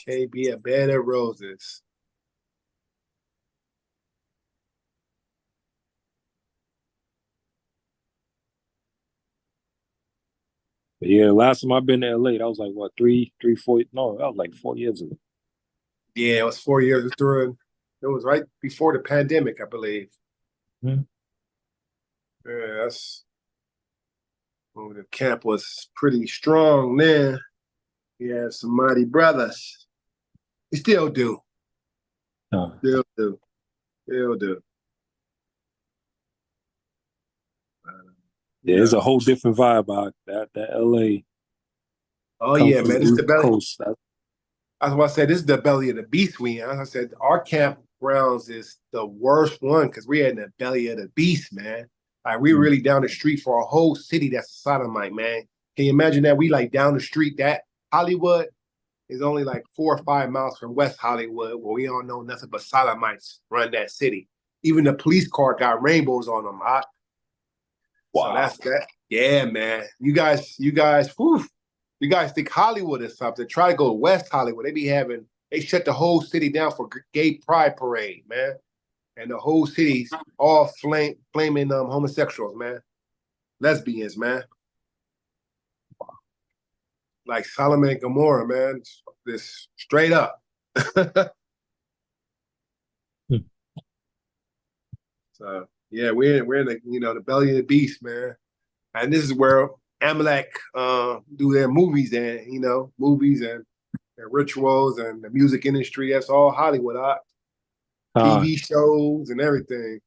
Can't be a bed of roses. But yeah, last time I've been to LA, that was like what, 4. No, that was like 4 years ago. Yeah, it was 4 years during. It was right before the pandemic, I believe. Mhm. Yeah, that's when the camp was pretty strong then. We had some mighty brothers. We still do. Uh, Still do. Still do. Uh, you yeah, it's know. a whole different vibe out that LA Oh come yeah, from man. the This is the East belly. Coast. That's why I said this is the belly of the beast we in. As I said, our campgrounds is the worst one because we're in the belly of the beast, man. Like we Mm. really down the street for a whole city that's a sodomite, man. Can you imagine that? We like down the street that Hollywood is only like 4 or 5 miles from West Hollywood, where we don't know nothing but sodomites run that city. Even the police car got rainbows on them. So Wow. that's that. Yeah, man. Whew, you guys think Hollywood is something. Try to go to West Hollywood. They shut the whole city down for gay pride parade, man. And the whole city's all flaming homosexuals, man. Lesbians, man. Like Solomon and Gomorrah, man. This straight up. Hmm. So yeah, we're in the belly of the beast, man. And this is where Amalek do their movies and movies and their rituals and the music industry. That's all Hollywood, Uh, TV shows and everything.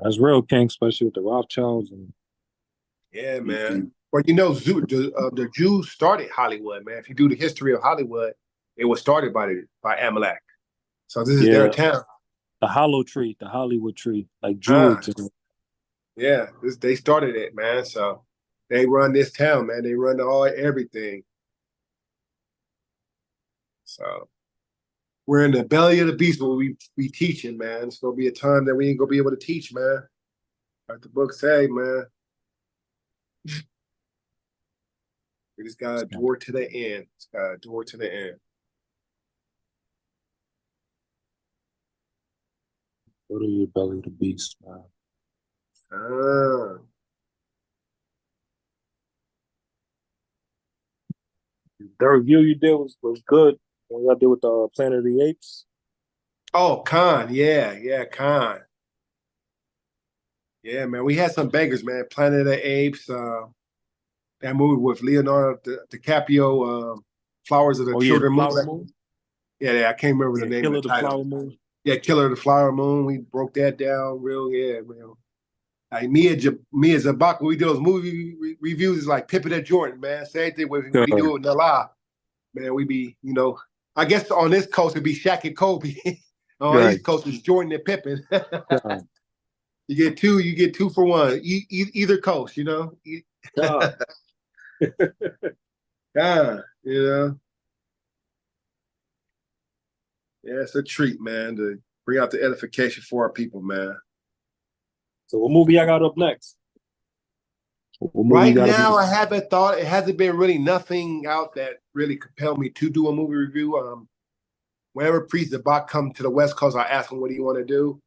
that's real king, especially with the Rothschilds and Yeah, man. Well, the Jews started Hollywood, man. If you do the history of Hollywood, it was started by Amalek. So this is their yeah, town. the Hollow Tree, the Hollywood tree, like Ah, Druids. And, yeah, they started it, man. So they run this town, man. They run everything. So we're in the belly of the beast where we be teaching, man. It's gonna be a time that we ain't gonna be able to teach, man. Like the book say, man. We just gotta endure to the end. Just gotta endure to the end. go to your belly, the beast, man. Ah. The review you did was good. When y'all did with the Planet of the Apes. Oh, Khan, yeah, yeah, Khan. Yeah, man. We had some bangers, man. Planet of the Apes, that movie with Leonardo DiCaprio, Flowers of the Oh yeah, the Children Moon. Flower Moon. Yeah, yeah, I can't remember the Yeah, name of the Killer the title. Flower Moon. Yeah, Killer of the Flower Moon. We broke that down real, yeah, man. Like Mia Zabaka, we do those movie reviews. Is like Pippen and Jordan, man. Same thing when we God, do it in the live, man. We be, I guess on this coast it'd be Shaq and Kobe. On the right. East Coast it's Jordan and Pippen. God, You get two for one. Either coast, God. Yeah, yeah, it's a treat, man, to bring out the edification for our people, man. So what movie I got up next? What movie you Right got up now, next? I haven't thought. It hasn't been really nothing out that really compelled me to do a movie review. Whenever Priest Zabak come to the West Coast, I ask him what do you want to do.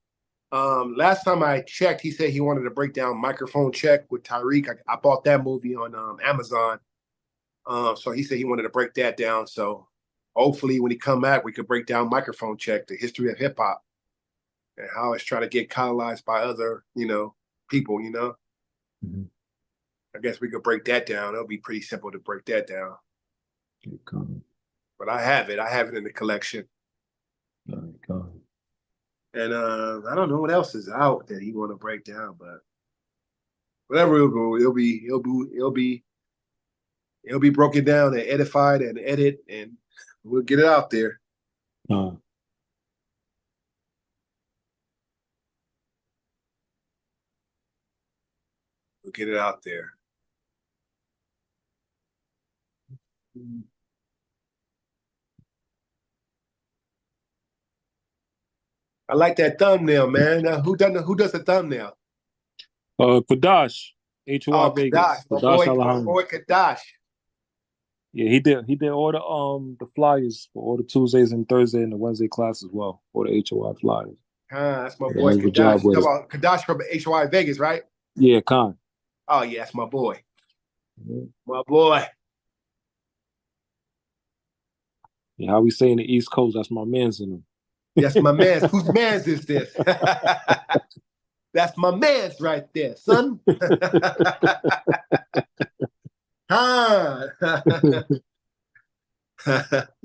Last time I checked, he said he wanted to break down Microphone Check with Tyreek. I bought that movie on Amazon. So he said he wanted to break that down. So hopefully, when he come back, we could break down Microphone Check, the history of hip hop, and how it's trying to get colonized by other, people. Mhm. I guess we could break that down. It'll be pretty simple to break that down. Okay. But I have it. I have it in the collection. Okay. And I don't know what else is out that he want to break down, but whatever it'll go, it'll be broken down and edified and edit, and we'll get it out there. Uh, We'll get it out there. I like that thumbnail, man. Who does the thumbnail? Kadash, HOI Oh, Vegas, Kadash, Kadash my Alejandro. boy Kadash. Yeah, he did all the flyers for all the Tuesdays and Thursday and the Wednesday class as well for the HOI flyers. That's my Yeah, boy that was a job Kadash. You with talk it. about Kadash from HY Vegas, right? Yeah, Con. Oh yeah, that's my boy. Yeah. My boy. Yeah, how we say in the East Coast, that's my man's in them. That's my man's. Whose man's is this? That's my man's right there, son. Ah.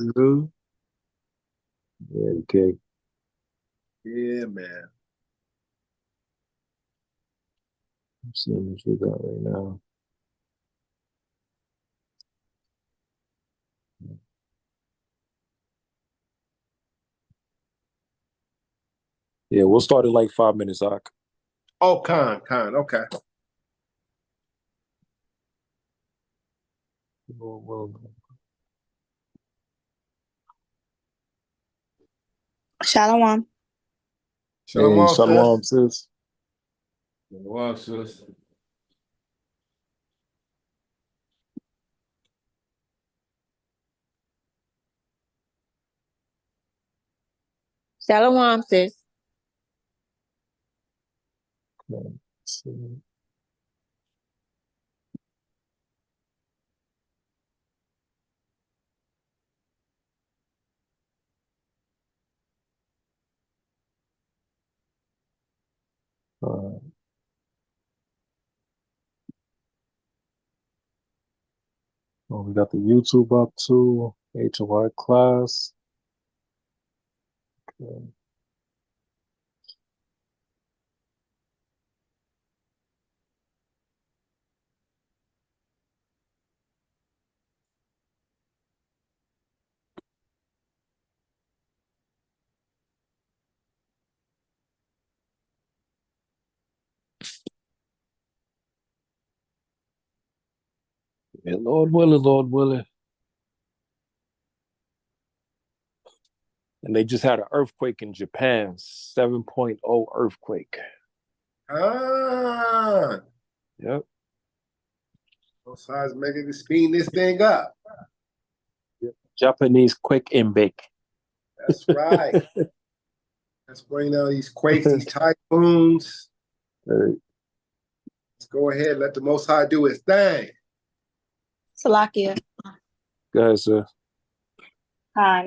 Mhm. Yeah, okay. Yeah, man. Let's see what we got right now. Yeah, we'll start in like 5 minutes, Ak. Oh, Con. Okay. Well, Shalom. hey, Shalom, Shalom, sis. sis. Shalom, sis. Shalom, sis. Let's see. Uh, we got the YouTube up too. HOI class. Okay. Yeah, Lord willing, Lord willing. And they just had an earthquake in Japan, 7.0 earthquake. Ah. Yep. Both sides making speeding this thing up. Japanese quake and bake. That's right. Let's bring down these quakes, these typhoons. Let's go ahead, let the Most High do his thing. Salakia. Go ahead, sir. Hi.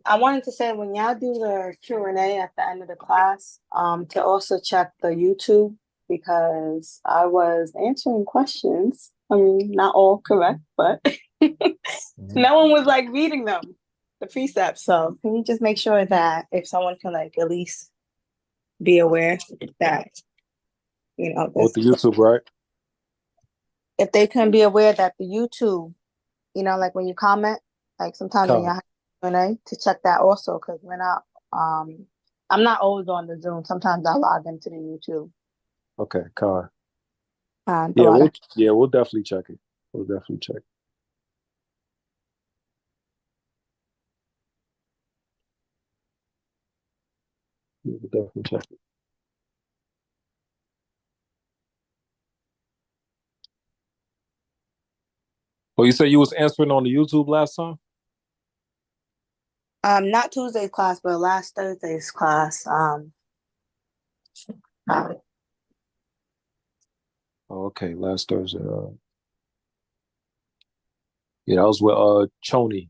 I wanted to say when y'all do the Q&A at the end of the class, to also check the YouTube because I was answering questions. I mean, not all correct, but no one was like reading them, the precepts. So can you just make sure that if someone can like at least be aware that, With the YouTube, right? if they can be aware that the YouTube, like when you comment, like sometimes when y'all have Q&A, to check that also, because we're not, I'm not always on the Zoom. Sometimes I log into the YouTube. Okay, Con. Yeah, we'll definitely check it. We'll definitely check. We'll definitely check it. Well, you said you was answering on the YouTube last time? Not Tuesday's class, but last Thursday's class. Okay, last Thursday. Yeah, that was with Choni.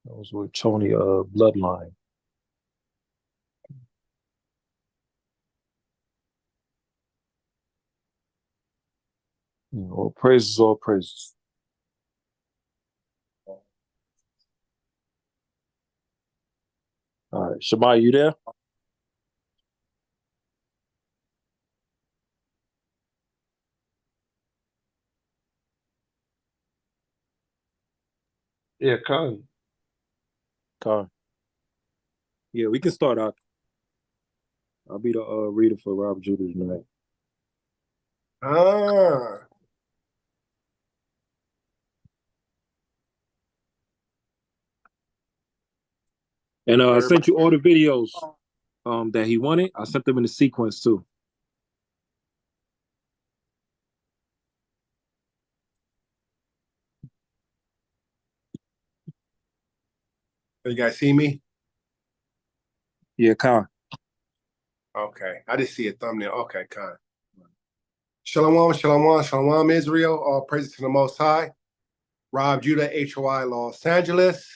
That was with Choni Bloodline. All praises, all praises. All right, Shemai, you there? Yeah, Con. Con. Yeah, we can start out. I'll be the reader for Rob Judah tonight. Ah. And I sent you all the videos that he wanted. I sent them in the sequence too. You guys see me? Yeah, Khan. Okay, I just see a thumbnail. Okay, Khan. Shalom, shalom, shalom, Israel. All praises to the Most High. Rob Judah, HOI Los Angeles.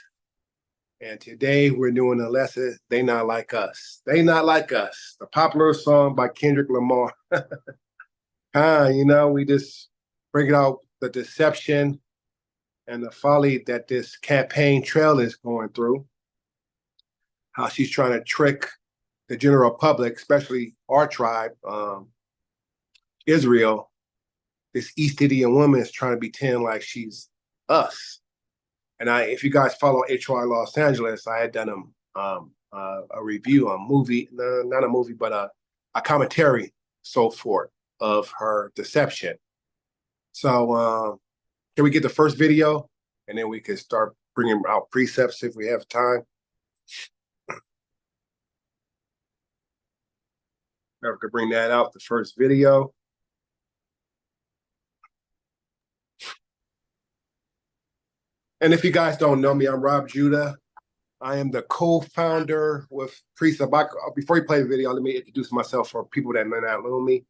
And today we're doing a lesson, They Not Like Us. They Not Like Us, the popular song by Kendrick Lamar. We just bring out the deception and the folly that this campaign trail is going through. How she's trying to trick the general public, especially our tribe, Israel. This East Indian woman is trying to pretend like she's us. And if you guys follow HOI Los Angeles, I had done a review, a movie, not a movie, but a commentary, so forth, of her deception. So can we get the first video, and then we can start bringing out precepts if we have time. Never could bring that out, the first video. And if you guys don't know me, I'm Rob Judah. I am the co-founder with Priest Sabak. Before you play the video, let me introduce myself for people that may not know me.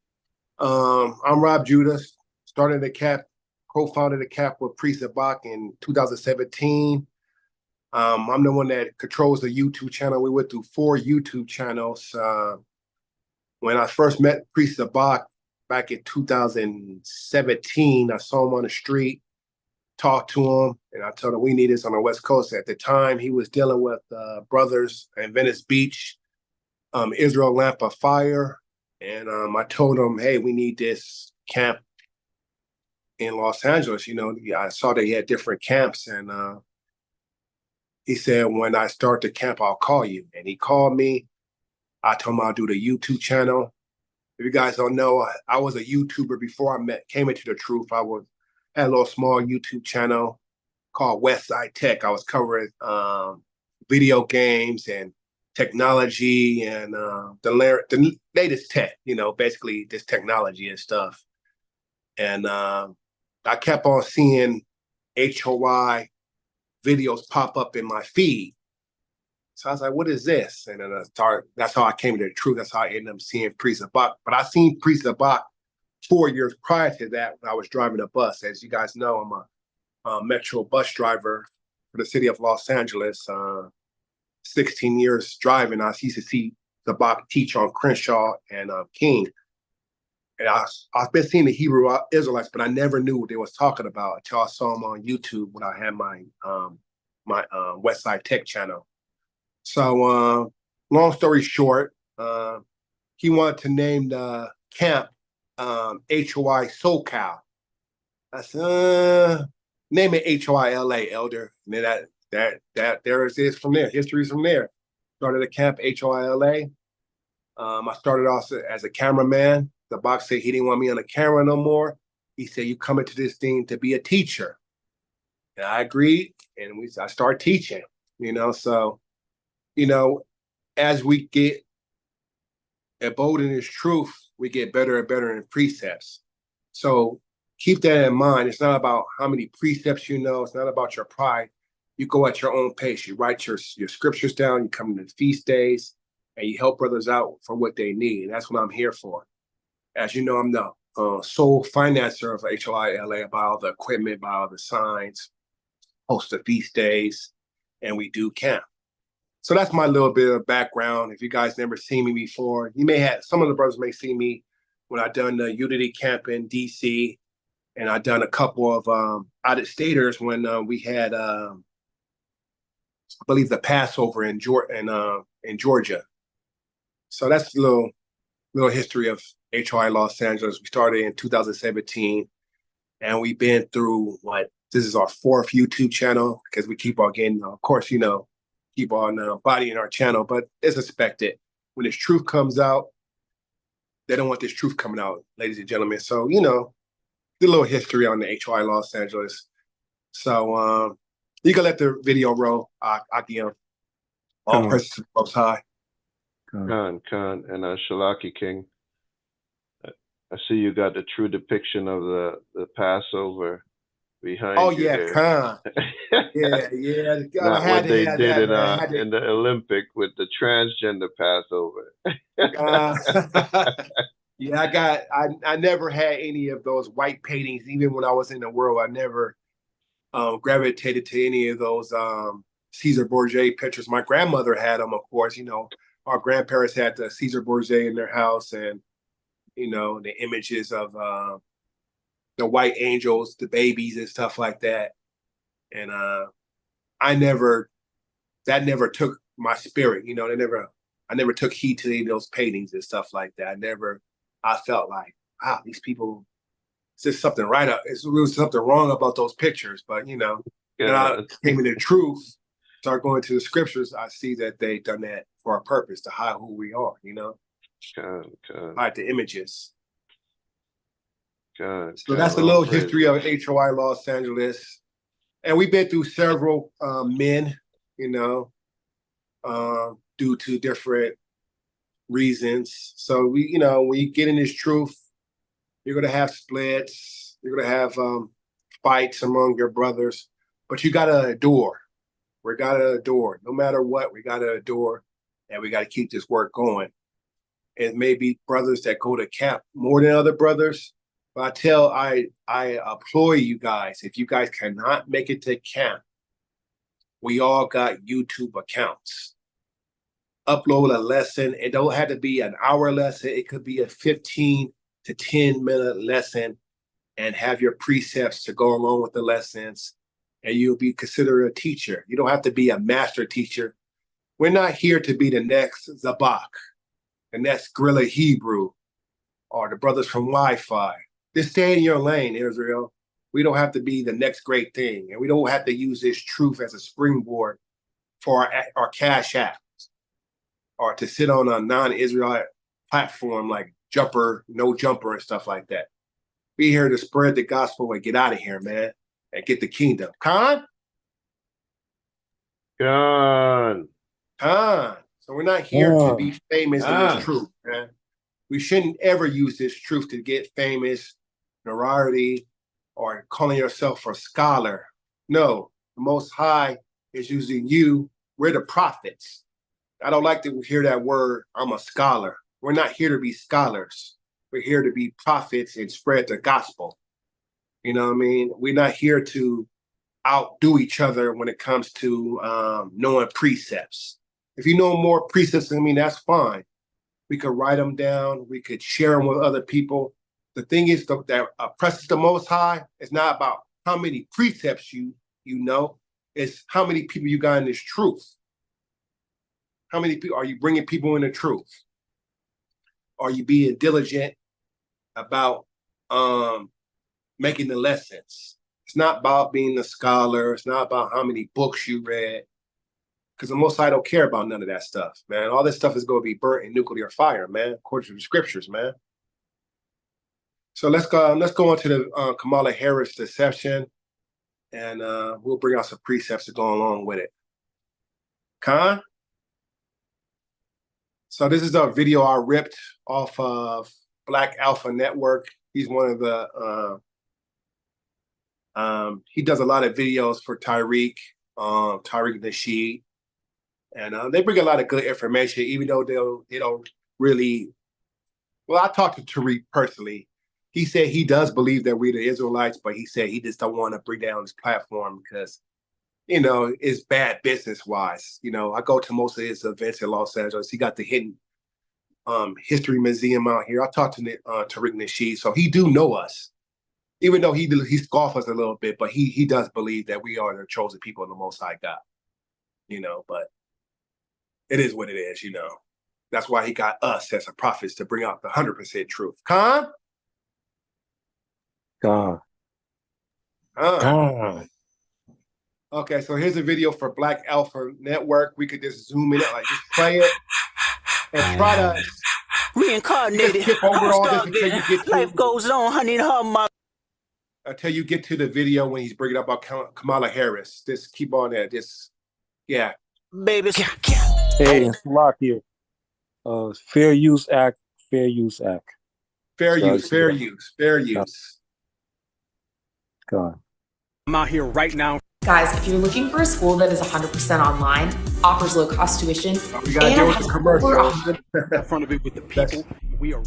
I'm Rob Judah, started the CAP, co-founded the CAP with Priest Sabak in 2017. I'm the one that controls the YouTube channel. We went through 4 YouTube channels. When I first met Priest Sabak back in 2017, I saw him on the street, talked to him, and I told him we need this on the West Coast. At the time, he was dealing with brothers in Venice Beach, Israel Lamp of Fire. And I told him, hey, we need this camp in Los Angeles. I saw that he had different camps. And he said, when I start the camp, I'll call you. And he called me. I told him I'll do the YouTube channel. If you guys don't know, I was a YouTuber before I came into the truth. I had a little small YouTube channel called Westside Tech. I was covering video games and technology and the latest tech, basically this technology and stuff. And I kept on seeing HOI videos pop up in my feed. So I was like, what is this? And then that's how I came to the truth. That's how I ended up seeing Priest Sabak. But I seen Priest Sabak 4 years prior to that when I was driving a bus. As you guys know, I'm a metro bus driver for the city of Los Angeles. 16 years driving. I used to see Sabak teach on Crenshaw and King. And I've been seeing the Hebrew Israelites, but I never knew what they was talking about until I saw them on YouTube when I had my Westside Tech channel. So long story short, he wanted to name the camp HOI SoCal. I said, name it HOI LA, Elder. And then that there it is from there. History's from there. Started a camp HOI LA. I started off as a cameraman. The box said he didn't want me on the camera no more. He said, you come into this thing to be a teacher. And I agreed, and I started teaching, so, as we get abode in this truth, we get better and better in precepts. So keep that in mind. It's not about how many precepts you know. It's not about your pride. You go at your own pace. You write your scriptures down. You come to the feast days, and you help brothers out for what they need. And that's what I'm here for. As you know, I'm the sole financer of HOI LA. I buy all the equipment, buy all the signs, host the feast days, and we do camp. So that's my little bit of background. If you guys never seen me before, some of the brothers may see me when I done the Unity Camp in DC, and I done a couple of out-of-staters when we had, I believe, the Passover in Georgia. So that's a little history of HOI Los Angeles. We started in 2017, and we've been through this is our 4th YouTube channel because we keep on getting, of course, keep on bodying our channel, but it's expected. When this truth comes out, they don't want this truth coming out, ladies and gentlemen. So, the little history on the HOI Los Angeles. So you can let the video roll, Akim. All Con. praises to the Most High. Con. Khan, and Shalaki King. I see you got the true depiction of the Passover behind Oh you yeah, there. Khan. Yeah. I Not had what to they have did that, man. I had in the Olympic with the transgender Passover. yeah, I never had any of those white paintings, even when I was in the world. I never gravitated to any of those Caesar Borgia pictures. My grandmother had them, of course. You know, our grandparents had the Caesar Borgia in their house, and you know, the images of the white angels, the babies, and stuff like that. And that never took my spirit. You know, I never took heed to any of those paintings and stuff like that. I felt like, wow, these people, there's something right up. It's really something wrong about those pictures. But you know, when I came into the truth, start going to the scriptures, I see that they done that for a purpose to hide who we are. You know, hide the images. So that's a little history of HOI Los Angeles, and we've been through several men, you know, due to different reasons. So we, you know, when you get in this truth, you're gonna have splits, you're gonna have fights among your brothers, but you gotta adore. We gotta adore, no matter what. We gotta adore, and we gotta keep this work going. It may be brothers that go to camp more than other brothers. But I employ you guys, if you guys cannot make it to camp, we all got YouTube accounts. Upload a lesson. It don't have to be an hour lesson. It could be a 15 to 10-minute lesson, and have your precepts to go along with the lessons, and you'll be considered a teacher. You don't have to be a master teacher. We're not here to be the next Zabak, the next Gorilla Hebrew, or the brothers from Wi-Fi. Just stay in your lane, Israel. We don't have to be the next great thing, and we don't have to use this truth as a springboard for our cash apps, or to sit on a non-Israelite platform like Jumper, No Jumper, and stuff like that. We here to spread the gospel and get out of here, man, and get the kingdom. Khan? So we're not here to be famous in this truth, man. We shouldn't ever use this truth to get famous, notoriety, or calling yourself a scholar. No, the Most High is using you. We're the prophets. I don't like to hear that word, I'm a scholar. We're not here to be scholars. We're here to be prophets and spread the gospel. You know what I mean? We're not here to outdo each other when it comes to knowing precepts. If you know more precepts than me, that's fine. We could write them down. We could share them with other people. The thing is that oppresses the Most High. It's not about how many precepts you know. It's how many people you got in this truth. How many people are you bringing people in the truth? Are you being diligent about making the lessons? It's not about being a scholar. It's not about how many books you read. Because the Most High don't care about none of that stuff, man. All this stuff is going to be burnt in nuclear fire, man, according to the scriptures, man. So let's go on to the Kamala Harris deception, and we'll bring out some precepts to go along with it. Khan? So this is a video I ripped off of Black Alpha Network. He's one of the, he does a lot of videos for Tariq Nasheed. And they bring a lot of good information, even though they don't really. Well, I talked to Tariq personally. He said he does believe that we're the Israelites, but he said he just don't want to bring down his platform because, you know, it's bad business-wise. You know, I go to most of his events in Los Angeles. He got the Hidden History Museum out here. I talked to Tariq Nasheed, so he do know us, even though he scoffs us a little bit, but he does believe that we are the chosen people of the Most High God. You know, but it is what it is, you know. That's why he got us as a prophets to bring out the 100% truth. Khan? God. Okay, so here's a video for Black Alpha Network. We could just zoom in, like just play it and try to reincarnated. skip over all this until you get to Life goes on, honey, until you get to the video when he's bringing up about Kamala Harris. Just keep on there. Just yeah. babies. Hey, it's Lock here. Fair Use Act, Fair Use Act. Fair Sorry, use, fair yeah. use, fair use. God. I'm out here right now. Guys, if you're looking for a school that is 100% online, offers low cost tuition, We gotta and deal with has the over commercials. In front of it with the people. We are.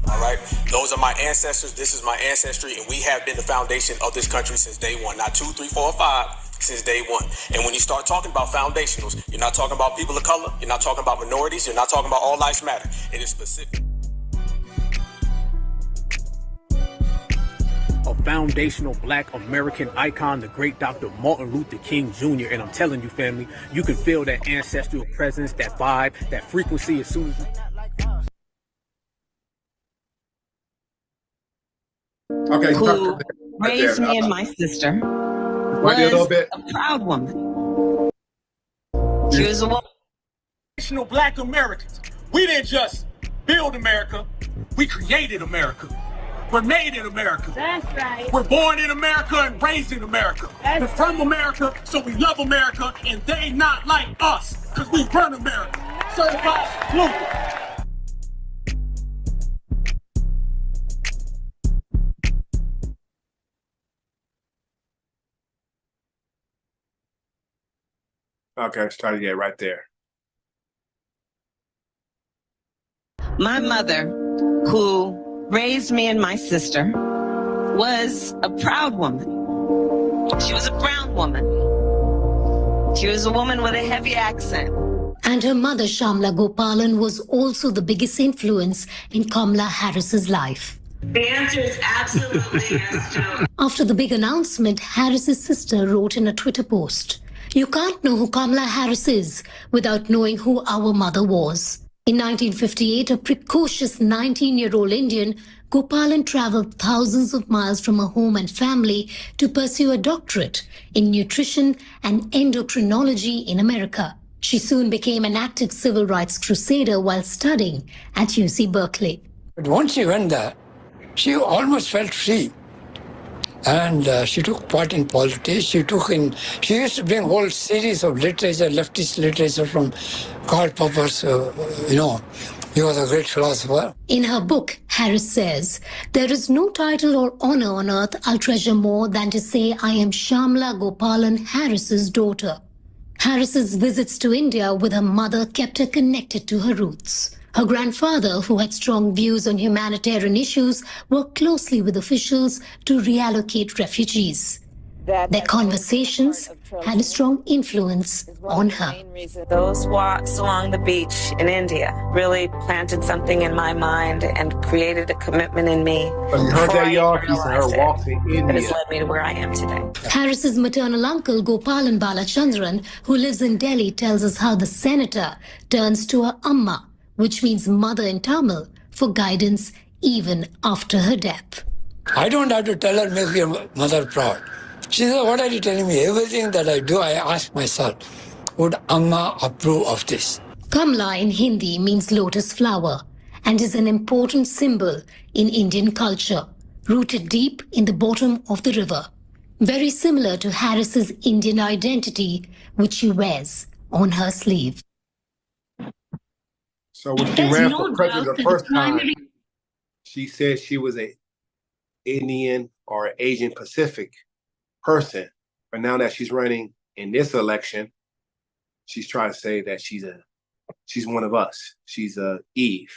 All right. Those are my ancestors. This is my ancestry, and we have been the foundation of this country since day one. Not 2, 3, 4, or 5, since day one. And when you start talking about foundationals, you're not talking about people of color. You're not talking about minorities. You're not talking about all lives matter. It is specific. A foundational Black American icon, the great Dr. Martin Luther King Jr. And I'm telling you, family, you can feel that ancestral presence, that vibe, that frequency as soon as you. Okay, Who right raised there. me and my sister Might be a little was bit. a proud woman. She was a woman. Foundational Black Americans. We didn't just build America, we created America. We're made in America. That's right. We're born in America and raised in America. We're from America, so we love America, and they not like us, because we run America. Certified Luther. Okay, let's try to get right there. My mother, who raised me and my sister, was a proud woman. She was a brown woman. She was a woman with a heavy accent. And her mother, Shamla Gopalan, was also the biggest influence in Kamala Harris's life. The answer is absolutely yes, Joe. After the big announcement, Harris's sister wrote in a Twitter post, "You can't know who Kamala Harris is without knowing who our mother was." In 1958, a precocious 19-year-old Indian, Gopalan traveled thousands of miles from her home and family to pursue a doctorate in nutrition and endocrinology in America. She soon became an active civil rights crusader while studying at UC Berkeley. But once she went there, she almost felt free. And she took part in politics. She used to bring a whole series of literature, leftist literature from Karl Popper's, he was a great philosopher. In her book, Harris says, "There is no title or honor on earth I'll treasure more than to say I am Shamla Gopalan Harris's daughter." Harris's visits to India with her mother kept her connected to her roots. Her grandfather, who had strong views on humanitarian issues, worked closely with officials to reallocate refugees. Their conversations had a strong influence on her. Those walks along the beach in India really planted something in my mind and created a commitment in me. So you heard that, y'all? She said her walks in That has India. led me to where I am today. Harris's maternal uncle, Gopalan Balachandran, who lives in Delhi, tells us how the senator turns to her Amma, which means mother in Tamil, for guidance even after her death. I don't have to tell her, make your mother proud. She said, what are you telling me? Everything that I do, I ask myself, would Amma approve of this? Kamla in Hindi means lotus flower and is an important symbol in Indian culture, rooted deep in the bottom of the river. Very similar to Harris's Indian identity, which she wears on her sleeve. So when she There's ran no for president doubt the that first the time, primary- she said she was a Indian or Asian Pacific person. But now that she's running in this election, she's trying to say that she's one of us. She's Eve.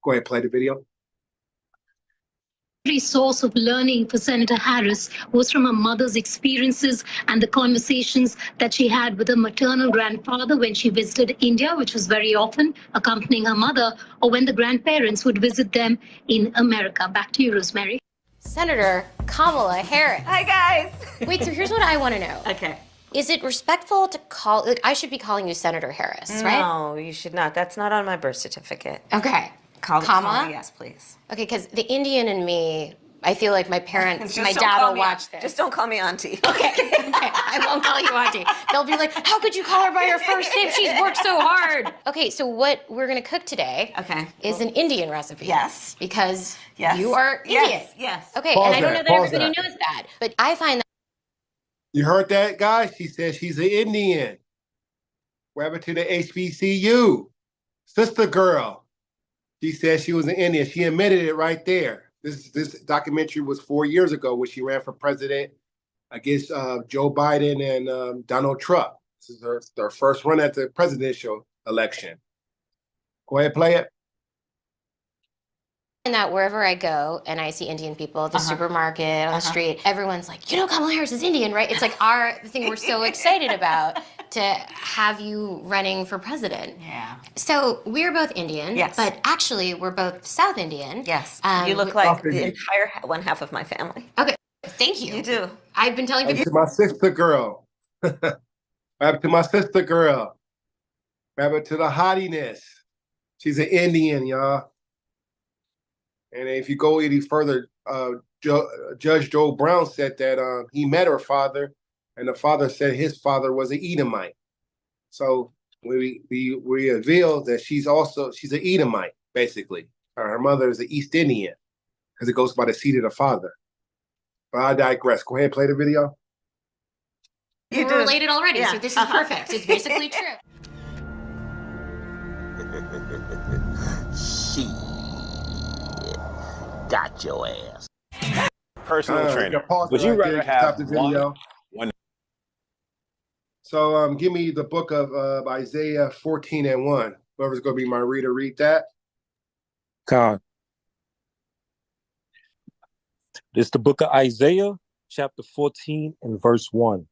Go ahead, play the video. Every source of learning for Senator Harris was from her mother's experiences and the conversations that she had with her maternal grandfather when she visited India, which was very often accompanying her mother, or when the grandparents would visit them in America. Back to you, Rosemary. Senator Kamala Harris. Hi, guys. Wait, so here's what I want to know. Okay. Is it respectful to call, I should be calling you Senator Harris, right? No, you should not. That's not on my birth certificate. Okay. Kamala? Kamala? Yes, please. Okay, because the Indian in me, I feel like my parents, Just my don't dad call will me- watch this. Just don't call me auntie. Okay, I won't call you auntie. They'll be like, how could you call her by her first name? She's worked so hard. Okay, so what we're gonna cook today is an Indian recipe. Yes. Because Yes. you are Indian. Yes. Okay, Pause and I don't that, know that pause everybody that. knows that, but I find that You heard that, guys? She said she's an Indian. What happened to the HBCU? Sister girl. She said she was an Indian. She admitted it right there. This documentary was 4 years ago when she ran for president against Joe Biden and Donald Trump. This is her first run at the presidential election. Go ahead, play it. And that wherever I go and I see Indian people at the supermarket, on the street, everyone's like, you know, Kamala Harris is Indian, right? It's like the thing we're so excited about to have you running for president. Yeah. So we're both Indian, Yes. but actually we're both South Indian. Yes. You look like the entire one half of my family. Okay, thank you. You do. I've been telling people. To my sister girl. What happened to my sister girl? What happened to the hottiness? She's an Indian, y'all. And if you go any further, Judge Joe Brown said that he met her father, and the father said his father was an Edomite. So we reveal that she's an Edomite, basically. Her mother is an East Indian, because it goes by the seed of the father. But I digress. Go ahead and play the video. We're related already, so this is perfect. It's basically true. She got your ass. Personal trainer. Would you rather have the video? One. So give me the book of Isaiah 14:1. Whoever's going to be my reader, read that. Con. This is the book of Isaiah, chapter 14 and verse 1.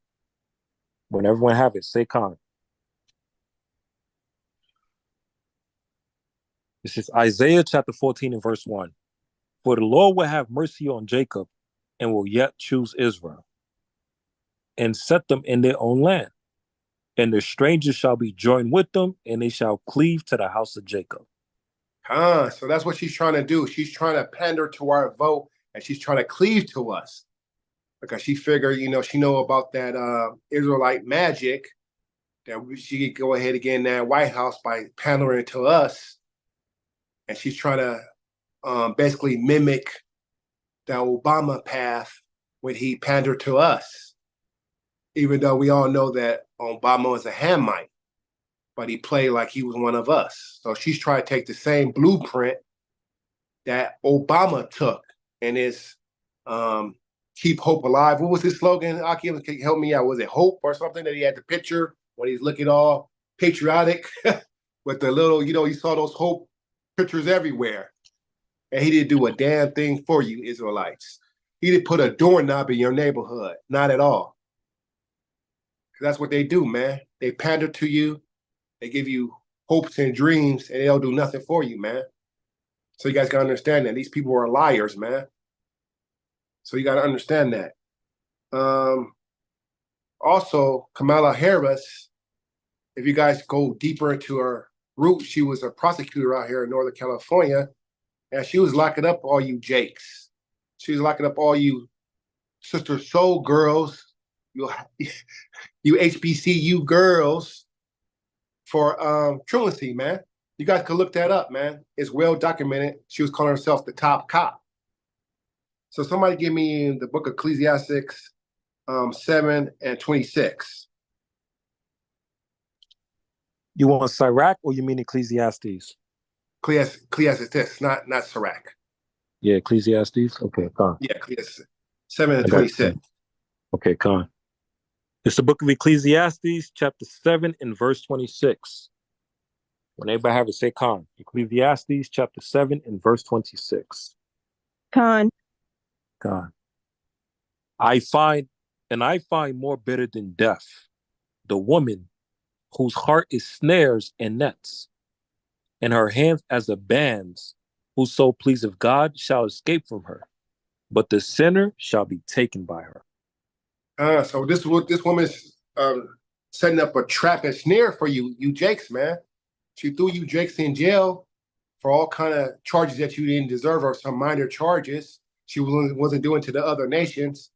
When everyone have it, say con. This is Isaiah chapter 14 and verse 1. For the Lord will have mercy on Jacob and will yet choose Israel and set them in their own land. And the strangers shall be joined with them, and they shall cleave to the house of Jacob. So that's what she's trying to do. She's trying to pander to our vote, and she's trying to cleave to us. Because she figured, she know about that Israelite magic, that she could go ahead and get in that White House by pandering to us. And she's trying to basically mimic the Obama path when he pandered to us. Even though we all know that Obama was a Hamite, but he played like he was one of us. So she's trying to take the same blueprint that Obama took and is keep hope alive. What was his slogan? Aki, can you help me out? Was it hope or something that he had the picture when he's looking all patriotic with the little, you saw those hope pictures everywhere. And he didn't do a damn thing for you, Israelites. He didn't put a doorknob in your neighborhood. Not at all. That's what they do, man. They pander to you. They give you hopes and dreams, and they'll do nothing for you, man. So you guys got to understand that. These people are liars, man. So you got to understand that. Also, Kamala Harris, if you guys go deeper into her roots, she was a prosecutor out here in Northern California, and she was locking up all you Jakes. She was locking up all you Sister Soul girls, you HBCU girls for truancy, man. You guys can look that up, man. It's well documented. She was calling herself the top cop. So somebody give me the book of Ecclesiastes 7:26. You want Sirach or you mean Ecclesiastes? Ecclesiastes, not Sirach. Yeah, Ecclesiastes. Okay, con. Yeah, Ecclesiastes 7:26. Okay, con. It's the book of Ecclesiastes, chapter 7 and verse 26. When everybody have it, say con. Ecclesiastes, chapter 7 and verse 26. Con. Con. I find more bitter than death the woman whose heart is snares and nets, and her hands as the bands, whoso pleaseth God shall escape from her, but the sinner shall be taken by her. So this woman's setting up a trap and snare for you Jakes, man. She threw you Jakes in jail for all kind of charges that you didn't deserve, or some minor charges she wasn't doing to the other nations.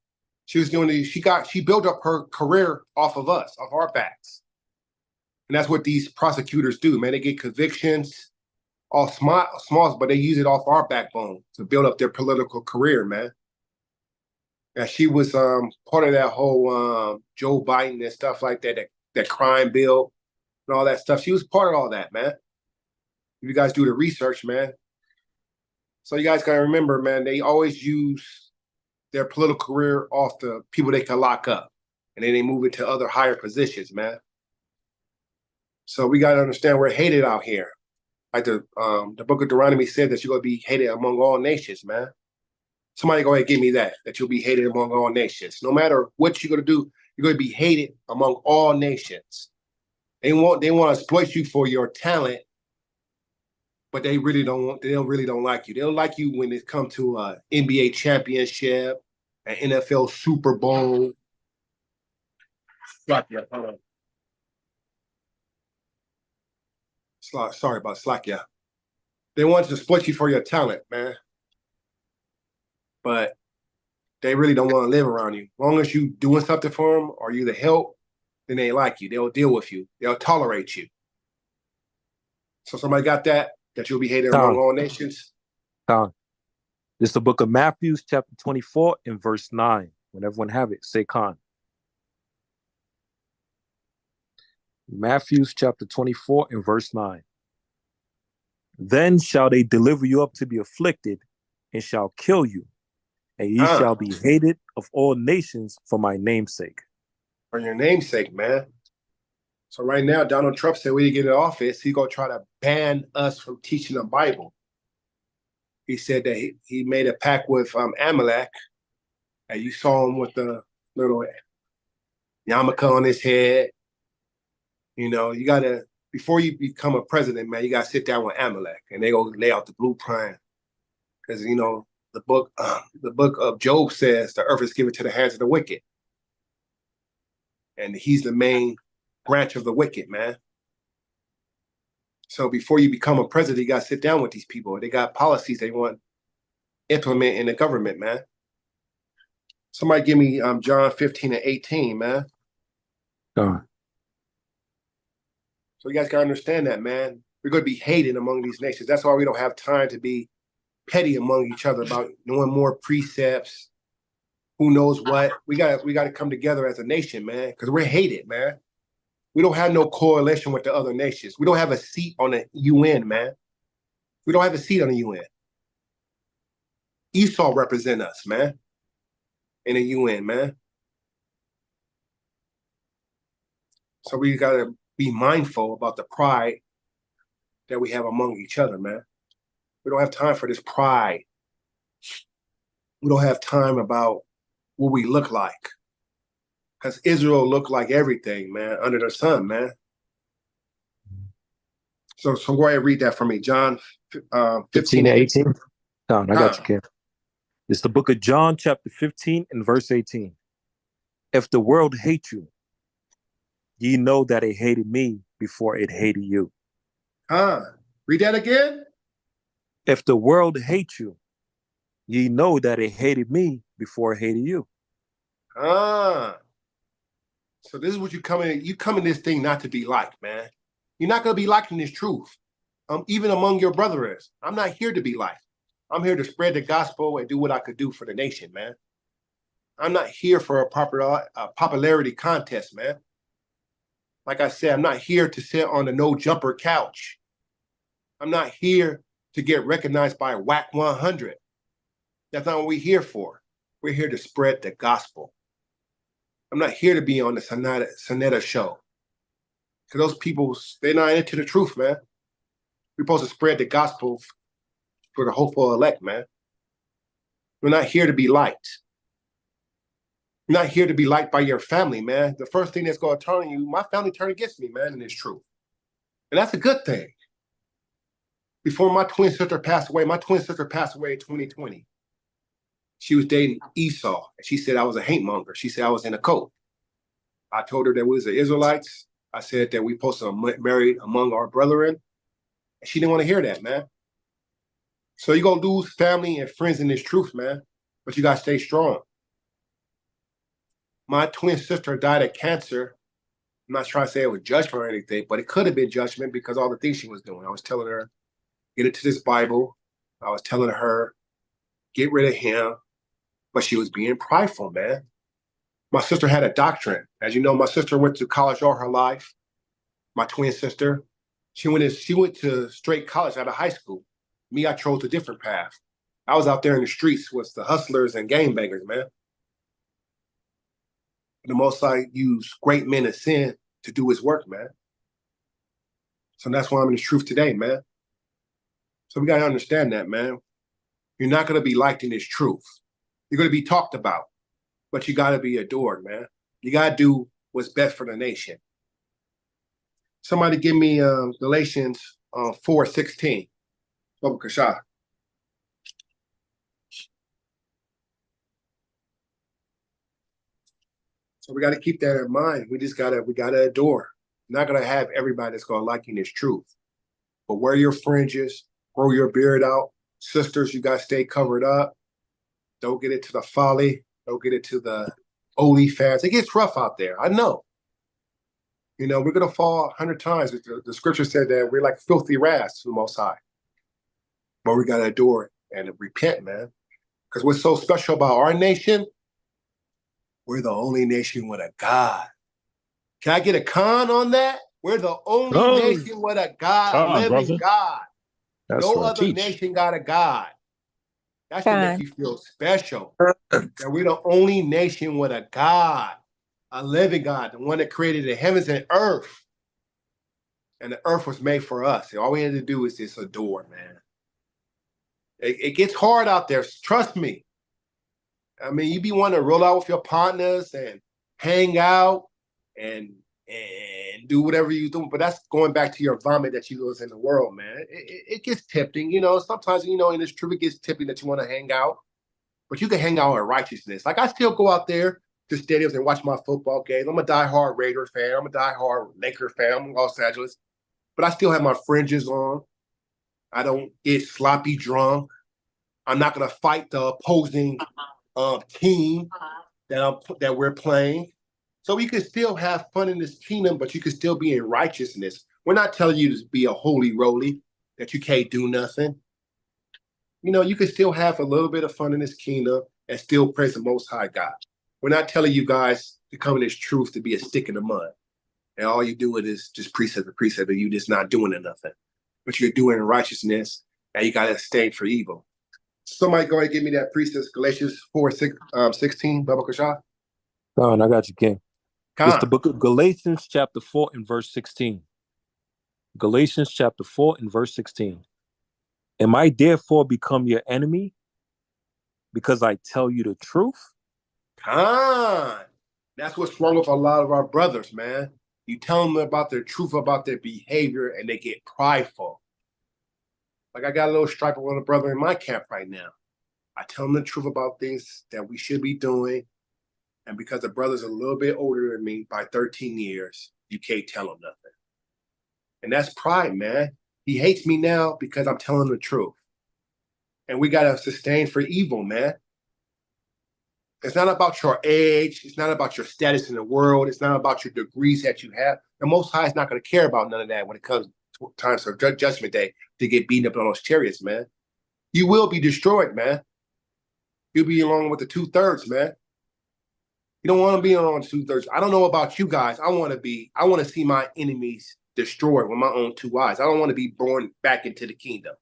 She was doing she built up her career off of us, off our backs. And that's what these prosecutors do, man. They get convictions, all small, but they use it off our backbone to build up their political career, man. And she was part of that whole Joe Biden and stuff like that crime bill and all that stuff. She was part of all that, man. If you guys do the research, man. So you guys gotta remember, man, they always use their political career off the people they can lock up. And then they move it to other higher positions, man. So we gotta understand we're hated out here. Like the book of Deuteronomy said that you're gonna be hated among all nations, man. Somebody go ahead and give me that you'll be hated among all nations. No matter what you're gonna do, you're gonna be hated among all nations. They want to exploit you for your talent, but they really don't like you. They don't like you when it comes to a NBA championship, an NFL Super Bowl. Slakia, hold on. Sorry about Slakia. They want to exploit you for your talent, man. But they really don't want to live around you. As long as you doing something for them or you the help, then they like you. They'll deal with you. They'll tolerate you. So somebody got that you'll be hated among all nations? This is the book of Matthew, chapter 24 and verse 9. When everyone have it, say Khan. Matthew chapter 24 and verse 9. Then shall they deliver you up to be afflicted and shall kill you. And ye shall be hated of all nations for my name's sake. For your name's sake, man. So right now, Donald Trump said when he get in office, he's going to try to ban us from teaching the Bible. He said that he made a pact with Amalek, and you saw him with the little yarmulke on his head. You know, you got to, before you become a president, man, you got to sit down with Amalek, and they go lay out the blueprint. Because, you know, the book of Job says the earth is given to the hands of the wicked. And he's the main branch of the wicked, man. So before you become a president, you got to sit down with these people. They got policies they want to implement in the government, man. Somebody give me John 15 and 18, man. So you guys got to understand that, man. We're going to be hated among these nations. That's why we don't have time to be petty among each other about knowing more precepts. Who knows what? We got to come together as a nation, man, because we're hated, man. We don't have no coalition with the other nations. We don't have a seat on the UN, man. We don't have a seat on the UN. Esau represent us, man, in the UN, man. So we got to be mindful about the pride that we have among each other, man. We don't have time for this pride. We don't have time about what we look like. Because Israel looked like everything, man, under the sun, man. So go ahead and read that for me. John 15 and 18. I got you, Ken. It's the book of John, chapter 15 and verse 18. If the world hate you, ye know that it hated me before it hated you. Read that again. If the world hate you, ye know that it hated me before it hated you. So this is what you come in this thing not to be liked, man. You're not going to be liked in this truth. Even among your brothers. I'm not here to be liked. I'm here to spread the gospel and do what I could do for the nation, man. I'm not here for a popularity contest, man. Like I said, I'm not here to sit on the no jumper couch. I'm not here to get recognized by WAC 100. That's not what we're here for. We're here to spread the gospel. I'm not here to be on the Sonetta show. Because those people, they're not into the truth, man. We're supposed to spread the gospel for the hopeful elect, man. We're not here to be liked. You're not here to be liked by your family, man. The first thing that's going to turn you, my family turned against me, man, and it's true. And that's a good thing. Before my twin sister passed away in 2020. She was dating Esau, and she said I was a hate monger. She said I was in a cult. I told her that we was the Israelites. I said that we supposed to marry among our brethren. And she didn't want to hear that, man. So you're going to lose family and friends in this truth, man. But you got to stay strong. My twin sister died of cancer. I'm not trying to say it was judgment or anything, but it could have been judgment because all the things she was doing. I was telling her, get into this Bible. I was telling her, get rid of him. but she was being prideful, man. My sister had a doctorate. As you know, my sister went to college all her life. My twin sister, she went to straight college out of high school. Me, I chose a different path. I was out there in the streets with the hustlers and gangbangers, man. The Most High used great men of sin to do his work, man. So that's why I'm in the truth today, man. So we got to understand that, man. You're not going to be liked in this truth. You're going to be talked about, but you got to be adored, man. You got to do what's best for the nation. Somebody give me Galatians 4:16. Baba Kasha. So we got to keep that in mind. We gotta adore. You're not gonna have everybody that's gonna like you in this truth. But wear your fringes, grow your beard out. Sisters, you gotta stay covered up. Don't get into the folly. Don't get into the OnlyFans. It gets rough out there. I know. You know, we're gonna fall 100 times. The scripture said that we're like filthy rats to the Most High. But we gotta adore it and repent, man. Because what's so special about our nation? We're the only nation with a God. Can I get a con on that? We're the only nation with a God, a living God. That's no what I other teach. nation got a God. That should make you feel special. That we're the only nation with a God, a living God, the one that created the heavens and earth. And the earth was made for us. And all we had to do is just adore, man. It gets hard out there. Trust me. I mean, you be wanting to roll out with your partners and hang out and do whatever you do, but that's going back to your vomit that you lose in the world, man. It gets tempting, you know. Sometimes, you know, in this truth, it gets tempting that you want to hang out, but you can hang out in righteousness. Like I still go out there to stadiums and watch my football games. I'm a diehard Raider fan. I'm a diehard Laker fan. I'm in Los Angeles, but I still have my fringes on. I don't get sloppy drunk. I'm not gonna fight the opposing team that we're playing. So we could still have fun in this kingdom, but you could still be in righteousness. We're not telling you to be a holy roly, that you can't do nothing. You know, you can still have a little bit of fun in this kingdom and still praise the Most High God. We're not telling you guys to come in this truth to be a stick in the mud. And all you do it is just precept to precept, and you just not doing nothing. But you're doing righteousness, and you got to abstain for evil. Somebody go ahead and give me that precept, Galatians 4:16, Baba Kasha. Con, I got you, King. It's the book of Galatians chapter 4 and verse 16. Galatians chapter 4 and verse 16. Am I therefore become your enemy because I tell you the truth? Con. That's what's wrong with a lot of our brothers, man. You tell them about their truth, about their behavior, and they get prideful. Like I got a little stripe with a brother in my camp right now. I tell him the truth about things that we should be doing. And because the brother's a little bit older than me by 13 years, you can't tell him nothing. And that's pride, man. He hates me now because I'm telling the truth. And we got to sustain for evil, man. It's not about your age. It's not about your status in the world. It's not about your degrees that you have. The Most High is not going to care about none of that when it comes to times of judgment day to get beaten up on those chariots, man. You will be destroyed, man. You'll be along with the 2/3, man. You don't want to be on 2/3. I don't know about you guys. I want to see my enemies destroyed with my own 2 eyes. I don't want to be born back into the kingdom.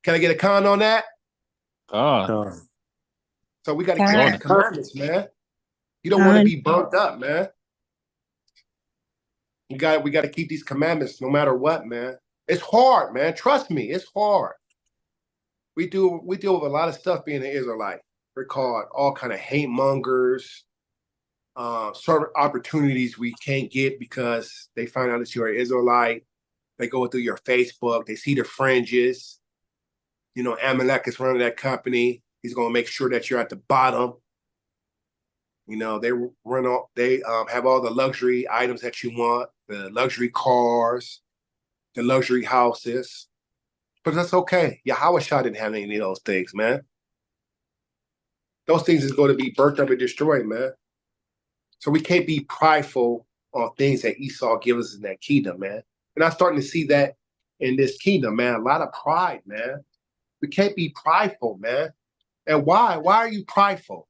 Can I get a con on that? So we got to keep these commandments, man. You don't want to be burnt up, man. We got to keep these commandments no matter what, man. It's hard, man. Trust me, it's hard. We deal with a lot of stuff being an Israelite. We're called all kind of hate mongers. Certain opportunities we can't get because they find out that you're an Israelite. They go through your Facebook. They see the fringes. You know, Amalek is running that company. He's going to make sure that you're at the bottom. You know, they have all the luxury items that you want, the luxury cars, the luxury houses. But that's okay. Yahweh Shah didn't have any of those things, man. Those things is going to be burnt up and destroyed, man. So we can't be prideful on things that Esau gives us in that kingdom, man. And I'm starting to see that in this kingdom, man. A lot of pride, man. We can't be prideful, man. And why? Why are you prideful?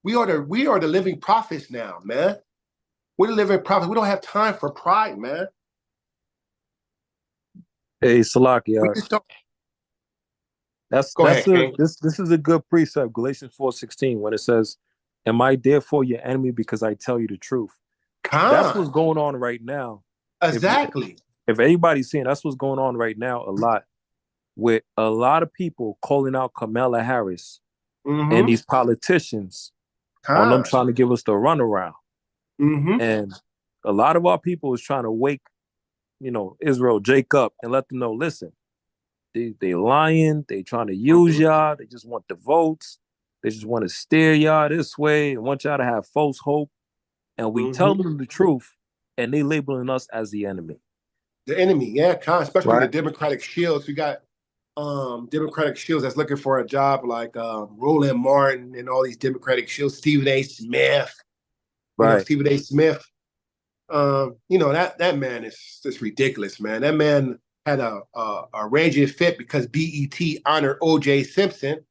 We are the living prophets now, man. We're the living prophets. We don't have time for pride, man. Hey, Salaki, We just don't. that's Go ahead, King. this is a good precept, Galatians 4:16, when it says, "Am I therefore your enemy because I tell you the truth?" That's what's going on right now. Exactly. If anybody's seeing, that's what's going on right now a lot, with a lot of people calling out Kamala Harris and these politicians on them trying to give us the runaround. And a lot of our people is trying to wake, Israel, Jacob, and let them know, listen, they lying, they trying to use y'all, they just want the votes, they just want to steer y'all this way and want y'all to have false hope. And we tell them the truth, and they labeling us as the enemy. The enemy, yeah, especially the Democratic shields. We got Democratic shields that's looking for a job, like Roland Martin and all these Democratic shields, Stephen A. Smith. Stephen A. Smith. That man is just ridiculous, man. That man had a raging fit because BET honored O.J. Simpson,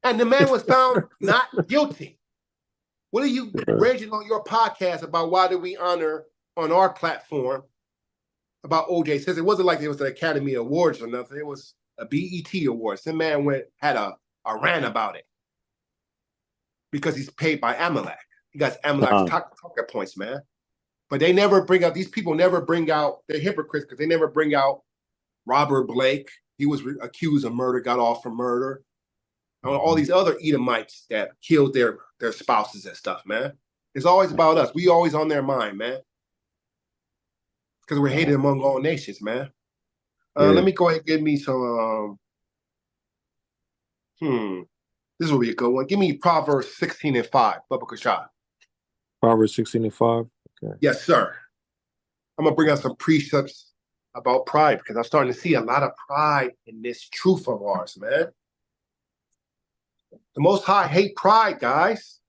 and the man was found not guilty. What are you raging on your podcast about? Why did we honor on our platform about O.J. Simpson? It wasn't like it was an Academy Awards or nothing. It was a BET Awards. The man had a rant about it because he's paid by Amalek. He got Amalek's talking points, man. But they never bring out, these people never bring out, they're hypocrites because they never bring out Robert Blake. He was accused of murder, got off for murder. All these other Edomites that killed their spouses and stuff, man. It's always about us. We always on their mind, man. Because we're hated among all nations, man. Let me go ahead and give me some, this will be a good one. Give me Proverbs 16:5, Bubba Kashad. Proverbs 16:5. Okay. Yes, sir. I'm gonna bring out some precepts about pride because I'm starting to see a lot of pride in this truth of ours, man. The Most High hate pride, guys.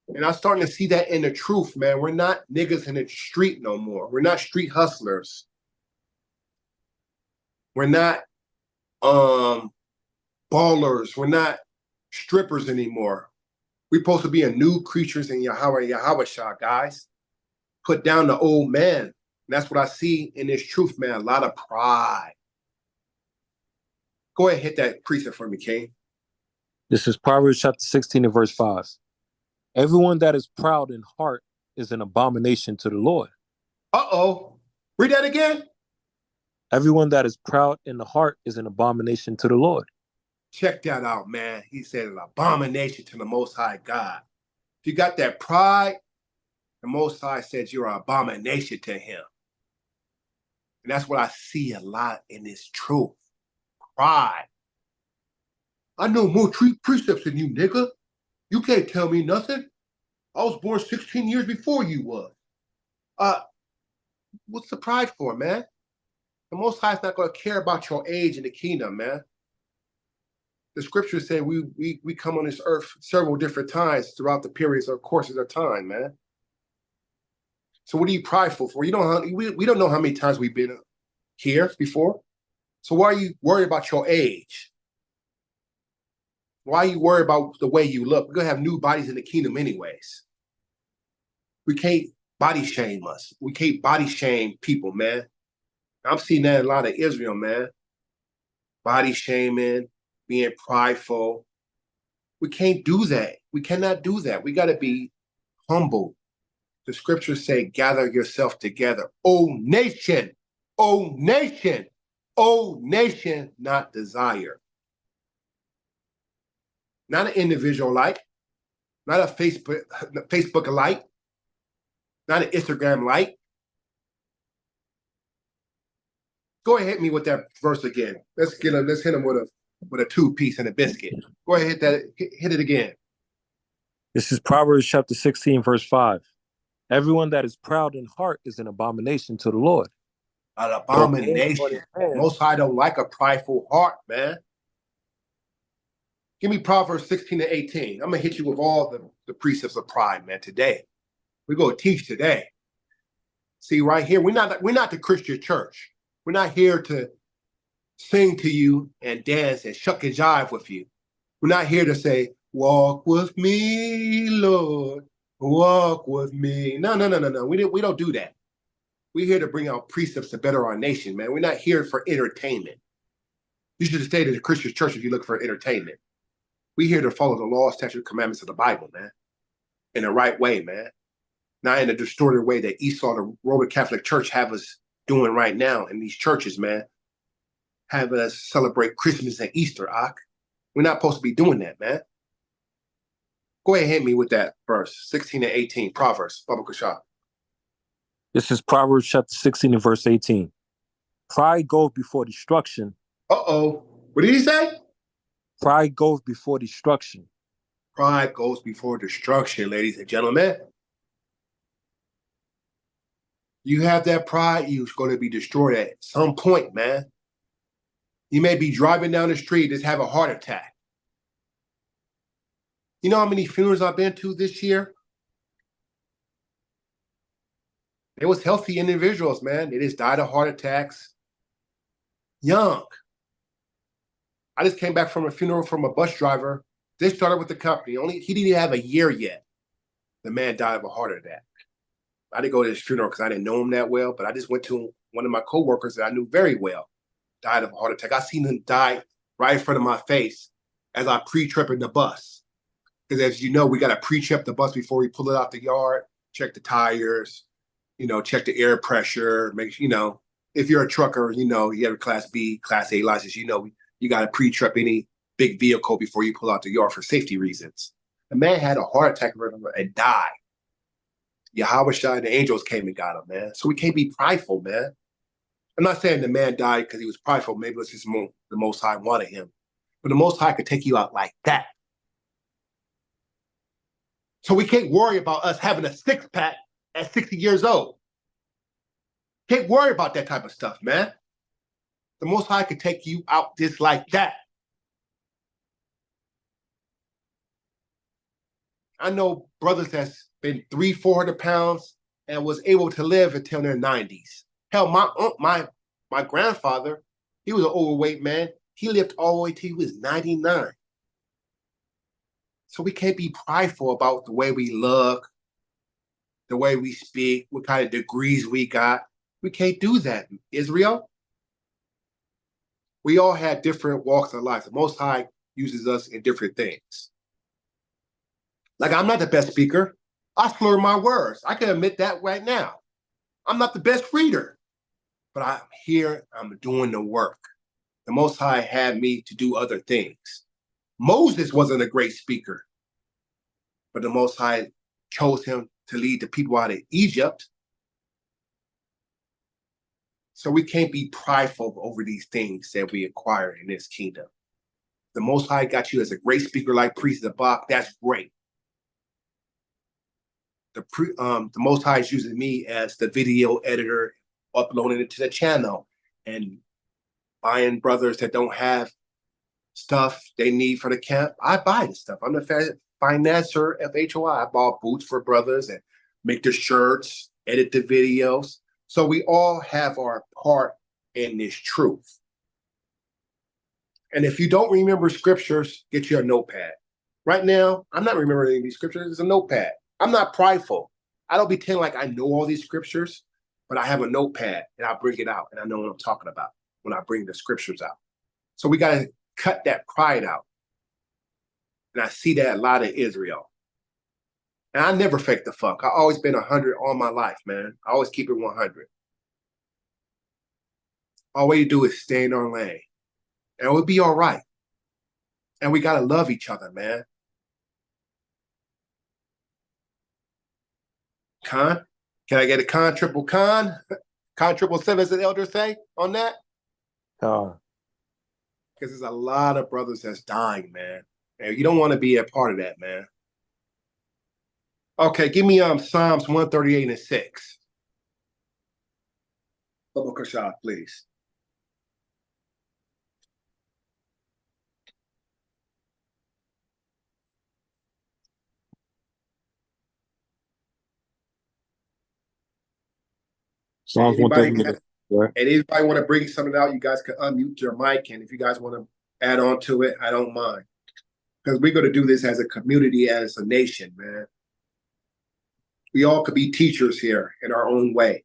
And I'm starting to see that in the truth, man. We're not niggas in the street no more. We're not street hustlers. We're not ballers. We're not strippers anymore. We're supposed to be a new creatures in Yahweh Shah, guys. Put down the old man. And that's what I see in this truth, man. A lot of pride. Go ahead and hit that precept for me, King. This is Proverbs chapter 16 and verse 5. Everyone that is proud in heart is an abomination to the Lord. Uh-oh. Read that again. Everyone that is proud in the heart is an abomination to the Lord. Check that out, man. He said an abomination to the Most High God. If you got that pride, the Most High says you're an abomination to him. And that's what I see a lot in this truth. Pride. I know more precepts than you, nigga. You can't tell me nothing. I was born 16 years before you was. What's the pride for, man? The Most High is not going to care about your age in the kingdom, man. The scriptures say we come on this earth several different times throughout the periods or courses of time, man. So what are you prideful for? We don't know how many times we've been here before. So why are you worried about your age? Why are you worried about the way you look? We're going to have new bodies in the kingdom anyways. We can't body shame us. We can't body shame people, man. I'm seeing that in a lot of Israel, man. Body shaming, being prideful. We can't do that. We cannot do that. We got to be humble. The scriptures say, gather yourself together. O nation, O nation, O nation, not desire. Not an individual like, not a Facebook like, not an Instagram like. Go ahead, hit me with that verse again. Let's hit him with a 2-piece and a biscuit. Go ahead, hit it again. This is Proverbs chapter 16, verse 5. Everyone that is proud in heart is an abomination to the Lord. An abomination. Most High don't like a prideful heart, man. Give me Proverbs 16 to 18. I'm going to hit you with all the precepts of pride, man, today. We're going to teach today. See, right here, we're not the Christian church. We're not here to sing to you and dance and shuck and jive with you. We're not here to say, walk with me, Lord, walk with me. No. We don't do that. We're here to bring out precepts to better our nation, man. We're not here for entertainment. You should have stayed at a Christian church if you look for entertainment. We're here to follow the law, statute, commandments of the Bible, man, in the right way, man. Not in a distorted way that Esau, the Roman Catholic Church, have us doing right now in these churches, man. Have us celebrate Christmas and Easter, Ak. We're not supposed to be doing that, man. Go ahead and hit me with that verse, 16 and 18, Proverbs, Baba Kashab. This is Proverbs chapter 16 and verse 18. Pride goeth before destruction. Uh-oh. What did he say? Pride goeth before destruction. Pride goes before destruction, ladies and gentlemen. You have that pride, you're going to be destroyed at some point, man. You may be driving down the street, just have a heart attack. You know how many funerals I've been to this year? It was healthy individuals, man. They just died of heart attacks. Young. I just came back from a funeral from a bus driver. They started with the company. He didn't even have a year yet. The man died of a heart attack. I didn't go to his funeral because I didn't know him that well, but I just went to one of my coworkers that I knew very well. Died of a heart attack. I seen him die right in front of my face as I pre-tripping the bus. Because as you know, we got to pre-trip the bus before we pull it out the yard, check the tires, check the air pressure, make sure, if you're a trucker, you have a Class B, Class A license, you got to pre-trip any big vehicle before you pull out the yard for safety reasons. The man had a heart attack and died. Yahweh Shai and the angels came and got him, man. So we can't be prideful, man. I'm not saying the man died because he was prideful. Maybe it was just the Most High wanted him. But the Most High could take you out like that. So we can't worry about us having a six-pack at 60 years old. Can't worry about that type of stuff, man. The Most High could take you out just like that. I know brothers that's been 300-400 pounds and was able to live until their 90s. Hell, my grandfather, he was an overweight man. He lived all the way till he was 99. So we can't be prideful about the way we look, the way we speak, what kind of degrees we got. We can't do that, Israel. We all have different walks of life. The Most High uses us in different things. Like, I'm not the best speaker. I slur my words. I can admit that right now. I'm not the best reader, but I'm here, I'm doing the work. The Most High had me to do other things. Moses wasn't a great speaker, but the Most High chose him to lead the people out of Egypt. So we can't be prideful over these things that we acquire in this kingdom. The Most High got you as a great speaker like Priest Zabak. That's great. The Most High is using me as the video editor, uploading it to the channel and buying brothers that don't have stuff they need for the camp. I buy the stuff. I'm the financer of HOI. I bought boots for brothers and make the shirts, edit the videos. So we all have our part in this truth. And if you don't remember scriptures, get you a notepad. Right now, I'm not remembering any of these scriptures. It's a notepad. I'm not prideful. I don't pretend like I know all these scriptures, but I have a notepad and I bring it out and I know what I'm talking about when I bring the scriptures out. So we got to cut that pride out. And I see that a lot in Israel. And I never fake the funk. I've always been 100 all my life, man. I always keep it 100. All we do is stay in our lane. And we'll be all right. And we got to love each other, man. Con? Can I get a con, triple con? Con, triple seven, as the elders say on that? Because there's a lot of brothers that's dying, man. And you don't want to be a part of that, man. Okay, give me Psalms 138 and 6. Baba Kashab, please. Psalms Anybody 138. Right. And if anybody want to bring something out, you guys can unmute your mic. And if you guys want to add on to it, I don't mind. Because we're going to do this as a community, as a nation, man. We all could be teachers here in our own way.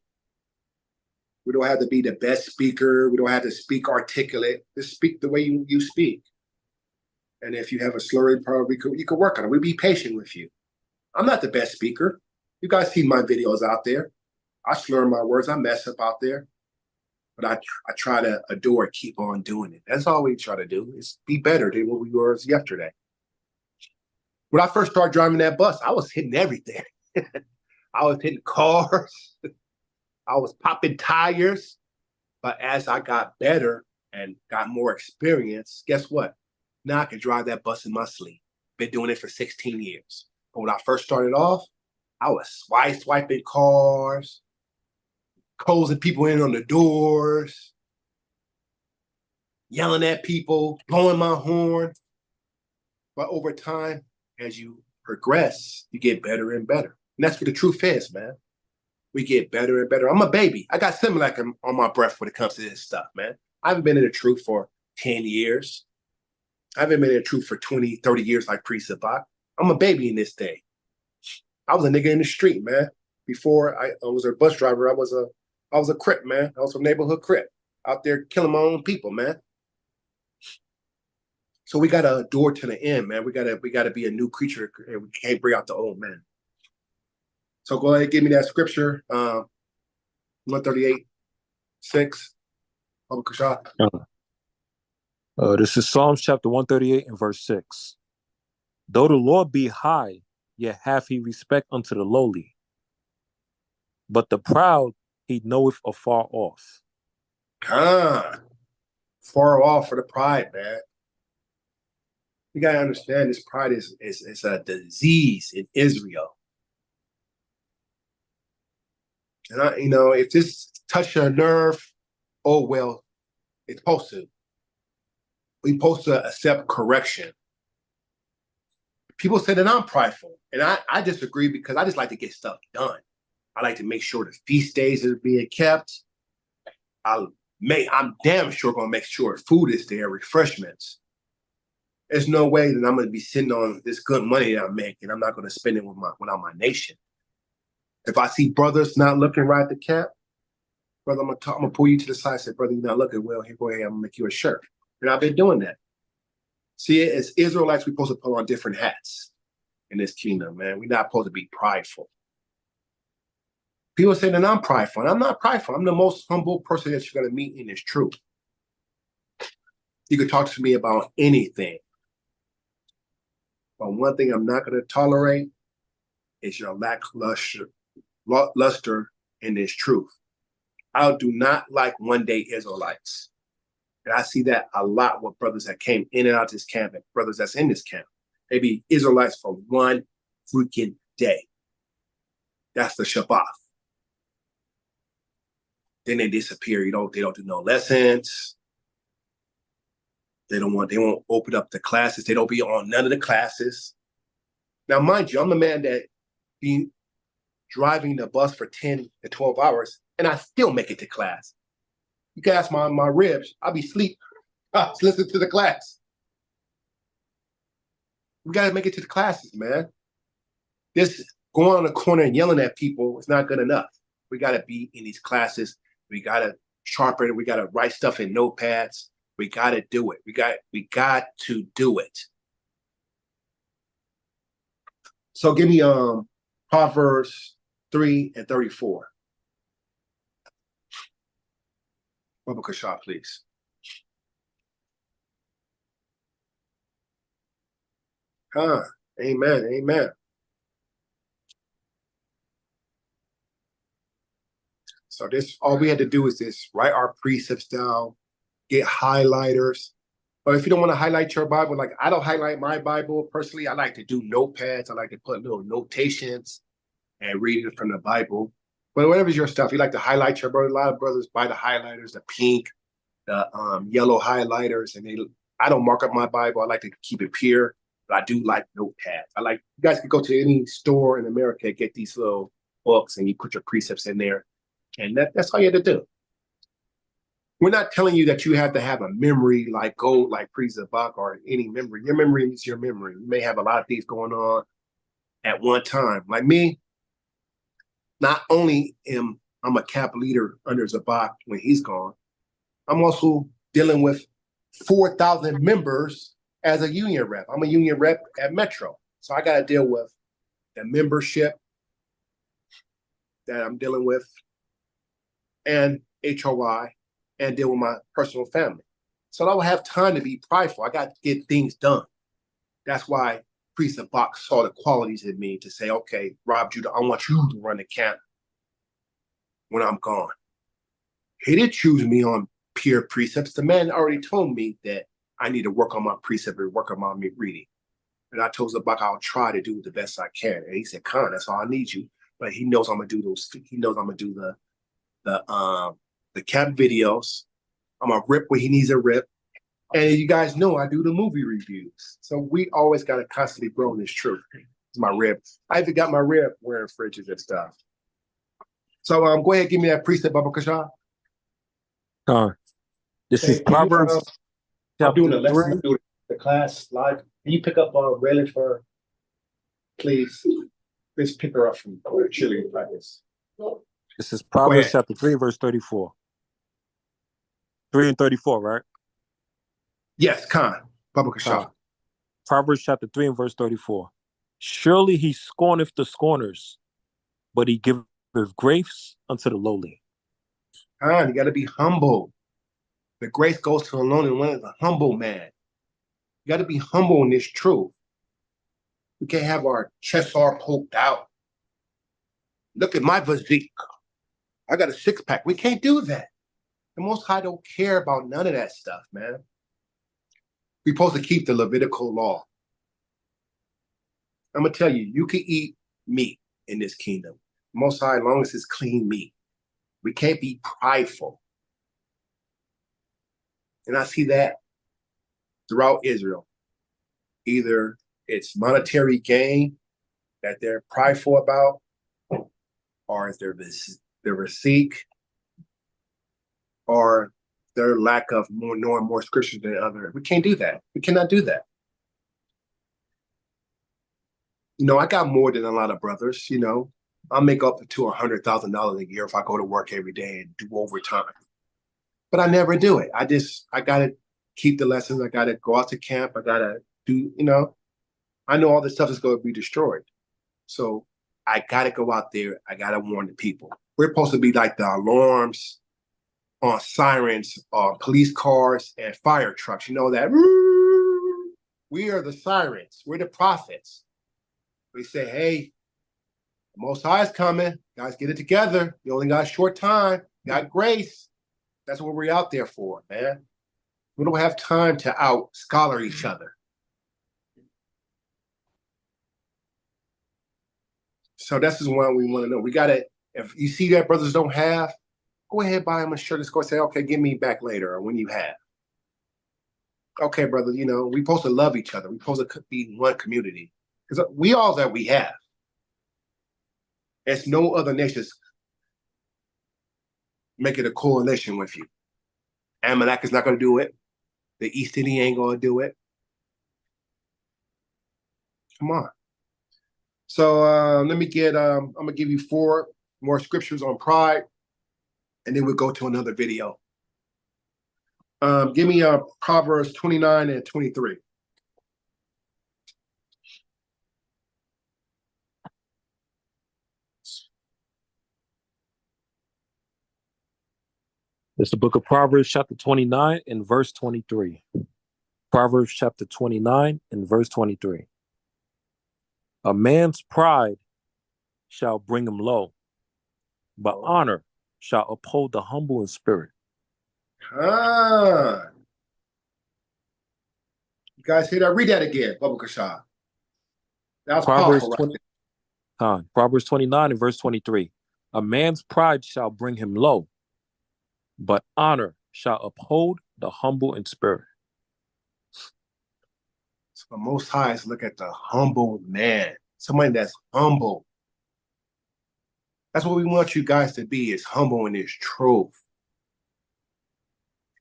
We don't have to be the best speaker. We don't have to speak articulate. Just speak the way you speak. And if you have a slurring problem, you could work on it. We'll be patient with you. I'm not the best speaker. You guys see my videos out there. I slur my words. I mess up out there. But I try to adore, keep on doing it. That's all we try to do, is be better than what we were yesterday. When I first started driving that bus, I was hitting everything. I was hitting cars. I was popping tires. But as I got better and got more experience, guess what? Now I can drive that bus in my sleep. Been doing it for 16 years. But when I first started off, I was swiping cars, closing people in on the doors, yelling at people, blowing my horn. But over time, as you progress, you get better and better. And that's what the truth is, man. We get better and better. I'm a baby. I got Similac on my breath when it comes to this stuff, man. I haven't been in the truth for 10 years. I haven't been in the truth for 20, 30 years like Priest Sabak. I'm a baby in this day. I was a nigga in the street, man. Before I was a bus driver, I was a Crip, man. I was a neighborhood Crip out there killing my own people, man. So we gotta adore to the end, man. We gotta be a new creature, and we can't bring out the old man. So go ahead and give me that scripture, 138:6. This is Psalms chapter 138 and verse 6. Though the Lord be high, yet hath he respect unto the lowly. But the proud he knoweth afar off. Far off for the pride, man. You gotta understand, this pride is a disease in Israel. And if this touch your nerve, oh well, it's supposed to. We're supposed to accept correction. People say that I'm prideful, and I disagree, because I just like to get stuff done. I like to make sure the feast days are being kept. I'm damn sure gonna make sure food is there, refreshments. There's no way that I'm gonna be sitting on this good money that I'm making. I'm not gonna spend it without my nation. If I see brothers not looking right at the cap, brother, I'm gonna pull you to the side and say, brother, you're not looking well. Here, go ahead, I'm gonna make you a shirt. And I've been doing that. See, as Israelites, we're supposed to put on different hats in this kingdom, man. We're not supposed to be prideful. People say that I'm prideful, and I'm not prideful. I'm the most humble person that you're gonna meet in this truth. You can talk to me about anything. But one thing I'm not gonna tolerate is your lackluster in this truth. I do not like one-day Israelites. And I see that a lot with brothers that came in and out of this camp and brothers that's in this camp. They be Israelites for one freaking day. That's the Shabbat. Then they disappear. They don't do no lessons. They won't open up the classes. They don't be on none of the classes. Now, mind you, I'm the man that be driving the bus for 10 to 12 hours, and I still make it to class. You can ask my ribs, I'll be asleep. Listen to the class. We got to make it to the classes, man. This going on the corner and yelling at people is not good enough. We got to be in these classes. We got to sharpen it. We got to write stuff in notepads. We got to do it. We got to do it. So give me Proverbs 3:34. Baba Kasha, please. Amen. Amen. So this, all we had to do is this: write our precepts down, get highlighters. But if you don't want to highlight your Bible, like I don't highlight my Bible personally, I like to do notepads. I like to put little notations and read it from the Bible. But whatever's your stuff, you like to highlight your brother. A lot of brothers buy the highlighters, the pink, the yellow highlighters, and I don't mark up my Bible. I like to keep it pure, but I do like notepads. You guys can go to any store in America, get these little books, and you put your precepts in there, and that's all you had to do. We're not telling you that you have to have a memory like gold, like Priest Zabak, or any memory. Your memory is your memory. You may have a lot of things going on at one time. Like me, not only am I'm a cap leader under Zabak when he's gone, I'm also dealing with 4,000 members as a union rep. I'm a union rep at Metro. So I got to deal with the membership that I'm dealing with and HOI and deal with my personal family. So I don't have time to be prideful. I got to get things done. That's why Priest Zabak saw the qualities in me to say, okay, Rob Judah, I want you to run the camp when I'm gone. He didn't choose me on pure precepts. The man already told me that I need to work on my precept and work on my reading. And I told Zabak I'll try to do the best I can. And he said, Khan, that's all I need you. But he knows I'm gonna do those. He knows I'm gonna do the camp videos. I'm gonna rip where he needs a rip. And you guys know I do the movie reviews. So we always gotta constantly grow in this truth. It's my rib. I even got my rib wearing fridges and stuff. So go ahead, give me that precept, Baba Kasha. This is Proverbs I'm doing chapter the lesson, 3. I'm doing the class live. Can you pick up Raylan for, please? Let's pick her up from cheerleading practice. This is Proverbs chapter 3, verse 34. 3 and 34, right? Yes, Khan. Baba Kasha. Proverbs chapter 3 and verse 34. Surely he scorneth the scorners, but he giveth grace unto the lowly. Khan, you got to be humble. The grace goes to the lonely one is a humble man. You got to be humble in this truth. We can't have our chests all poked out. Look at my physique. I got a six-pack. We can't do that. The Most High don't care about none of that stuff, man. We're supposed to keep the Levitical law. I'm going to tell you, you can eat meat in this kingdom. Most High, as long as it's clean meat. We can't be prideful. And I see that throughout Israel. Either it's monetary gain that they're prideful about, or it's their receipt, or their lack of knowing more scriptures than other. We can't do that. We cannot do that. You know, I got more than a lot of brothers, you know. I'll make up to $100,000 a year if I go to work every day and do overtime. But I never do it. I got to keep the lessons. I got to go out to camp. I got to do, you know, I know all this stuff is going to be destroyed. So I got to go out there. I got to warn the people. We're supposed to be like the alarms on sirens, on police cars and fire trucks. You know that? We are the sirens. We're the prophets. We say, hey, the Most High is coming. Guys, get it together. You only got a short time. You got grace. That's what we're out there for, man. We don't have time to out-scholar each other. So this is one we want to know. We got to, if you see that brothers don't have, go ahead, buy them a shirt. Let's go say, okay, give me back later or when you have. Okay, brother, you know, we're supposed to love each other. We're supposed to be one community. Because we all that we have. There's no other nations making a coalition with you. Amalek is not going to do it. The East Indian ain't going to do it. Come on. So let me get, I'm going to give you 4 more scriptures on pride, and then we'll go to another video. Give me Proverbs 29 and 23. It's the book of Proverbs chapter 29 and verse 23. Proverbs chapter 29 and verse 23. A man's pride shall bring him low, but honor shall uphold the humble in spirit. You guys hear that? Read that again, Baba Kasha. That was Proverbs powerful, right? Proverbs 29 and verse 23. A man's pride shall bring him low, but honor shall uphold the humble in spirit. So the Most High is look at the humble man, somebody that's humble. That's what we want you guys to be, is humble in this truth.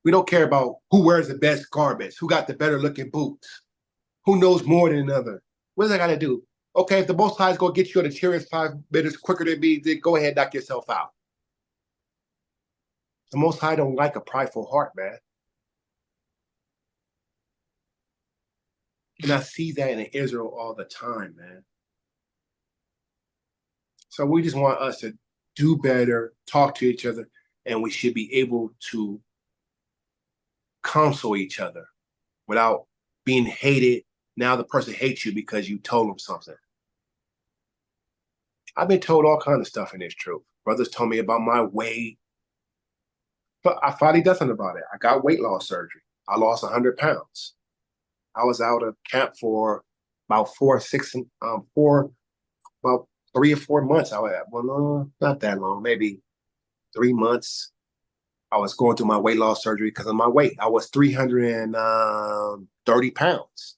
We don't care about who wears the best garments, who got the better looking boots, who knows more than another. What does that got to do? Okay, if the Most High is going to get you on the chariot 5 minutes quicker than me, then go ahead, knock yourself out. The Most High don't like a prideful heart, man. And I see that in Israel all the time, man. So we just want us to do better, talk to each other, and we should be able to counsel each other without being hated. Now the person hates you because you told them something. I've been told all kinds of stuff in this truth. Brothers told me about my weight, but I finally did something about it. I got weight loss surgery. I lost 100 pounds. I was out of camp for about 3 or 4 months. No, not that long, maybe 3 months. I was going through my weight loss surgery because of my weight. I was 330 pounds.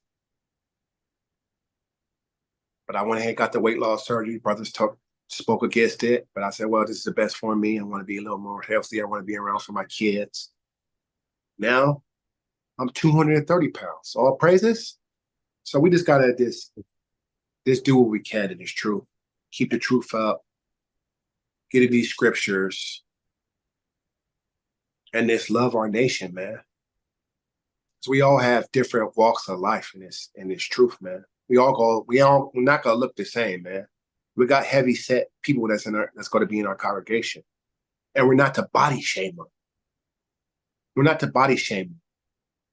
But I went ahead and got the weight loss surgery. Brothers spoke against it. But I said, well, this is the best for me. I want to be a little more healthy. I want to be around for my kids. Now, I'm 230 pounds. All praises. So we just got to just do what we can in this truth. Keep the truth up. Get in these scriptures. And just love our nation, man. So we all have different walks of life in this truth, man. We're not gonna look the same, man. We got heavy set people that's going to be in our congregation. And we're not to body shame them. We're not to body shame them.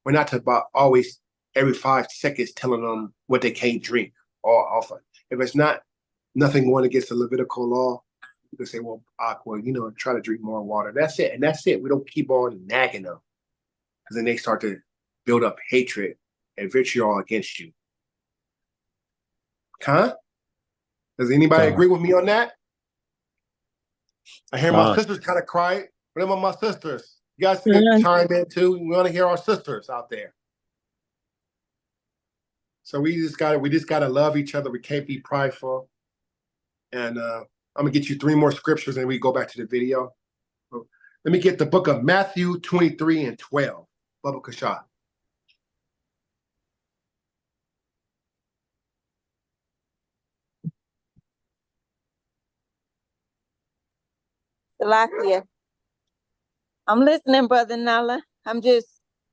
We're not to always every 5 seconds telling them what they can't drink or offer. If it's not nothing going against the Levitical law, you can say, well, try to drink more water. That's it. And that's it. We don't keep on nagging them. Because then they start to build up hatred and vitriol against you. Huh? Does anybody agree with me on that? I hear my sisters kind of cry. What about my sisters? You guys can chime in too. We want to hear our sisters out there. So we just gotta love each other. We can't be prideful. And I'm gonna get you 3 more scriptures and we go back to the video. Let me get the book of Matthew 23 and 12. Baba Kasha. Salakia. I'm listening, Brother Nala. I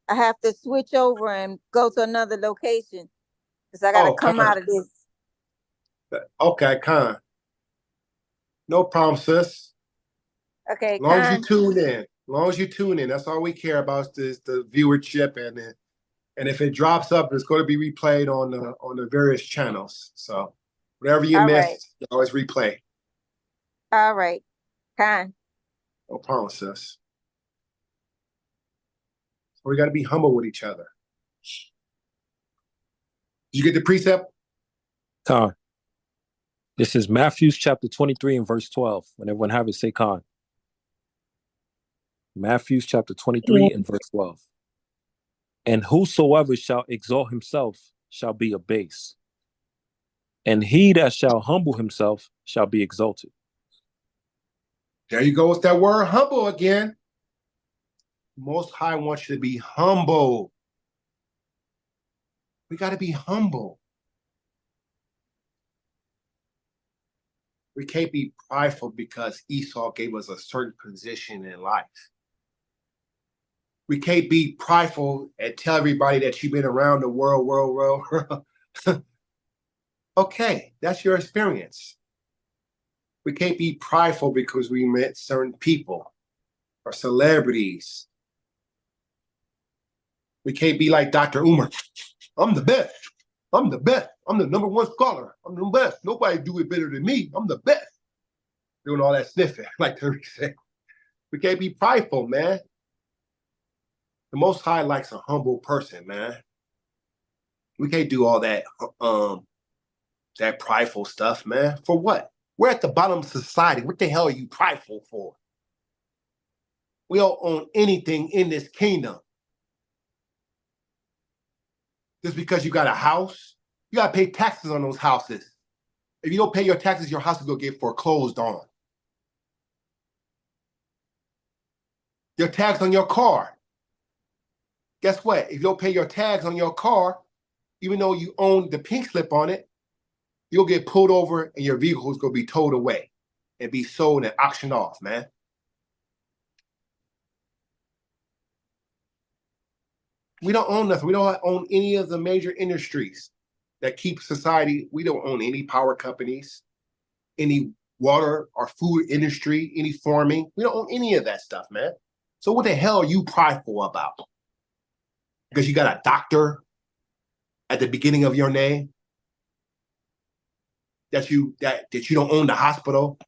have to switch over and go to another location because I got to come out of this. Okay, Khan. No problem, sis. Okay, As long as you tune in. That's all we care about is the viewership, and if it drops up, it's going to be replayed on the various channels. So whatever you missed, you always replay. All right, Khan. No problem, sis. So we got to be humble with each other. Did you get the precept? Khan. This is Matthew chapter 23 and verse 12. When everyone have it, say Khan. Matthew chapter 23 and verse 12. And whosoever shall exalt himself shall be abased, and he that shall humble himself shall be exalted. There you go with that word humble again. Most High wants you to be humble. We got to be humble. We can't be prideful because Esau gave us a certain position in life. We can't be prideful and tell everybody that you've been around the world. Okay, that's your experience. We can't be prideful because we met certain people or celebrities. We can't be like Dr. Umar. I'm the best. I'm the best. I'm the #1 scholar. I'm the best. Nobody do it better than me. I'm the best. Doing all that sniffing, like Terry said. We can't be prideful, man. The Most High likes a humble person, man. We can't do all that that prideful stuff, man. For what? We're at the bottom of society. What the hell are you prideful for? We don't own anything in this kingdom. Just because you got a house, you got to pay taxes on those houses. If you don't pay your taxes, your house is going to get foreclosed on. Your tax on your car. Guess what? If you don't pay your tags on your car, even though you own the pink slip on it, you'll get pulled over and your vehicle is going to be towed away and be sold and auctioned off, man. We don't own nothing. We don't own any of the major industries that keep society. We don't own any power companies, any water or food industry, any farming. We don't own any of that stuff, man. So what the hell are you prideful about? Because you got a doctor at the beginning of your name? That you don't own the hospital?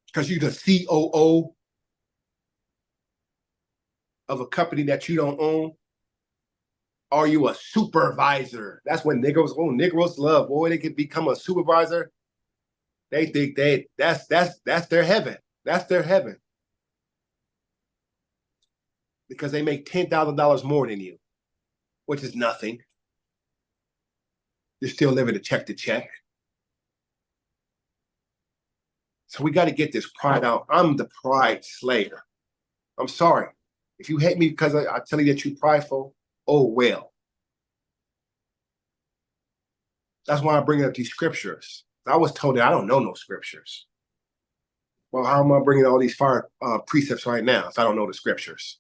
Because you're the COO of a company that you don't own? Are you a supervisor? That's what Negroes love. Boy, they can become a supervisor. They think that's their heaven. That's their heaven. Because they make $10,000 more than you, which is nothing. You're still living to check. So we got to get this pride out. I'm the pride slayer. I'm sorry. If you hate me because I tell you that you're prideful, oh well. That's why I bring up these scriptures. I was told that I don't know no scriptures. Well, how am I bringing all these fire precepts right now if I don't know the scriptures?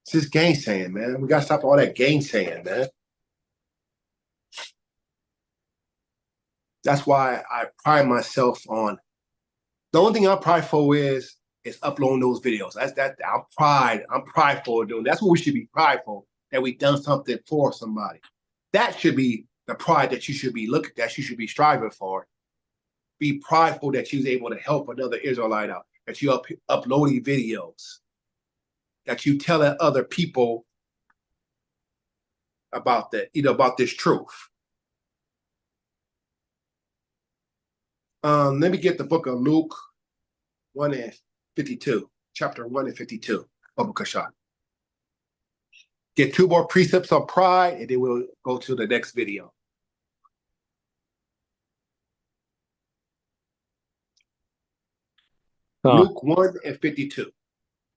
It's just gainsaying, man. We got to stop all that gainsaying, man. That's why I pride myself on. The only thing I'm prideful is uploading those videos. I'm prideful of doing. That's what we should be prideful, that we done something for somebody. That should be the pride that you should be that you should be striving for. Be prideful that you was able to help another Israelite out, that you uploading videos, that you telling other people about about this truth. Let me get the book of Luke 1 and 52, chapter 1 and 52, Baba Kashan. Get 2 more precepts on pride, and then we'll go to the next video. Luke 1 and 52.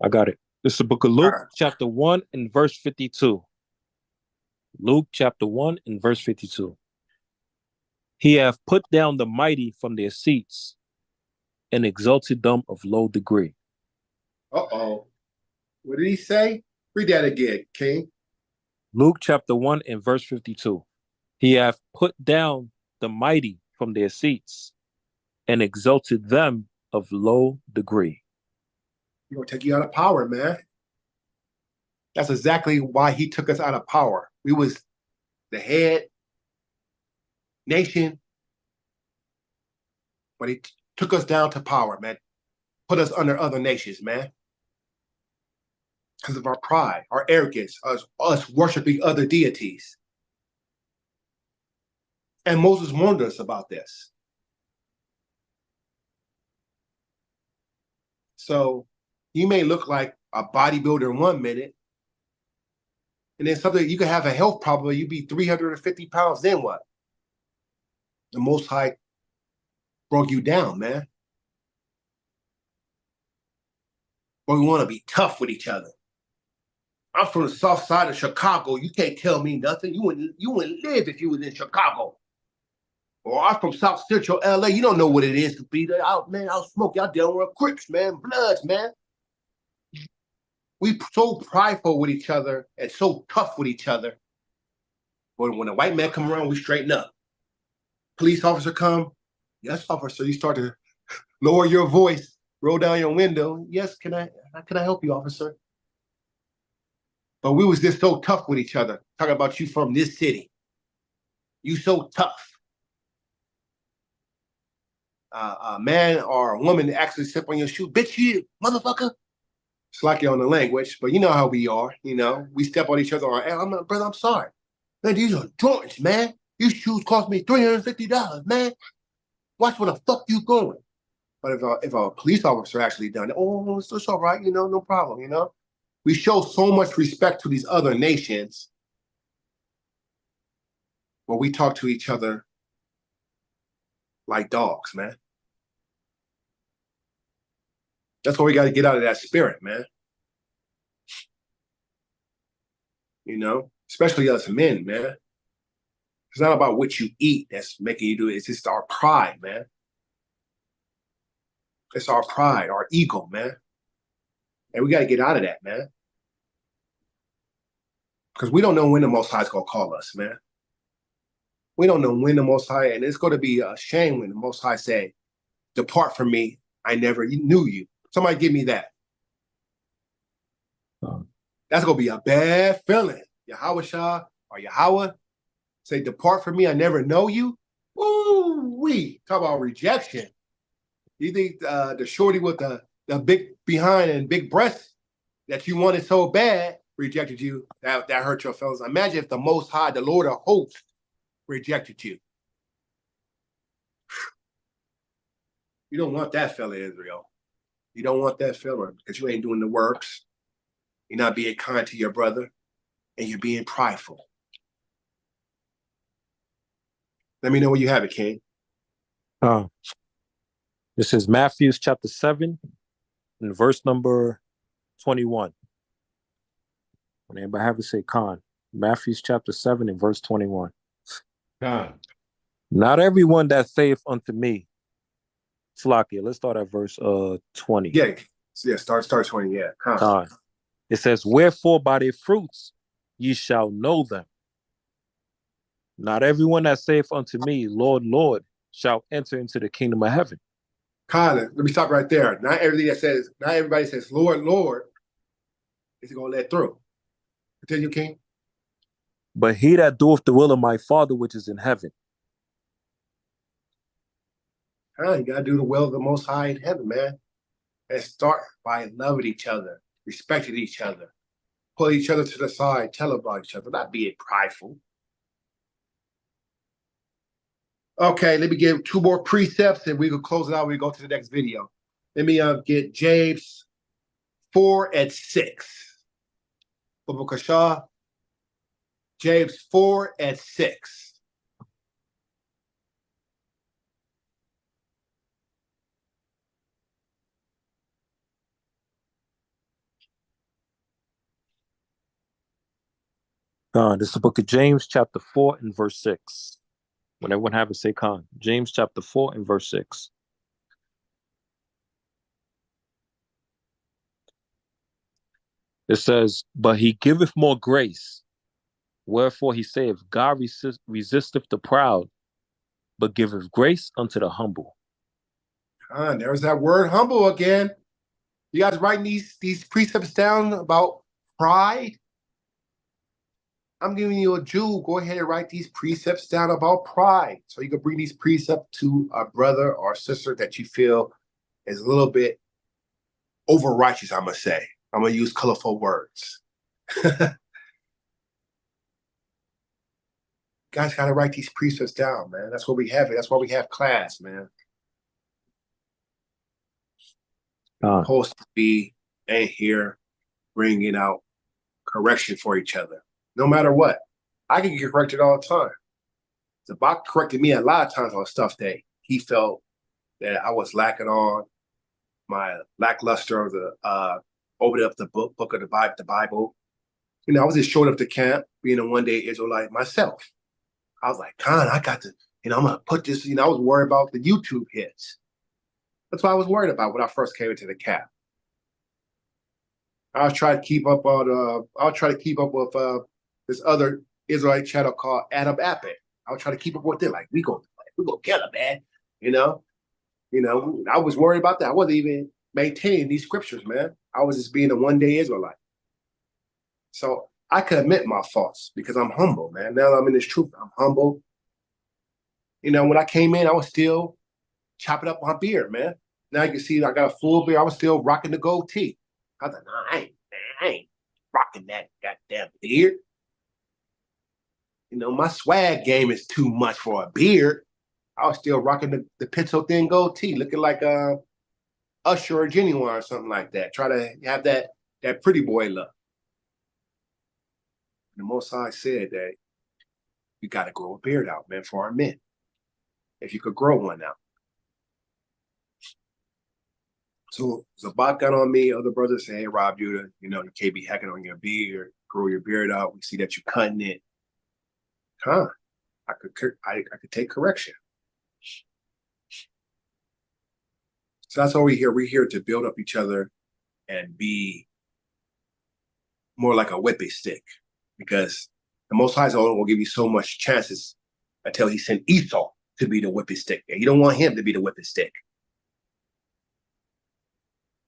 I got it. This is the book of Luke, chapter 1 and verse 52. Luke chapter 1 and verse 52. He hath put down the mighty from their seats and exalted them of low degree. Uh-oh. What did he say? Read that again, King. Luke chapter 1 and verse 52. He hath put down the mighty from their seats and exalted them of low degree. He's going to take you out of power, man. That's exactly why he took us out of power. We was the head nation, but he took us down to power, man. Put us under other nations, man. Because of our pride, our arrogance, us worshiping other deities. And Moses warned us about this. So you may look like a bodybuilder in 1 minute, and then something you could have a health problem, you'd be 350 pounds, then what? The Most High broke you down, man. But we want to be tough with each other. I'm from the south side of Chicago. You can't tell me nothing. You wouldn't live if you was in Chicago. Or I'm from South Central LA. You don't know what it is to be there. I'll smoke. Y'all dealing with Crips, man. Bloods, man. We so prideful with each other and so tough with each other. But when a white man come around, we straighten up. Police officer come. Yes, officer. You start to lower your voice, roll down your window. Yes, can I help you, officer? But we was just so tough with each other. Talking about you from this city. You so tough. A man or a woman actually step on your shoe. Bitch, you motherfucker. It's like you're on the language, but you know how we are. You know, we step on each other. Brother, I'm sorry. Man, these are Jordans, man. These shoes cost me $350, man. Watch where the fuck you going. But if a police officer actually done it, oh, it's all right, you know, no problem, you know. We show so much respect to these other nations, but we talk to each other like dogs, man. That's why we got to get out of that spirit, man. You know, especially us men, man. It's not about what you eat that's making you do it. It's just our pride, man. It's our pride, our ego, man. And we got to get out of that, man. Because we don't know when the Most High is going to call us, man. We don't know when the Most High, and it's going to be a shame when the Most High say, depart from me, I never knew you. Somebody give me that. That's going to be a bad feeling. Yahweh Shah or Yahweh say, depart from me, I never know you. Woo-wee. Talk about rejection. You think the shorty with the big behind and big breasts that you wanted so bad rejected you, that hurt your feelings. Imagine if the Most High, the Lord of hosts, rejected you. You don't want that fella, Israel. You don't want that fella because you ain't doing the works. You're not being kind to your brother, and you're being prideful. Let me know where you have it, King. This is Matthew chapter 7 and verse number 21. When anybody have to say Khan. Matthew chapter 7 and verse 21. Khan. Not everyone that saith unto me. Slakia, let's start at verse 20. Yeah, start 20, yeah. Khan. It says, wherefore by their fruits ye shall know them. Not everyone that saith unto me, Lord, Lord, shall enter into the kingdom of heaven. Colin, let me stop right there. Not everybody says, Lord, Lord, is going to let through. Continue, King. But he that doeth the will of my Father which is in heaven. You got to do the will of the Most High in heaven, man. And start by loving each other, respecting each other, pull each other to the side, tell about each other, not being prideful. Okay, let me give 2 more precepts and we can close it out. We go to the next video. Let me get James 4 and 6. Babakashah, James 4 and 6. This is the book of James, chapter 4 and verse 6. When everyone have it, say Khan. James chapter 4 and verse 6. It says, but he giveth more grace. Wherefore he saith, God resisteth the proud, but giveth grace unto the humble. There's that word humble again. You guys writing these precepts down about pride? I'm giving you a Jew. Go ahead and write these precepts down about pride. So you can bring these precepts to a brother or sister that you feel is a little bit over righteous, I'm going to say. I'm going to use colorful words. Guys got to write these precepts down, man. That's what we have. That's why we have class, man. Supposed to be and here bringing out correction for each other. No matter what. I can get corrected all the time. Zabak corrected me a lot of times on stuff that he felt that I was lacking on, my lackluster of the opening up the book of the Bible. You know, I was just showing up to camp, being a one-day Israelite myself. I was like, Khan, I got to, I'm going to put this, I was worried about the YouTube hits. That's what I was worried about when I first came into the camp. I'll try to keep up with this other Israelite channel called Adam Appet. I'll try to keep up with it. Like, we gonna kill him, man. I was worried about that. I wasn't even maintaining these scriptures, man. I was just being a one-day Israelite. So I could admit my faults because I'm humble, man. Now that I'm in this truth, I'm humble. When I came in, I was still chopping up my beard, man. Now you can see I got a full beard. I was still rocking the gold tee. I was like, nah, I ain't rocking that goddamn beard. My swag game is too much for a beard. I was still rocking the pencil thin gold tee, looking like Usher or Genuine or something like that. Try to have that pretty boy look. The Most High said that you got to grow a beard out, man, for our men. If you could grow one out. So Zabak got on me. Other brothers say, "Hey, Rob, you can't be hacking on your beard. Grow your beard out. We see that you're cutting it." Huh? I could take correction. So that's why we're here. We're here to build up each other and be more like a whippy stick, because the Most High only will give you so much chances until He sent Esau to be the whippy stick. And you don't want him to be the whippy stick.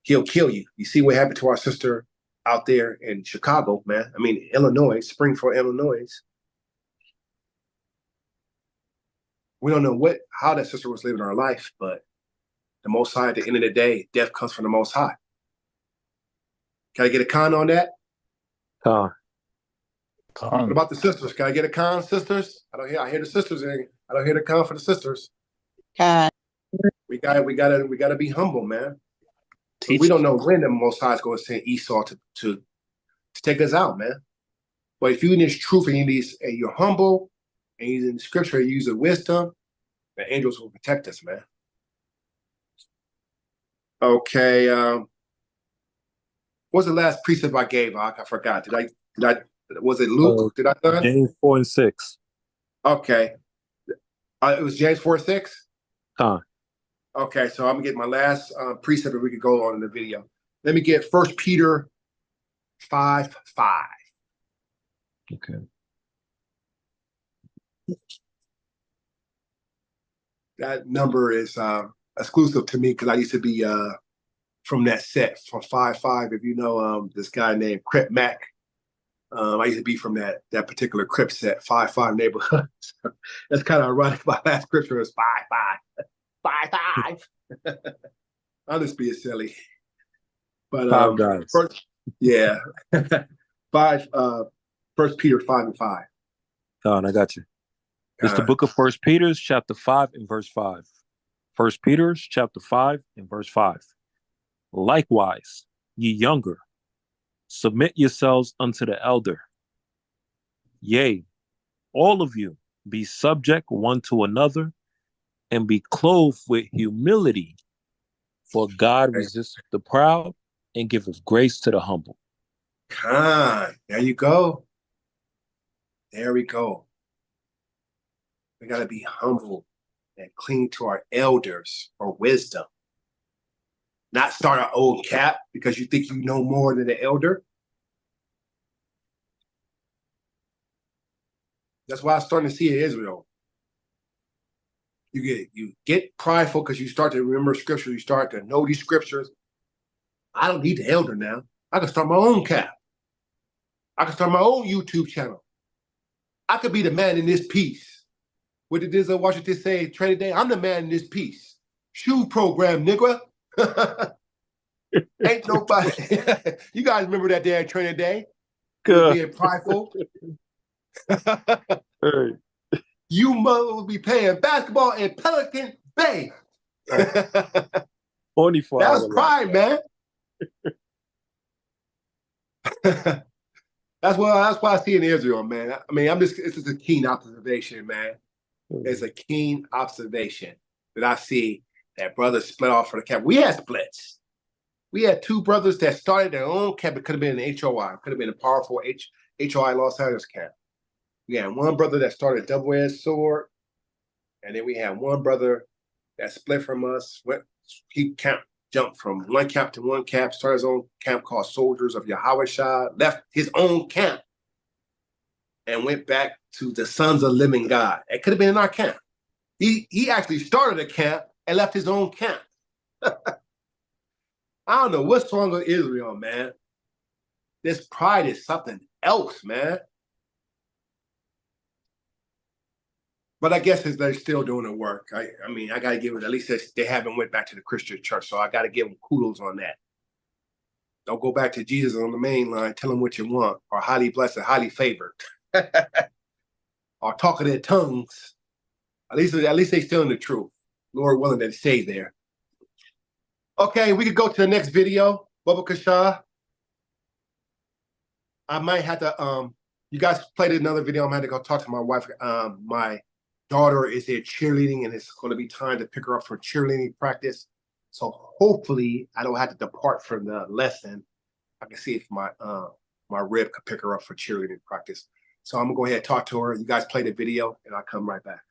He'll kill you. You see what happened to our sister out there in Chicago, man. I mean, Illinois, Springfield, Illinois. We don't know how that sister was living her life, but the Most High, at the end of the day, death comes from the Most High. Can I get a con on that? Con. What about the sisters? Can I get a con, sisters? I hear the sisters. I don't hear the con for the sisters. Con. We gotta be humble, man. We don't know when the Most High is going to send Esau to take us out, man. But if you're in this truth and you're humble and you're in the scripture, you use the wisdom, the angels will protect us, man. Okay. What's the last precept I gave? I forgot. Was it Luke? Did I done? James 4 and 6. Okay. It was James 4:6? Con. Okay, so I'm gonna get my last precept, and we could go on in the video. Let me get 1 Peter 5:5. Okay. That number is exclusive to me because I used to be from that set from 5:5. If you know this guy named Crip Mac, I used to be from that particular Crip set, 5:5 neighborhood. So that's kind of ironic. My last scripture is 5:5. 5:5. I'm just being silly. But Five guys. Yeah. 1 Peter 5:5. Con, I got you. It's the book of 1 Peter, chapter 5 and verse 5. 1 Peter, chapter 5 and verse 5. Likewise, ye younger, submit yourselves unto the elder. Yea, all of you be subject one to another, and be clothed with humility, for God resisteth the proud and giveth grace to the humble. There you go. There we go. We got to be humble and cling to our elders for wisdom. Not start our own cap because you think you know more than the elder. That's why I'm starting to see in Israel. You get prideful because you start to remember scripture. You start to know these scriptures. I don't need the elder now. I can start my own cap. I can start my own YouTube channel. I could be the man in this piece. What did Denzel Washington say training day? I'm the man in this piece. Shoe program, nigga. Ain't nobody. You guys remember that day at training day? Good. Being prideful. Hey. You mother will be playing basketball in Pelican Bay. Only for that was pride, man. That's why I see in Israel, man. I mean, it's just a keen observation, man. It's a keen observation that I see that brothers split off for the camp. We had splits. We had two brothers that started their own camp. It could have been an HOI. It could have been a powerful HOI Los Angeles camp. We had one brother that started Double-Edged Sword, and then we had one brother that split from us. He jumped from one camp to one camp, started his own camp called Soldiers of Yahweh Shah, left his own camp, and went back to the Sons of Living God. It could have been in our camp. He actually started a camp and left his own camp. I don't know what's wrong with Israel, man. This pride is something else, man. But I guess they're still doing the work. I mean, I got to give it, at least they haven't went back to the Christian church, so I got to give them kudos on that. Don't go back to Jesus on the main line, tell them what you want, or highly blessed, highly favored, or talk of their tongues. At least they still in the truth. Lord willing, they stay there. Okay, we could go to the next video. Bubba Kasha. I might have to, you guys played another video. I'm going to go talk to my wife. My daughter is there cheerleading, and it's going to be time to pick her up for cheerleading practice. So hopefully I don't have to depart from the lesson. I can see if my rib could pick her up for cheerleading practice. So I'm gonna go ahead and talk to her. You guys play the video and I'll come right back.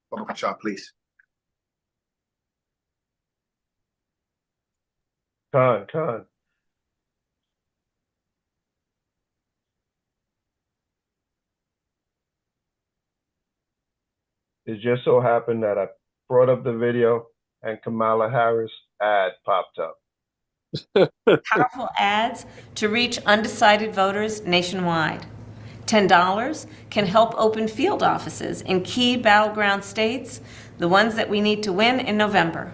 Baba Kashaw, please. Khan. It just so happened that I brought up the video and Kamala Harris ad popped up. Powerful ads to reach undecided voters nationwide. $10 can help open field offices in key battleground states, the ones that we need to win in November.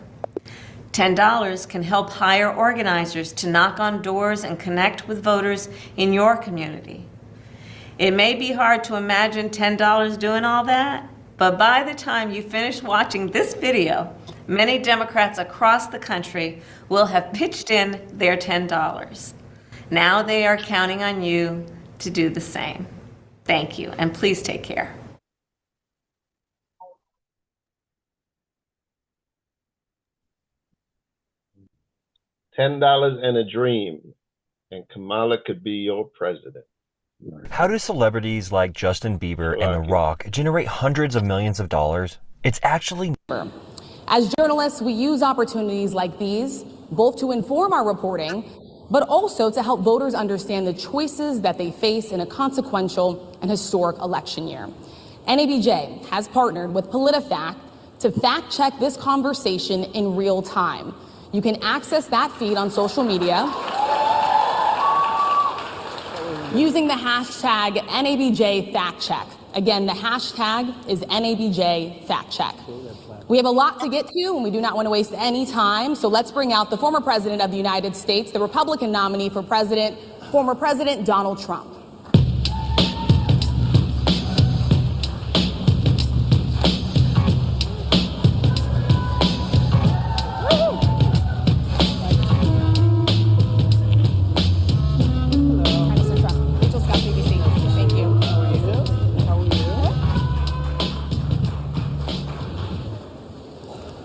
$10 can help hire organizers to knock on doors and connect with voters in your community. It may be hard to imagine $10 doing all that, but by the time you finish watching this video, many Democrats across the country will have pitched in their $10. Now they are counting on you to do the same. Thank you, and please take care. $10 and a dream, and Kamala could be your president. How do celebrities like Justin Bieber and The Rock generate hundreds of millions of dollars? It's actually... As journalists, we use opportunities like these, both to inform our reporting, but also to help voters understand the choices that they face in a consequential and historic election year. NABJ has partnered with PolitiFact to fact-check this conversation in real time. You can access that feed on social media using the hashtag NABJFactCheck. Again, the hashtag is NABJFactCheck. We have a lot to get to, and we do not want to waste any time, so let's bring out the former president of the United States, the Republican nominee for president, former President Donald Trump.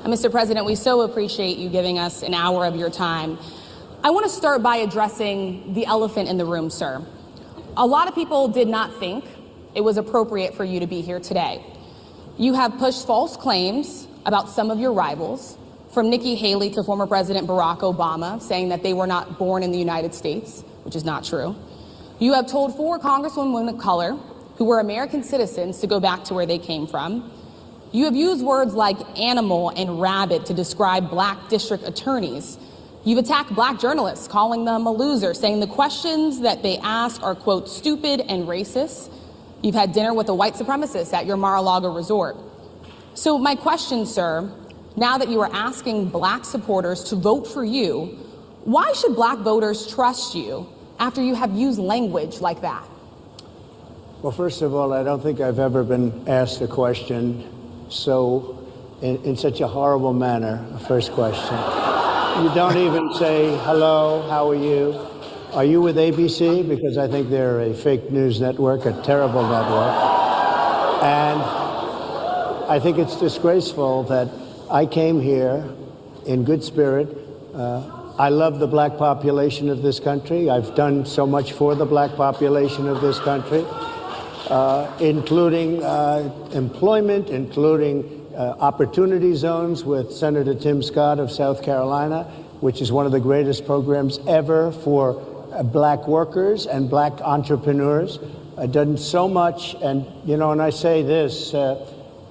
Mr. President, we so appreciate you giving us an hour of your time. I want to start by addressing the elephant in the room, sir. A lot of people did not think it was appropriate for you to be here today. You have pushed false claims about some of your rivals, from Nikki Haley to former President Barack Obama, saying that they were not born in the United States, which is not true. You have told 4 congresswomen of color who were American citizens to go back to where they came from. You have used words like animal and rabbit to describe black district attorneys. You've attacked black journalists, calling them a loser, saying the questions that they ask are, quote, stupid and racist. You've had dinner with a white supremacist at your Mar-a-Lago resort. So my question, sir, now that you are asking black supporters to vote for you, why should black voters trust you after you have used language like that? Well, first of all, I don't think I've ever been asked a question in such a horrible manner. First question. You don't even say, hello, how are you? Are you with ABC? Because I think they're a fake news network, a terrible network. And I think it's disgraceful that I came here in good spirit. I love the black population of this country. I've done so much for the black population of this country. Including employment, including opportunity zones with Senator Tim Scott of South Carolina, which is one of the greatest programs ever for black workers and black entrepreneurs. I've done so much, and and I say this,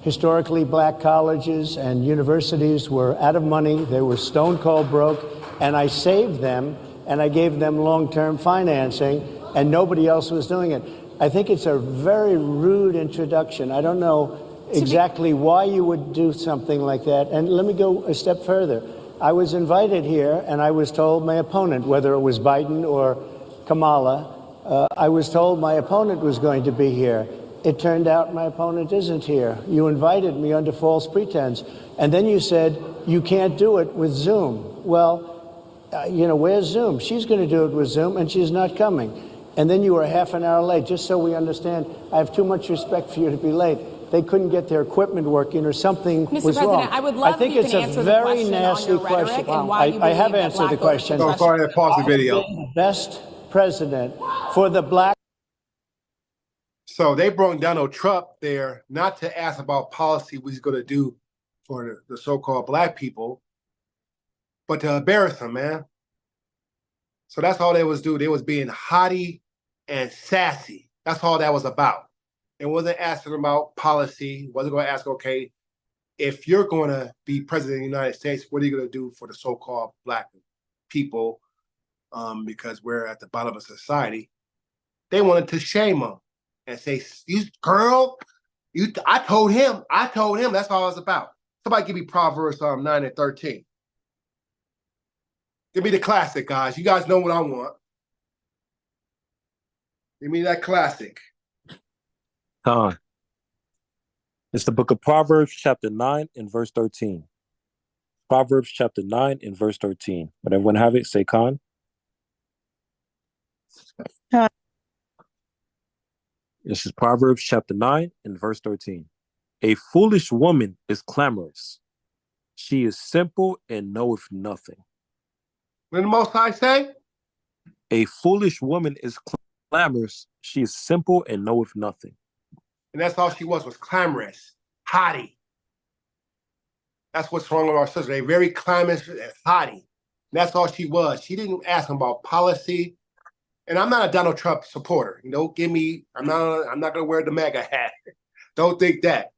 historically black colleges and universities were out of money, they were stone cold broke, and I saved them, and I gave them long-term financing, and nobody else was doing it. I think it's a very rude introduction. I don't know exactly why you would do something like that. And let me go a step further. I was invited here, and I was told my opponent, whether it was Biden or Kamala, I was told my opponent was going to be here. It turned out my opponent isn't here. You invited me under false pretense. And then you said, you can't do it with Zoom. Well, where's Zoom? She's going to do it with Zoom, and she's not coming. And then you were half an hour late, just so we understand. I have too much respect for you to be late. they couldn't get their equipment working or something Mr. was President, wrong. I would love I think if you it's can a answer the very question on nasty your rhetoric question. and why you I have believe that answered the black voters question. should So sorry, pause the video. The best president for the black. So they brought Donald Trump there not to ask about policy what he's going to do for the so-called black people, but to embarrass him, man. So that's all they was doing. They was being haughty and sassy. That's all that was about. It wasn't asking about policy. Wasn't going to ask, okay, if you're going to be president of the United States, what are you going to do for the so-called black people? Because we're at the bottom of society. They wanted to shame him and say, "You girl, I told him. That's all it's about." Somebody give me Proverbs 9 and 13. Give me the classic, guys. You guys know what I want. Give me that classic. It's the book of Proverbs, chapter 9 and verse 13. Proverbs chapter 9 and verse 13. Would everyone have it? Say Khan. This is Proverbs chapter 9 and verse 13. A foolish woman is clamorous. She is simple and knoweth nothing. What did the Most High say? A foolish woman is clamorous. She is simple and knoweth nothing. And that's all she was clamorous, haughty. That's what's wrong with our sister. They're very clamorous and haughty. And that's all she was. She didn't ask him about policy. And I'm not a Donald Trump supporter. Don't give me, I'm not gonna wear the MAGA hat. Don't think that.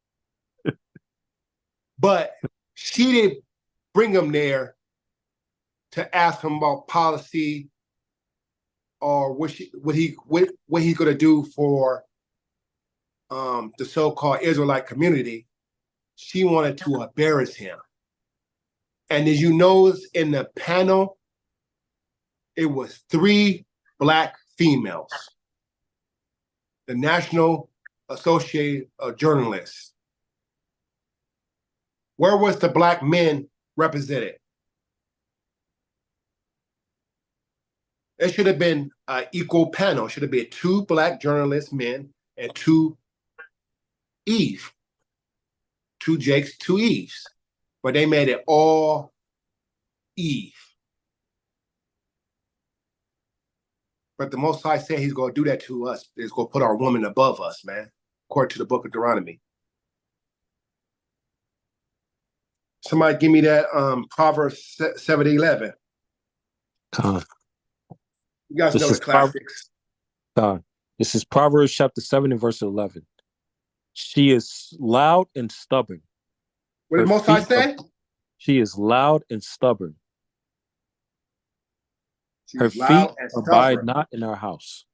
But she didn't bring him there to ask him about policy or what he's gonna do for the so-called Israelite community. She wanted to embarrass him. And as you notice in the panel, it was 3 black females. The National Association of Journalists. Where was the black men represented? It should have been an equal panel. It should have been 2 black journalist men and 2 Eve. 2 Jakes, 2 Eves. But they made it all Eve. But the Most High said he's going to do that to us. He's going to put our woman above us, man, according to the book of Deuteronomy. Somebody give me that Proverbs 7:11. You guys know the classics. This is Proverbs chapter 7 and verse 11. She is loud and stubborn. What did Most High say? She is loud and stubborn. Her feet abide not in our house.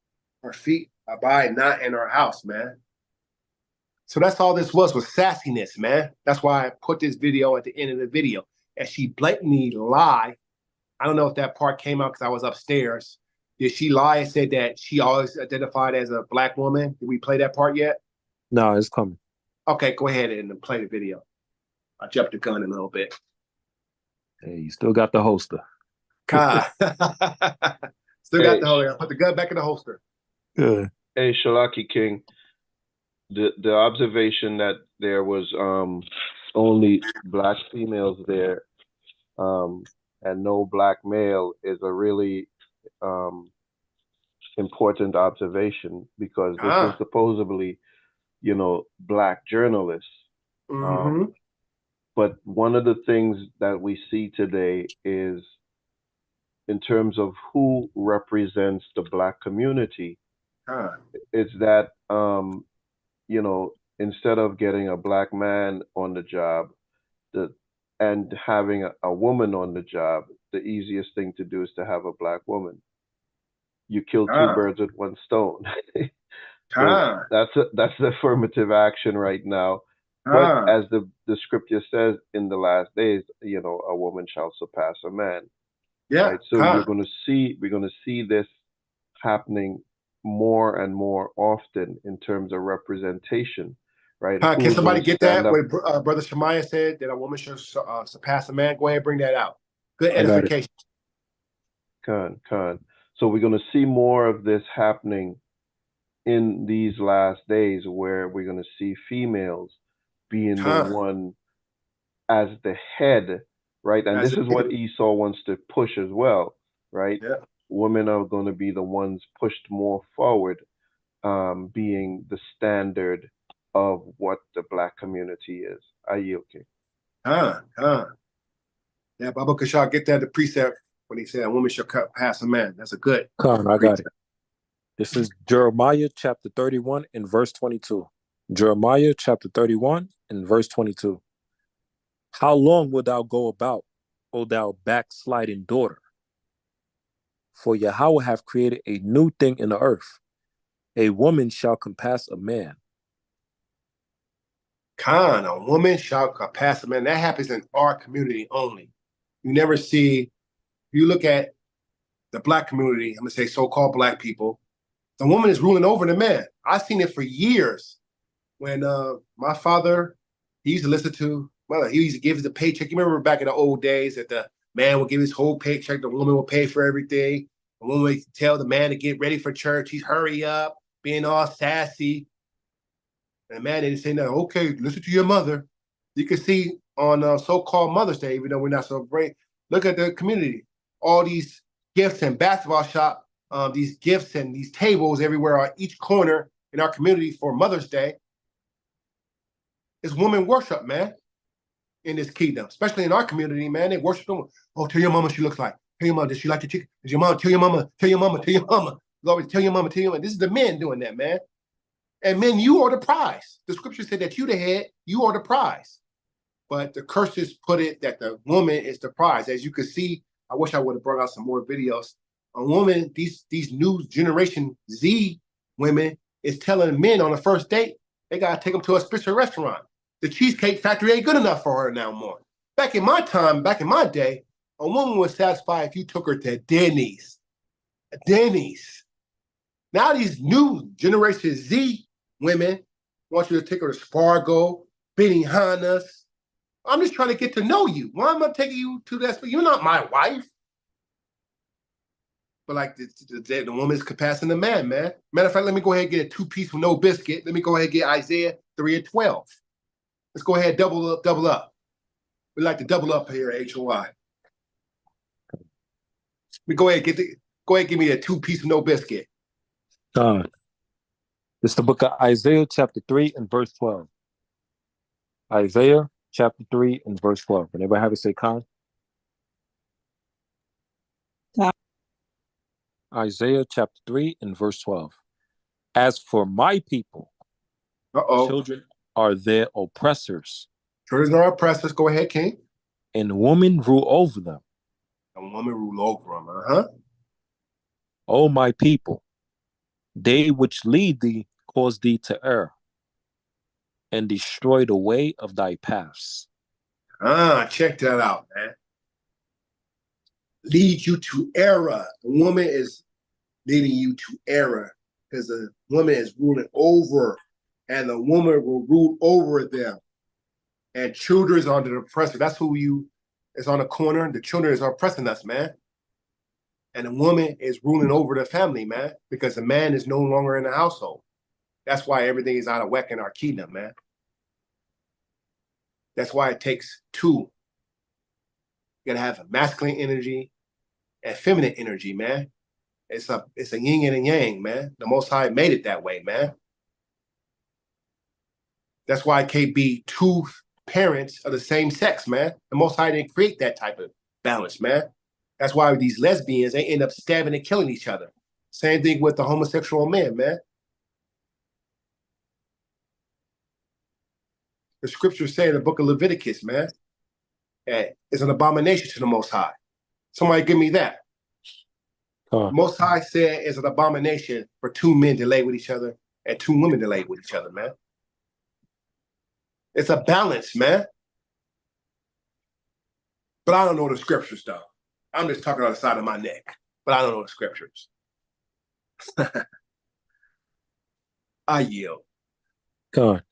Her feet abide not in our house, man. So that's all this was sassiness, man. That's why I put this video at the end of the video. And she blatantly lied. I don't know if that part came out because I was upstairs. Did she lie and said that she always identified as a black woman? Did we play that part yet? No, it's coming. Okay, go ahead and play the video. I jumped the gun a little bit. Hey, you still got the holster. God. Still got the holster. I put the gun back in the holster. Good. Hey, Shalaki King. The observation that there was only black females there and no black male is a really important observation, because this was supposedly, black journalists. But one of the things that we see today is, in terms of who represents the black community, is that instead of getting a black man on the job and having a woman on the job, the easiest thing to do is to have a black woman. You kill 2 birds with 1 stone. So that's the affirmative action right now. But as the scripture says, in the last days, a woman shall surpass a man. Yeah. Right? So we're going to see this happening more and more often in terms of representation, right? Can somebody get that? What Brother Shemaiah said, that a woman should surpass a man? Go ahead and bring that out. Good edification. Con. So we're going to see more of this happening in these last days where we're going to see females being the one as the head, right? And this is what Esau wants to push as well, right? Yeah. Women are going to be the ones pushed more forward, being the standard of what the black community is. Are you okay? Yeah, Baba Kashal, get that the precept when he said a woman shall cut past a man. That's a good. I got it. This is Jeremiah chapter 31 and verse 22. Jeremiah chapter 31 and verse 22. How long wilt thou go about, O thou backsliding daughter? For Yahweh hath created a new thing in the earth. A woman shall compass a man. A woman shall compass a man. That happens in our community only. You never see, you look at the black community, I'm going to say so-called black people, the woman is ruling over the man. I've seen it for years. When my father, he used to listen to, well, he used to give us a paycheck. You remember back in the old days that the man would give his whole paycheck, the woman would pay for everything. The woman would tell the man to get ready for church. He'd hurry up, being all sassy. And the man didn't say nothing. Okay, listen to your mother. You can see on so-called Mother's Day, even though we're not celebrating, look at the community. All these gifts and basketball shop, these gifts and these tables everywhere on each corner in our community for Mother's Day. It's woman worship, man, in this kingdom, especially in our community, man. They worship them. Oh, tell your mama she looks like. Tell your mama, does she like the chicken? Does your mama, tell your mama, tell your mama, tell your mama. You always tell your mama, tell your mama. This is the men doing that, man. And men, you are the prize. The scripture said that you the head, you are the prize. But the curses put it that the woman is the prize. As you can see, I wish I would have brought out some more videos. A woman, these new generation Z women is telling men on the first date, they got to take them to a special restaurant. The Cheesecake Factory ain't good enough for her now more. Back in my time, back in my day, a woman was satisfied if you took her to Denny's. Denny's. Now these new generation Z women want you to take her to Spargo, Benihana's. I'm just trying to get to know you. Why am I taking you to that? You're not my wife. But like the woman's compassing the man, man. Matter of fact, let me go ahead and get a 2-piece with no biscuit. Let me go ahead and get Isaiah 3:12. Let's go ahead and double up. We like to double up here at HOI. We go ahead and give me a 2-piece with no biscuit. This is the book of Isaiah chapter 3 and verse 12. Isaiah chapter 3 and verse 12. Anybody have it say Khan? Isaiah chapter 3 and verse 12. As for my people, children are their oppressors. Children are oppressors. Go ahead, King. And women rule over them. And women rule over them, O my people, they which lead thee cause thee to err, and destroy the way of thy paths. Check that out, man. Lead you to error. The woman is leading you to error because the woman is ruling over, and the woman will rule over them. And children are the oppressor. That's who is on the corner. The children is oppressing us, man. And the woman is ruling over the family, man, because the man is no longer in the household. That's why everything is out of whack in our kingdom, man. That's why it takes two. You gotta have a masculine energy and feminine energy, man. It's a yin and a yang, man. The Most High made it that way, man. That's why it can't be two parents of the same sex, man. The Most High didn't create that type of balance, man. That's why these lesbians, they end up stabbing and killing each other. Same thing with the homosexual men, man. The scriptures say in the book of Leviticus, man, it's an abomination to the Most High. Somebody give me that. Most High said it's an abomination for two men to lay with each other and two women to lay with each other, man. It's a balance, man. But I don't know the scriptures, though. I'm just talking on the side of my neck, but I don't know the scriptures. I yield. God.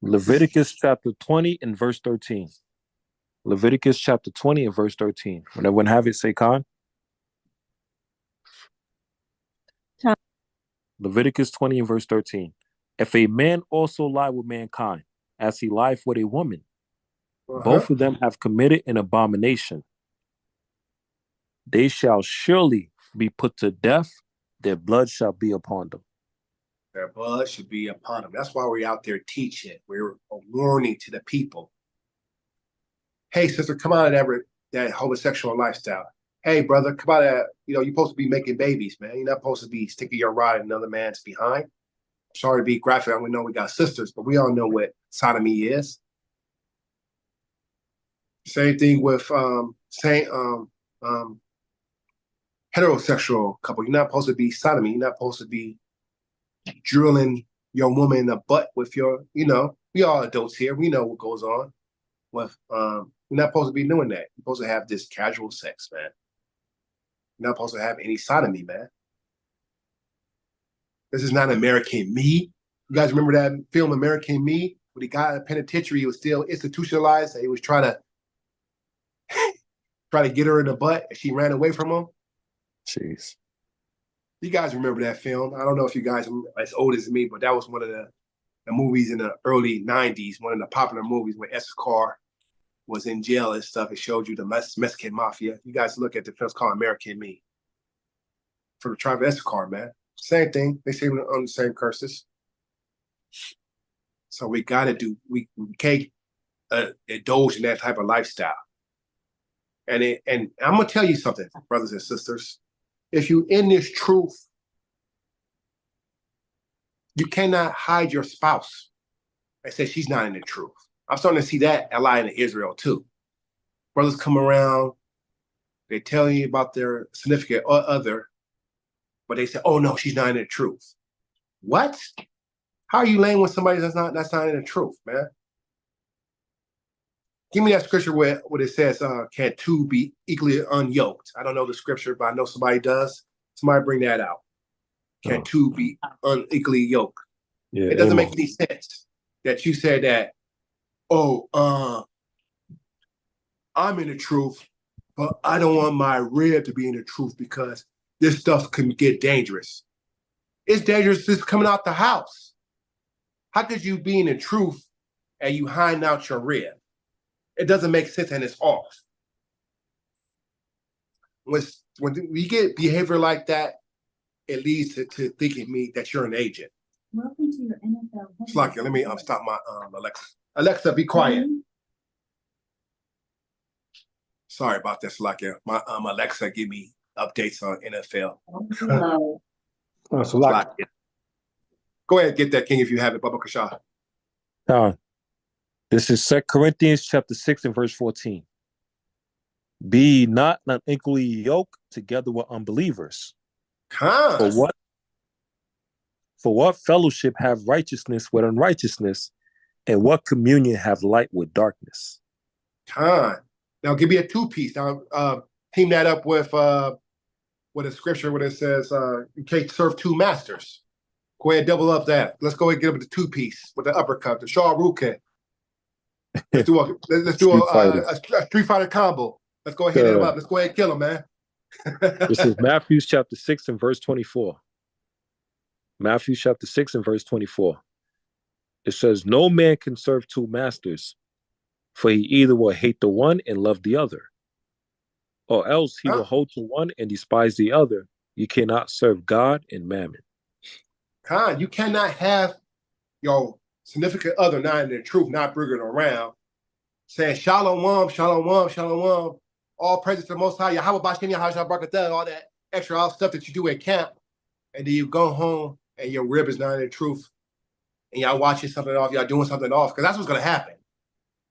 Leviticus chapter 20 and verse 13. Leviticus chapter 20 and verse 13. When everyone have it, say Khan. Leviticus 20 and verse 13. If a man also lie with mankind, as he lieth with a woman, both of them have committed an abomination. They shall surely be put to death. Their blood shall be upon them. Their blood should be upon them. That's why we're out there teaching. We're a warning to the people. Hey, sister, come out of that homosexual lifestyle. Hey, brother, come out of that. You're supposed to be making babies, man. You're not supposed to be sticking your rod in another man's behind. Sorry to be graphic. We know we got sisters, but we all know what sodomy is. Same thing with heterosexual couple. You're not supposed to be sodomy. You're not supposed to be drilling your woman in the butt with your, we all adults here. We know what goes on. With you're not supposed to be doing that. You're supposed to have this casual sex, man. You're not supposed to have any sodomy, man. This is not American Me. You guys remember that film American Me? When the guy in the penitentiary was still institutionalized, and he was trying to get her in the butt, and she ran away from him. Jeez. You guys remember that film? I don't know if you guys are as old as me, but that was one of the movies in the early 90s, one of the popular movies where Escobar was in jail and stuff. It showed you the Mexican mafia. You guys look at the film called American Me. For the tribe of Escobar, man. Same thing. They say on the same curses. So we we can't indulge in that type of lifestyle. And I'm going to tell you something, brothers and sisters. If you're in this truth, you cannot hide your spouse and say she's not in the truth. I'm starting to see that a lot in Israel too. Brothers come around, they tell you about their significant other, but they say, "Oh no, she's not in the truth." What? How are you laying with somebody that's not in the truth, man? Give me that scripture where it says, "Can two be equally unyoked?" I don't know the scripture, but I know somebody does. Somebody bring that out. Can two be unequally yoked? Yeah, it doesn't make any sense that you said that, I'm in the truth, but I don't want my rib to be in the truth because this stuff can get dangerous. It's dangerous just coming out the house. How could you be in the truth and you hiding out your rib? It doesn't make sense and it's off. When we get behavior like that, it leads to thinking me that you're an agent. Welcome to your NFL. Slakia, let me stop my Alexa. Alexa, be quiet. Sorry about that, Slakia. My Alexa give me updates on NFL. Slakia. Go ahead and get that, King, if you have it, Baba Kasha. This is 2 Corinthians chapter 6 and verse 14. Be not unequally yoked together with unbelievers. For what fellowship have righteousness with unrighteousness, and what communion have light with darkness? Now give me a two-piece. Now team that up with a scripture where it says you can't serve two masters. Go ahead, double up that. Let's go ahead and get up the two-piece with the uppercut, the Shah Rukh. Let's do a Street Fighter combo. Let's go ahead and hit him up. Let's go ahead and kill him, man. This is Matthew chapter 6 and verse 24. Matthew chapter 6 and verse 24. It says, no man can serve two masters, for he either will hate the one and love the other, or else he will hold to one and despise the other. You cannot serve God and mammon. You cannot have your significant other not in the truth, not bringing around, saying shalom, shalom, shalom, all praises to the Most High, Yahweh Bashem, Yahweh Barakatah, all that extra all stuff that you do at camp, and then you go home and your rib is not in the truth, and y'all watching something off, y'all doing something off, because that's what's going to happen.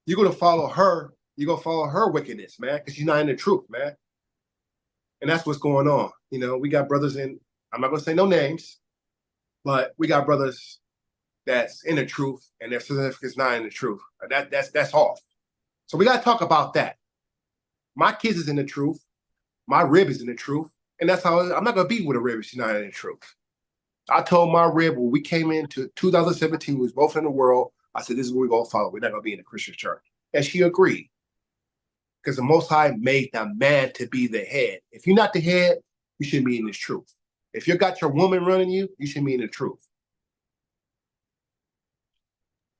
You're going to follow her. You're going to follow her wickedness, man, because she's not in the truth, man. And that's what's going on. We got brothers in, I'm not going to say no names, but we got brothers that's in the truth and their certificate's not in the truth. That's off. So we got to talk about that. My kids is in the truth. My rib is in the truth. And that's how I'm not going to be with a rib if she's not in the truth. I told my rib when we came into 2017, we was both in the world. I said, this is what we're going to follow. We're not going to be in a Christian church. And she agreed. Because the Most High made the man to be the head. If you're not the head, you shouldn't be in this truth. If you got your woman running you, you should mean the truth.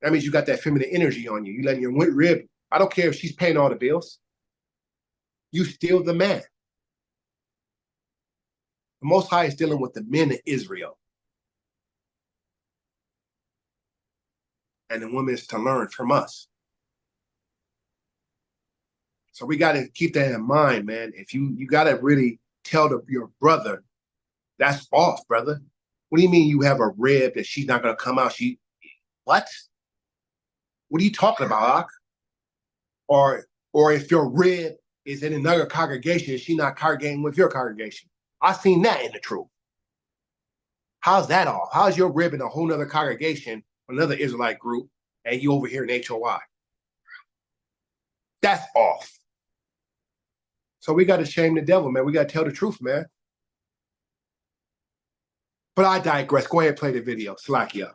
That means you got that feminine energy on you. You letting your rib. I don't care if she's paying all the bills. You still the man. The Most High is dealing with the men of Israel. And the women is to learn from us. So we got to keep that in mind, man. If you got to really tell your brother, that's off, brother. What do you mean you have a rib that she's not going to come out? What? What are you talking about, Ak? Or if your rib is in another congregation, she's not congregating with your congregation. I've seen that in the truth. How's that off? How's your rib in a whole nother congregation, another Israelite group, and you over here in HOI? That's off. So we got to shame the devil, man. We got to tell the truth, man. But I digress. Go ahead and play the video. Slakia.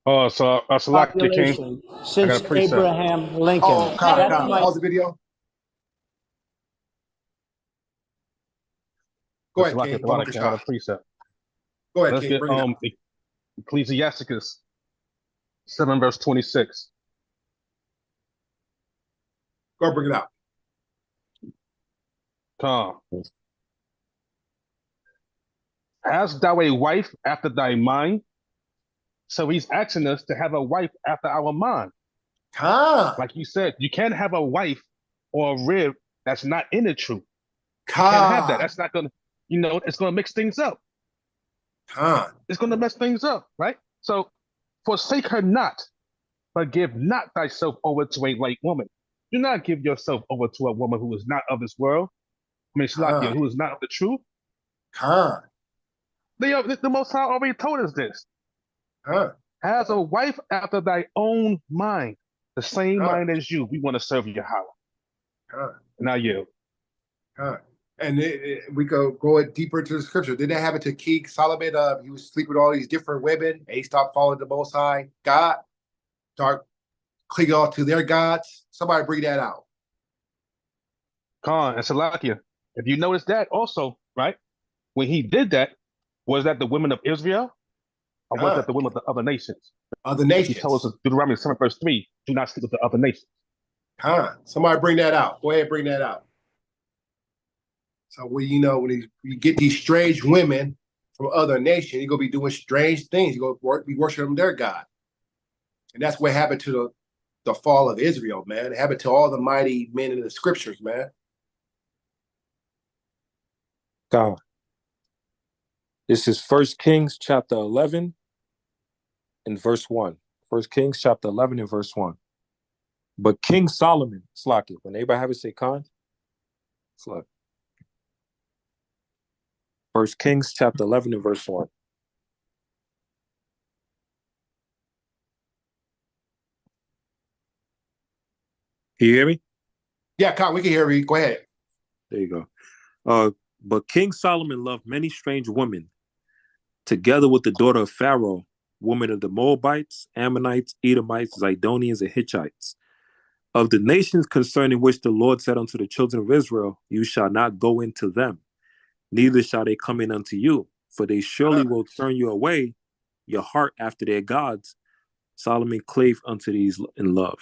Oh, so Salakia King. Population since Abraham Lincoln. Oh, pause the video. Go ahead, King. Go ahead, let's King. get Ecclesiasticus 7 verse 26. Go bring it out. Tom. Hast thou a wife after thy mind? So he's asking us to have a wife after our mind. Like you said, you can't have a wife or a rib that's not in the truth. You can't have that. That's not gonna, it's gonna mix things up. It's gonna mess things up, right? So forsake her not, but give not thyself over to a light woman. Do not give yourself over to a woman who is not of this world. I mean, Shalakia, who is not of the truth. The Most High already told us this. Has a wife after thy own mind, the same mind as you. We want to serve Yahweh. Now you. And we go deeper into the scripture. Didn't that happen to King Solomon? He was sleeping with all these different women, and he stopped following the Most High God, start clinging on to their gods. Somebody bring that out. Khan and Salakia. If you notice that also, right? When he did that, was that the women of Israel? Or was that the women of the other nations? Other nations. He told us in Deuteronomy 7 verse 3, do not sleep with the other nations. Somebody bring that out. Go ahead and bring that out. So when you get these strange women from other nations, you're gonna be doing strange things. You're gonna be worshiping their God. And that's what happened to the fall of Israel, man. It happened to all the mighty men in the scriptures, man. God. This is 1 Kings chapter 11 and verse 1. 1 Kings chapter 11 and verse 1. But King Solomon, Slakia, when anybody have it, say Khan. Slakia. 1 Kings chapter 11 and verse 1. Can you hear me? Yeah, Khan, we can hear you. Go ahead. There you go. But King Solomon loved many strange women, together with the daughter of Pharaoh, women of the Moabites, Ammonites, Edomites, Zidonians, and Hittites. Of the nations concerning which the Lord said unto the children of Israel, you shall not go into them, neither shall they come in unto you, for they surely will turn you away, your heart after their gods. Solomon clave unto these in love.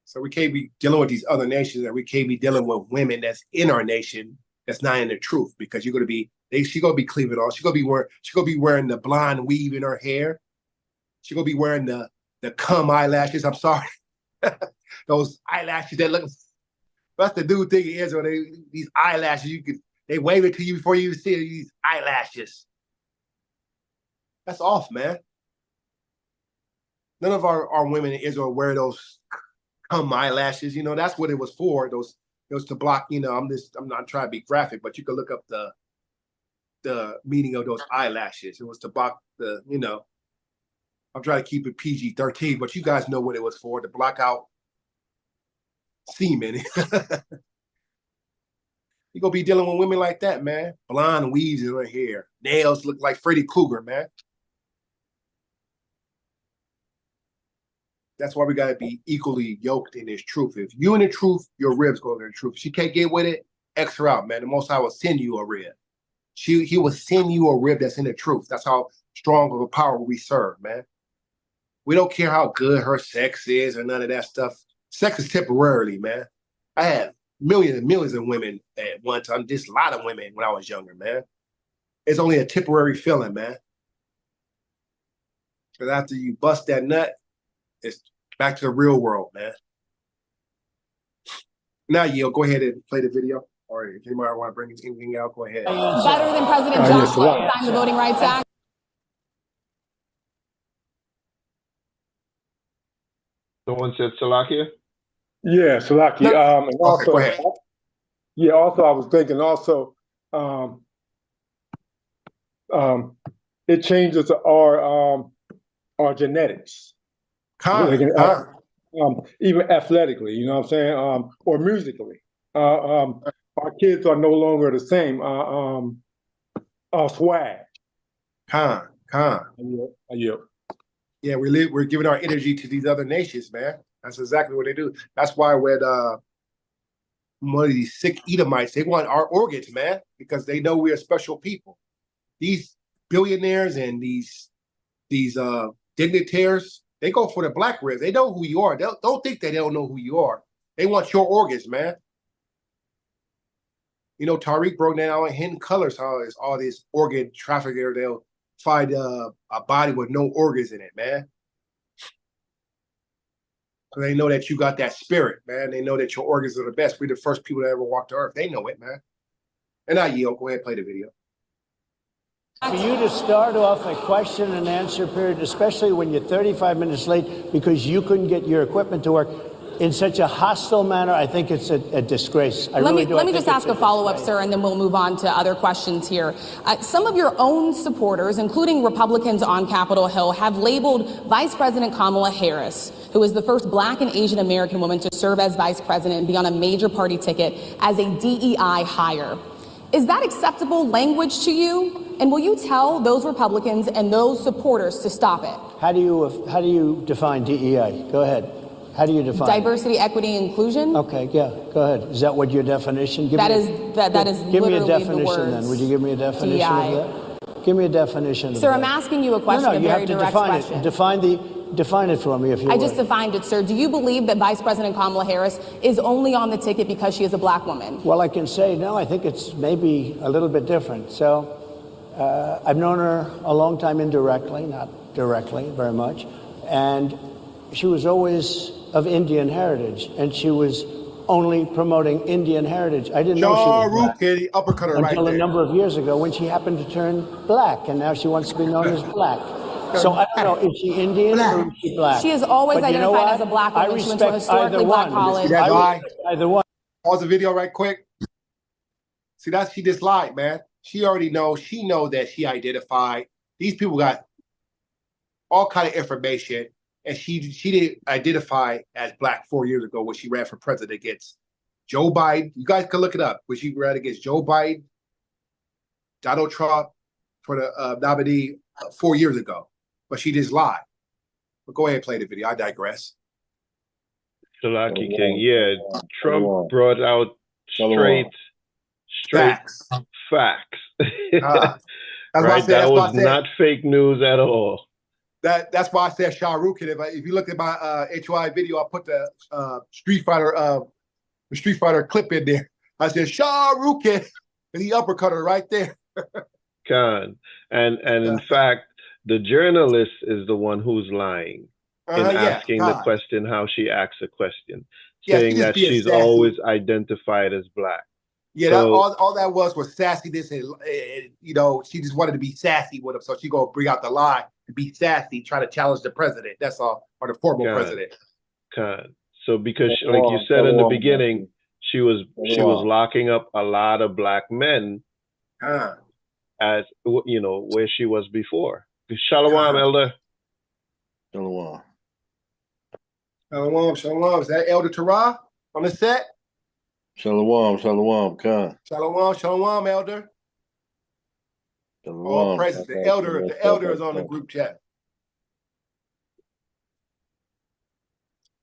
So we can't be dealing with these other nations, and we can't be dealing with women that's in our nation that's not in the truth, because she's gonna be cleaving on. She's gonna be wearing the blonde weave in her hair. She's gonna be wearing the cum eyelashes. I'm sorry, those eyelashes that look. That's the new thing in Israel. These eyelashes, they wave it to you before you even see it, these eyelashes. That's off, man. None of our women in Israel wear those cum eyelashes. That's what it was for. Those to block. I'm not trying to be graphic, but you can look up the meaning of those eyelashes. It was to block the. I'm trying to keep it PG-13, but you guys know what it was for, to block out semen. You're gonna be dealing with women like that, man. Blonde weaves in her hair. Nails look like Freddy Krueger, man. That's why we gotta be equally yoked in this truth. If you in the truth, your ribs go in the truth. If she can't get with it, X her out, man. The Most High will send you a rib. He will send you a rib that's in the truth. That's how strong of a power we serve, man. We don't care how good her sex is or none of that stuff. Sex is temporarily, man. I had millions and millions of women at one time, just a lot of women when I was younger, man. It's only a temporary feeling, man. Because after you bust that nut, it's back to the real world, man. Now, Yale, go ahead and play the video. Or if anybody want to bring anything out, go ahead. Better than President Johnson signed the Voting Rights Act? Someone said Salakia? Yeah, Salaki. And also, go ahead. Yeah, also I was thinking it changes our genetics. Even athletically, you know what I'm saying? Or musically. Our kids are no longer the same. Swag. Yeah, we're giving our energy to these other nations, man. That's exactly what they do. That's why when one of these sick Edomites, they want our organs, man, because they know we're special people. These billionaires and these dignitaries, they go for the black ribs. They know who you are. Don't think that they don't know who you are. They want your organs, man. You know, Tariq broke down in Hidden Colors how it's all this organ trafficking. They'll find a body with no organs in it, man. So they know that you got that spirit, man. They know that your organs are the best. We're the first people to ever walk the earth. They know it, man. And I yield. Go ahead and play the video. For you to start off a question and answer period, especially when you're 35 minutes late because you couldn't get your equipment to work, in such a hostile manner, I think it's a disgrace. Let me just ask a follow-up, sir, and then we'll move on to other questions here. Some of your own supporters, including Republicans on Capitol Hill, have labeled Vice President Kamala Harris, who is the first Black and Asian American woman to serve as vice president and be on a major party ticket, as a DEI hire. Is that acceptable language to you? And will you tell those Republicans and those supporters to stop it? How do you define DEI? Go ahead. How do you define diversity, equity, inclusion? Okay, yeah, go ahead. Is that what your definition? That is give me a literally definition the words then. Would you give me a definition DEI. of that? Give me a definition of Sir, that. I'm asking you a question, No, a you very have to direct define question. it. Define it for me if you I would. just defined it, sir. Do you believe that Vice President Kamala Harris is only on the ticket because she is a black woman? Well, I can say no. I think it's maybe a little bit different. So I've known her a long time indirectly, not directly very much. And she was always of Indian heritage, and she was only promoting Indian heritage. I didn't know she was black uppercut her until right a number of years ago when she happened to turn black, and now she wants to be known as black. So I don't know, is she Indian or is she black? She has always But you know identified what? as a black I woman. She went to a respect either historically black one. college. That's why. Either one. Pause the video right quick. See, she just lied, man. She already knows. She know that she identified. These people got all kind of information, and she didn't identify as black 4 years ago when she ran for president against Joe Biden. You guys can look it up. When she ran against Joe Biden, Donald Trump for the nominee 4 years ago. But she just lied. But go ahead and play the video. I digress. Salaki King, yeah. Trump brought out straight facts. That's right? That was not fake news at all. That's why I said Shah Rukh. If you look at my HY video, I put the Street Fighter clip in there. I said Shah Rukh, and he uppercut her right there. Khan. And in fact, the journalist is the one who's lying in asking the question how she asks a question, saying that she's sassy. Always identified as black. Yeah, so, all that was sassiness, and you know, she just wanted to be sassy with him, so she gonna bring out the lie to be sassy, try to challenge the president. That's all, or the former president. So because, like you said in the beginning, she was locking up a lot of black men, as you know, where she was before. Shalom, Elder. Shalom. Shalom. Is that Elder Torah on the set? Shalom, Khan. Shalom, Elder. All praises. The elder is on the group chat.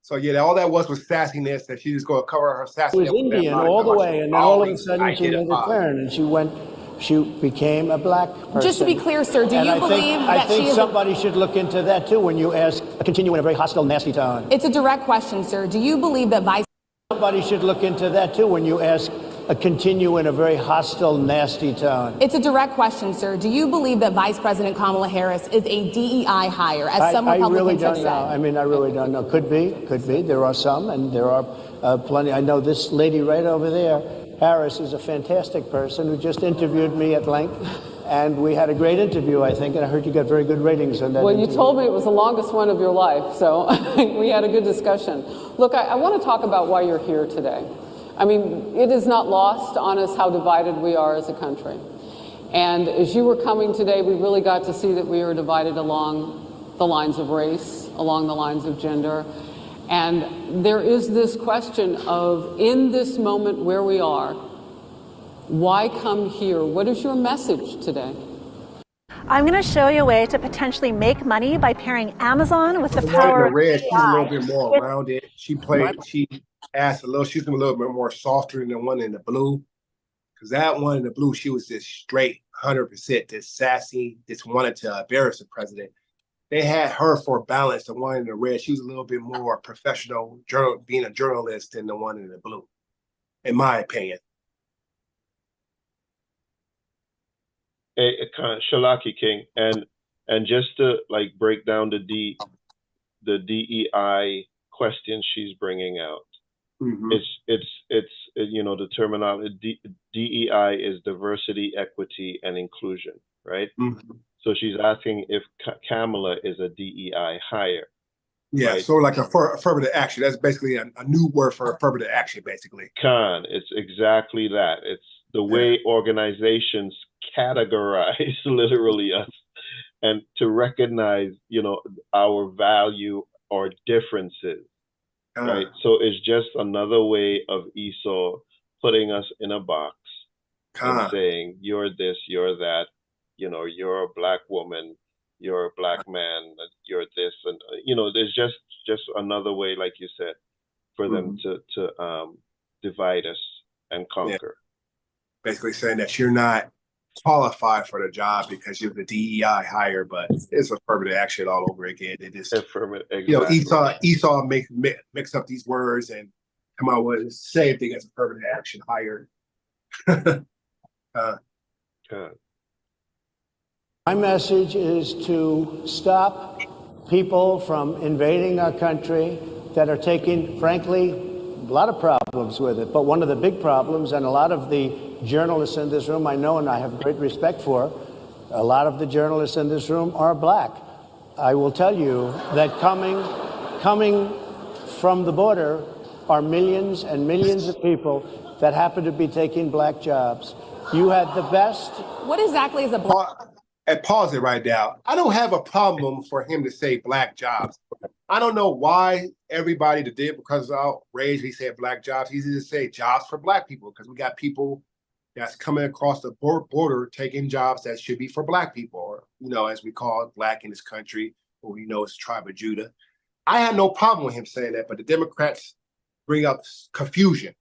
So yeah, all that was sassiness, that she just going to cover her sassiness. She was Indian all the way, and then all of a sudden she made a turn, and she became a black person. Just to be clear, sir, do you believe that she is somebody should look into that too when you ask, continue in a very hostile, nasty tone. It's a direct question, sir. Do you believe that Somebody should look into that too when you ask, continue in a very hostile, nasty tone. It's a direct question, sir. Do you believe that Vice President Kamala Harris is a DEI hire, as some Republicans really don't have know. said? I mean, I really don't know. Could be. There are some, and there are plenty. I know this lady right over there, Harris, is a fantastic person who just interviewed me at length. And we had a great interview, I think, and I heard you got very good ratings on that. Well, interview. you told me it was the longest one of your life, so we had a good discussion. Look, I want to talk about why you're here today. I mean, it is not lost on us how divided we are as a country. And as you were coming today, we really got to see that we are divided along the lines of race, along the lines of gender. And there is this question of, in this moment where we are, why come here? What is your message today? I'm going to show you a way to potentially make money by pairing Amazon with the power of red, she's a little AI. bit more rounded. She asked a little, she's a little bit more softer than the one in the blue. Because that one in the blue, she was just straight 100%, this sassy, just wanted to embarrass the president. They had her for balance. The one in the red, she was a little bit more professional, being a journalist than the one in the blue, in my opinion. Shalaki King, and just to like break down the DEI question she's bringing out. Mm-hmm. It's the terminology DEI is diversity, equity, and inclusion, right? Mm-hmm. So she's asking if Kamala is a DEI hire. Yeah, right? so like affirmative action. That's basically a new word for affirmative action, basically. It's exactly that. It's the way organizations categorize literally us, and to recognize, our value or differences, right? So it's just another way of Esau putting us in a box and saying, you're this, you're that, you're a black woman, you're a black man, you're this, and there's just another way, like you said, for them to divide us and conquer. Yeah. Basically saying that you're not qualified for the job because you're the DEI hire, but it's affirmative action all over again. It is affirmative. Exactly. Esau mix up these words and come out with the same thing as affirmative action hire. My message is to stop people from invading our country that are taking, frankly, a lot of problems with it. But one of the big problems, and a lot of the journalists in this room I know and I have great respect for, a lot of the journalists in this room are black. I will tell you that coming from the border are millions and millions of people that happen to be taking black jobs. You had the best. What exactly is a black? And pause it right now. I don't have a problem for him to say black jobs. I don't know why everybody that did, because of outrage, he said black jobs. Easy to say jobs for black people, because we got people that's coming across the border taking jobs that should be for black people, or, as we call it, black in this country, or we know it's tribe of Judah. I have no problem with him saying that, but the Democrats bring up confusion.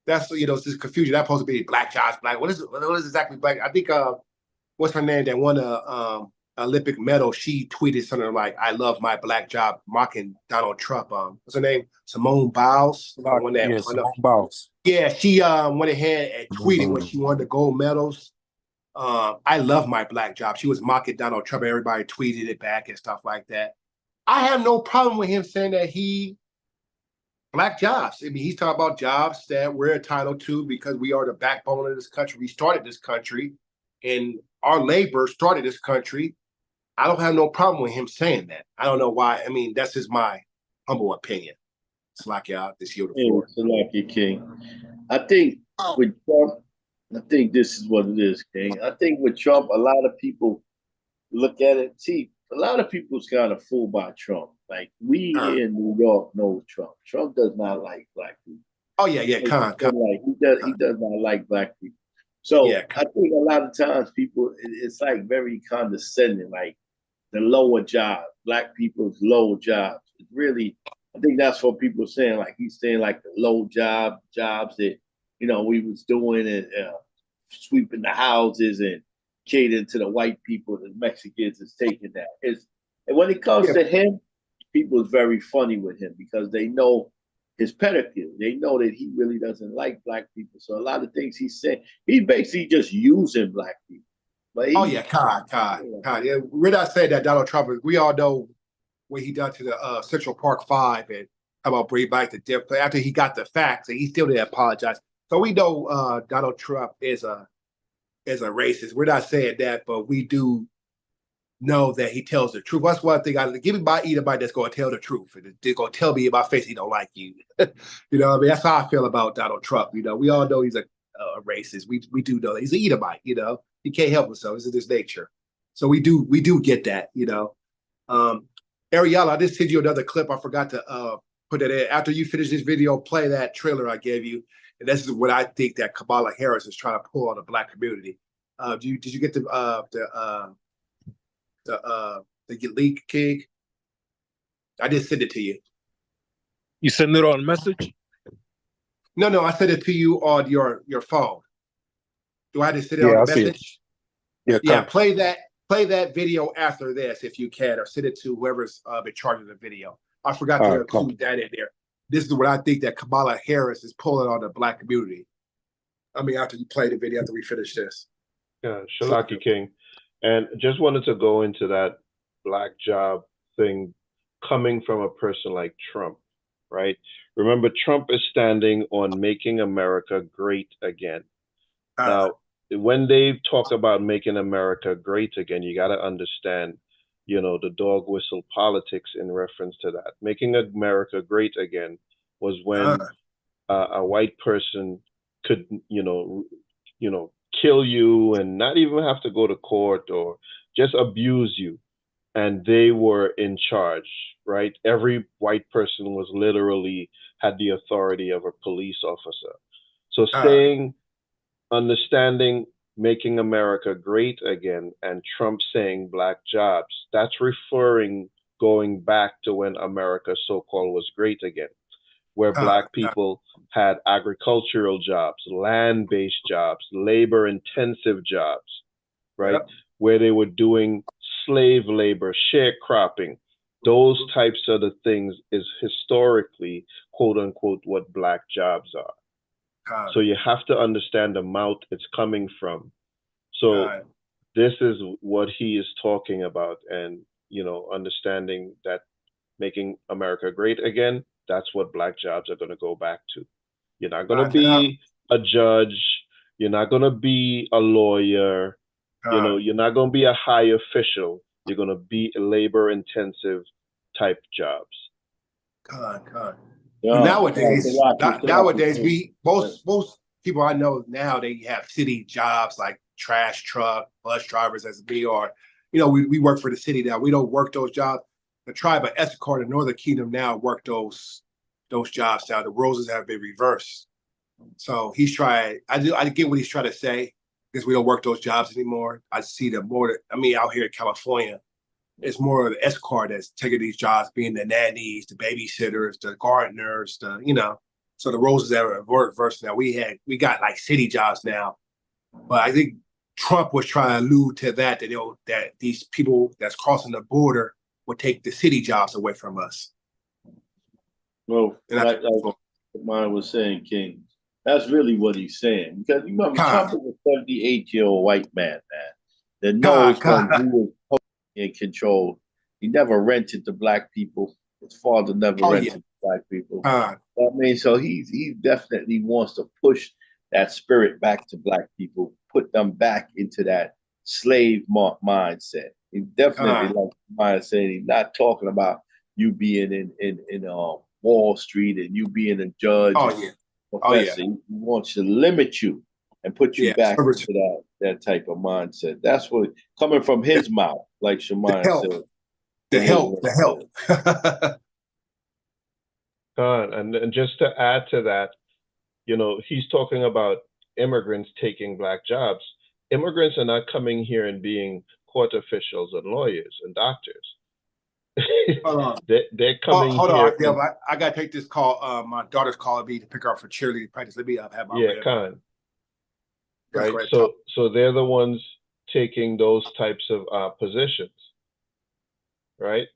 That's, it's this confusion. That's supposed to be black jobs, black. What is exactly black? I think, what's her name that won a Olympic medal? She tweeted something like, "I love my black job," mocking Donald Trump. What's her name? Simone Biles. Simone Biles. Yeah, she went ahead and tweeted when she won the gold medals. I love my black job. She was mocking Donald Trump. Everybody tweeted it back and stuff like that. I have no problem with him saying that black jobs. I mean, he's talking about jobs that we're entitled to because we are the backbone of this country. We started this country, and our labor started this country. I don't have no problem with him saying that. I don't know why. I mean, that's just my humble opinion. It's like this year before. It's like you, King. I think with Trump, I think this is what it is, King. I think with Trump, a lot of people look at it. See, a lot of people's kind of fooled by Trump. Like we here in New York know Trump. Trump does not like black people. Oh yeah. He does not like black people. So I think a lot of times people, it's like very condescending, like the lower job, black people's low jobs. It's really I think that's what people are saying. Like he's saying, like the low jobs that we was doing and sweeping the houses and catering to the white people. The Mexicans is taking that. And when it comes to him, people is very funny with him because they know his pedigree. They know that he really doesn't like black people. So a lot of things he's saying, he's basically just using black people. But Yeah, we're not saying that Donald Trump is. We all know what he done to the Central Park Five and how about bring back the death play after he got the facts and he still didn't apologize. So we know Donald Trump is a racist. We're not saying that, but we do know that he tells the truth. That's one thing. Give me anybody that's going to tell the truth and they're going to tell me in my face he don't like you. You know what I mean? That's how I feel about Donald Trump. We all know he's a racist. We do know that he's an Edomite. He can't help himself. It's in his nature. So we do get that. Ariella, I just sent you another clip. I forgot to put that in. After you finish this video, play that trailer I gave you. And this is what I think that Kamala Harris is trying to pull on the black community. Did you get the link, King? I just sent it to you. You send it on a message? No, I sent it to you on your phone. Do I just send it on a message? Yeah, play that video after this if you can, or send it to whoever's in charge of the video. I forgot to include that in there. This is what I think that Kamala Harris is pulling on the black community. After you play the video, after we finish this. Yeah, Shalaki King. And just wanted to go into that black job thing coming from a person like Trump, right? Remember, Trump is standing on making America great again. Now, when they talk about making America great again, you got to understand, the dog whistle politics in reference to that. Making America great again was when a white person could, kill you and not even have to go to court or just abuse you. And they were in charge, right? Every white person was literally had the authority of a police officer. So understanding making America great again and Trump saying black jobs, that's going back to when America so-called was great again, where black people had agricultural jobs, land-based jobs, labor-intensive jobs, right? Yep. Where they were doing slave labor, sharecropping. Those types of the things is historically, quote unquote, what black jobs are. So you have to understand the mouth it's coming from. So this is what he is talking about, and understanding that making America great again, that's what black jobs are going to go back to. You're not going to be a judge. You're not going to be a lawyer. You're not going to be a high official. You're going to be a labor-intensive type jobs. Nowadays, most people I know now, they have city jobs like trash truck, bus drivers as me, or we work for the city now. We don't work those jobs. The tribe of Issachar in the Northern Kingdom now work those jobs now. The roles have been reversed. So he's trying. I get what he's trying to say, because we don't work those jobs anymore. I see them more. Out here in California, it's more of the Issachar that's taking these jobs, being the nannies, the babysitters, the gardeners, So the roles have reversed now. We got like city jobs now, but I think Trump was trying to allude to that these people that's crossing the border would take the city jobs away from us. Well, like mine was saying, King, that's really what he's saying. Because you remember, Trump is a 78-year-old white man, that knows when he was in control. He never rented to black people. His father never rented to black people. So he definitely wants to push that spirit back to black people, put them back into that slave mindset. He definitely like mindset. He's not talking about you being in Wall Street and you being a judge. Professor. He wants to limit you and put you back into that type of mindset. That's what coming from his mouth, like Shemaya said. The help. And just to add to that, he's talking about immigrants taking black jobs. Immigrants are not coming here and being court officials and lawyers and doctors. Hold on. They're coming Hold here. on, I gotta take this call. My daughter's calling me to pick her up for cheerleading practice. Let me have my red. Khan. That's Right. great. So they're the ones taking those types of positions, right?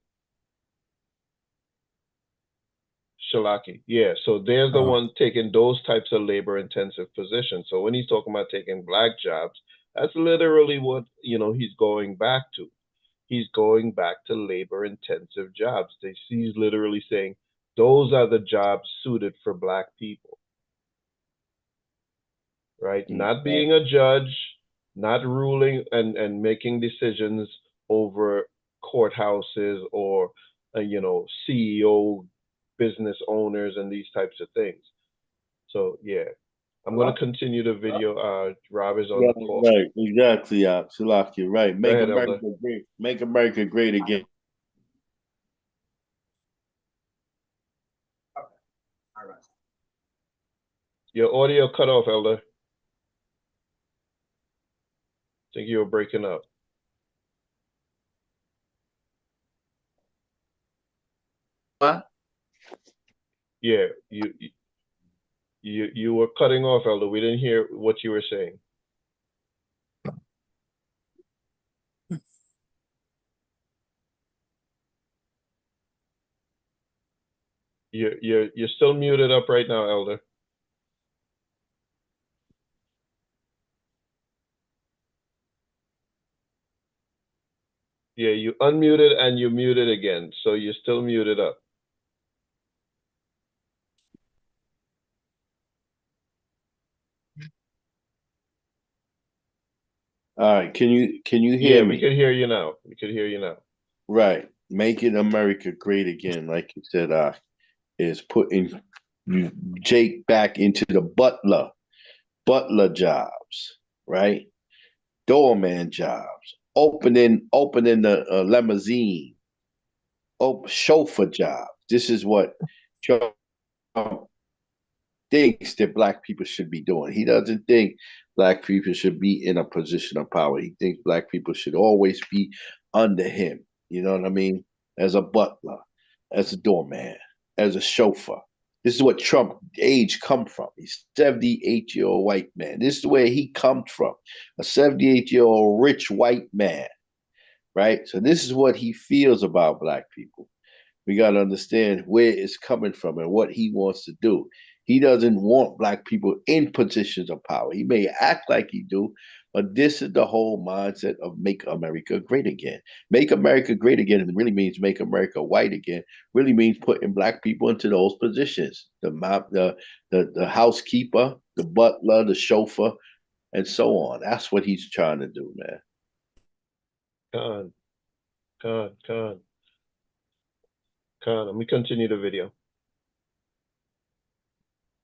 Shalaki. Yeah. So they're the one taking those types of labor-intensive positions. So when he's talking about taking black jobs, that's literally what he's going back to. He's going back to labor-intensive jobs. He's literally saying those are the jobs suited for black people. Right? Not being a judge, not ruling and making decisions over courthouses or CEO business owners and these types of things. So yeah, I'm going to continue the video. Rob is on the call. Right, exactly, Shalaki, right. Make ahead, America Elder. great. Make America great again. All right. Your audio cut off, Elder. I think you were breaking up. What? Yeah, you were cutting off, Elder. We didn't hear what you were saying. You're still muted up right now, Elder. Yeah, you unmuted and you muted again, so you're still muted up. All right, can you hear Yeah, me? we can hear you now. We can hear you now. Right. Making America great again, like you said, is putting Jake back into the butler jobs, right? Doorman jobs, opening the limousine, chauffeur jobs. This is what Trump thinks that black people should be doing. He doesn't think black people should be in a position of power. He thinks black people should always be under him. You know what I mean? As a butler, as a doorman, as a chauffeur. This is what Trump age come from. He's 78-year-old white man. This is where he comes from. A 78-year-old rich white man. Right? So this is what he feels about black people. We got to understand where it's coming from and what he wants to do. He doesn't want black people in positions of power. He may act like he do, but this is the whole mindset of make America great again. Make America great again really means make America white again. Really means putting black people into those positions. The housekeeper, the butler, the chauffeur, and so on. That's what he's trying to do, man. Khan. Let me continue the video.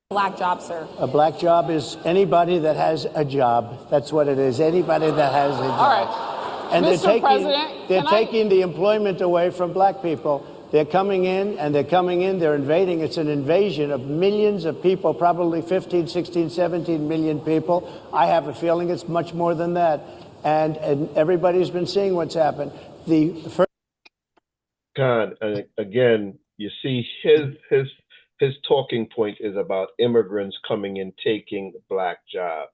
Black job, sir. A black job is anybody that has a job. That's what it is. Anybody that has a job. All right. And Mr. President, they're taking the employment away from black people. They're coming in, they're invading. It's an invasion of millions of people, probably 15, 16, 17 million people. I have a feeling it's much more than that. And everybody's been seeing what's happened. God, again, you see his talking point is about immigrants coming in taking black jobs,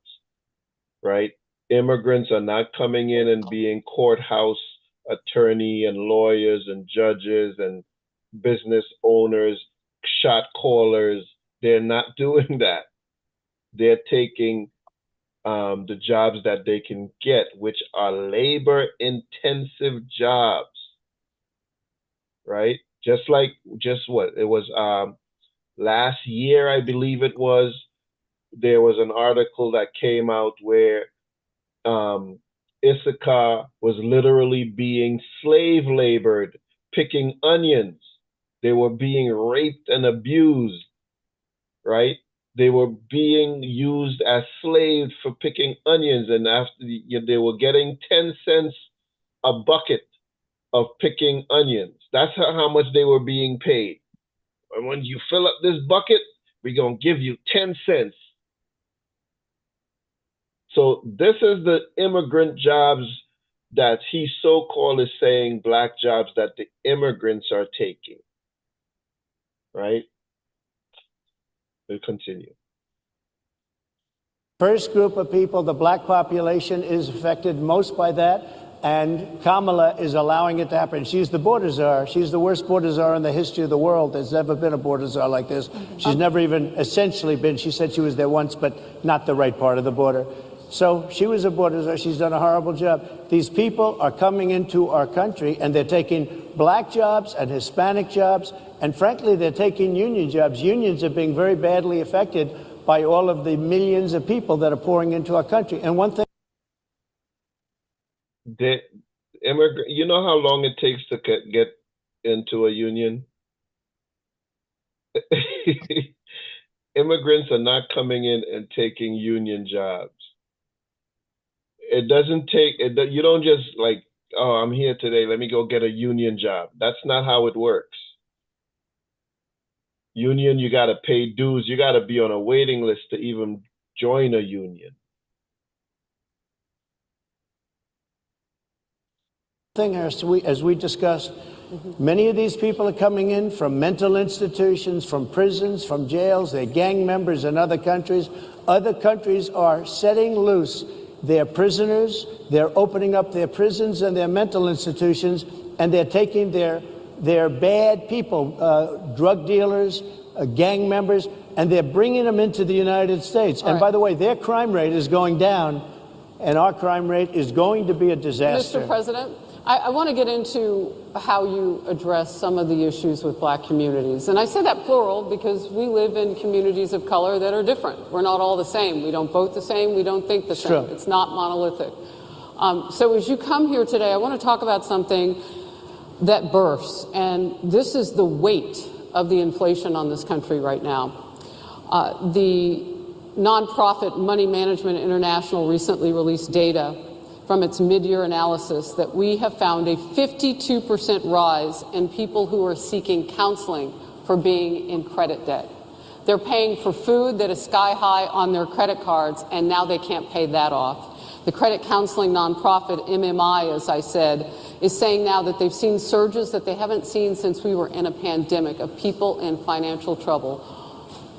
right? Immigrants are not coming in and being courthouse attorney and lawyers and judges and business owners, shot callers. They're not doing that. They're taking the jobs that they can get, which are labor-intensive jobs, right? Just what it was last year, I believe it was. There was an article that came out where Issachar was literally being slave labored, picking onions. They were being raped and abused, right? They were being used as slaves for picking onions, and after they were getting 10 cents a bucket of picking onions. That's how much they were being paid. And when you fill up this bucket, we're going to give you 10 cents. So this is the immigrant jobs that he so-called is saying black jobs that the immigrants are taking, right? We'll continue. First group of people, the black population, is affected most by that, and Kamala is allowing it to happen. She's the border czar. She's the worst border czar in the history of the world. There's never been a border czar like this. She's never even essentially been. She said she was there once, but not the right part of the border. So she was a border czar. She's done a horrible job. These people are coming into our country, and they're taking black jobs and Hispanic jobs, and frankly, they're taking union jobs. Unions are being very badly affected by all of the millions of people that are pouring into our country. And one thing, You know how long it takes to get into a union? Immigrants are not coming in and taking union jobs. It doesn't take, you don't just like, oh, I'm here today, let me go get a union job. That's not how it works. Union, you got to pay dues. You got to be on a waiting list to even join a union. as we discussed, many of these people are coming in from mental institutions, from prisons, from jails. They're gang members in other countries. Other countries are setting loose their prisoners. They're opening up their prisons and their mental institutions, and they're taking their bad people, drug dealers, gang members, and they're bringing them into the United States. And by the way, their crime rate is going down, and our crime rate is going to be a disaster. Mr. President, I want to get into how you address some of the issues with black communities. And I say that plural because we live in communities of color that are different. We're not all the same. We don't vote the same. We don't think the same. Sure. It's not monolithic. So as you come here today, I want to talk about something that bursts, and this is the weight of the inflation on this country right now. The nonprofit Money Management International recently released data from its mid-year analysis that we have found a 52% rise in people who are seeking counseling for being in credit debt. They're paying for food that is sky high on their credit cards, and now they can't pay that off. The credit counseling nonprofit MMI, as I said, is saying now that they've seen surges that they haven't seen since we were in a pandemic of people in financial trouble.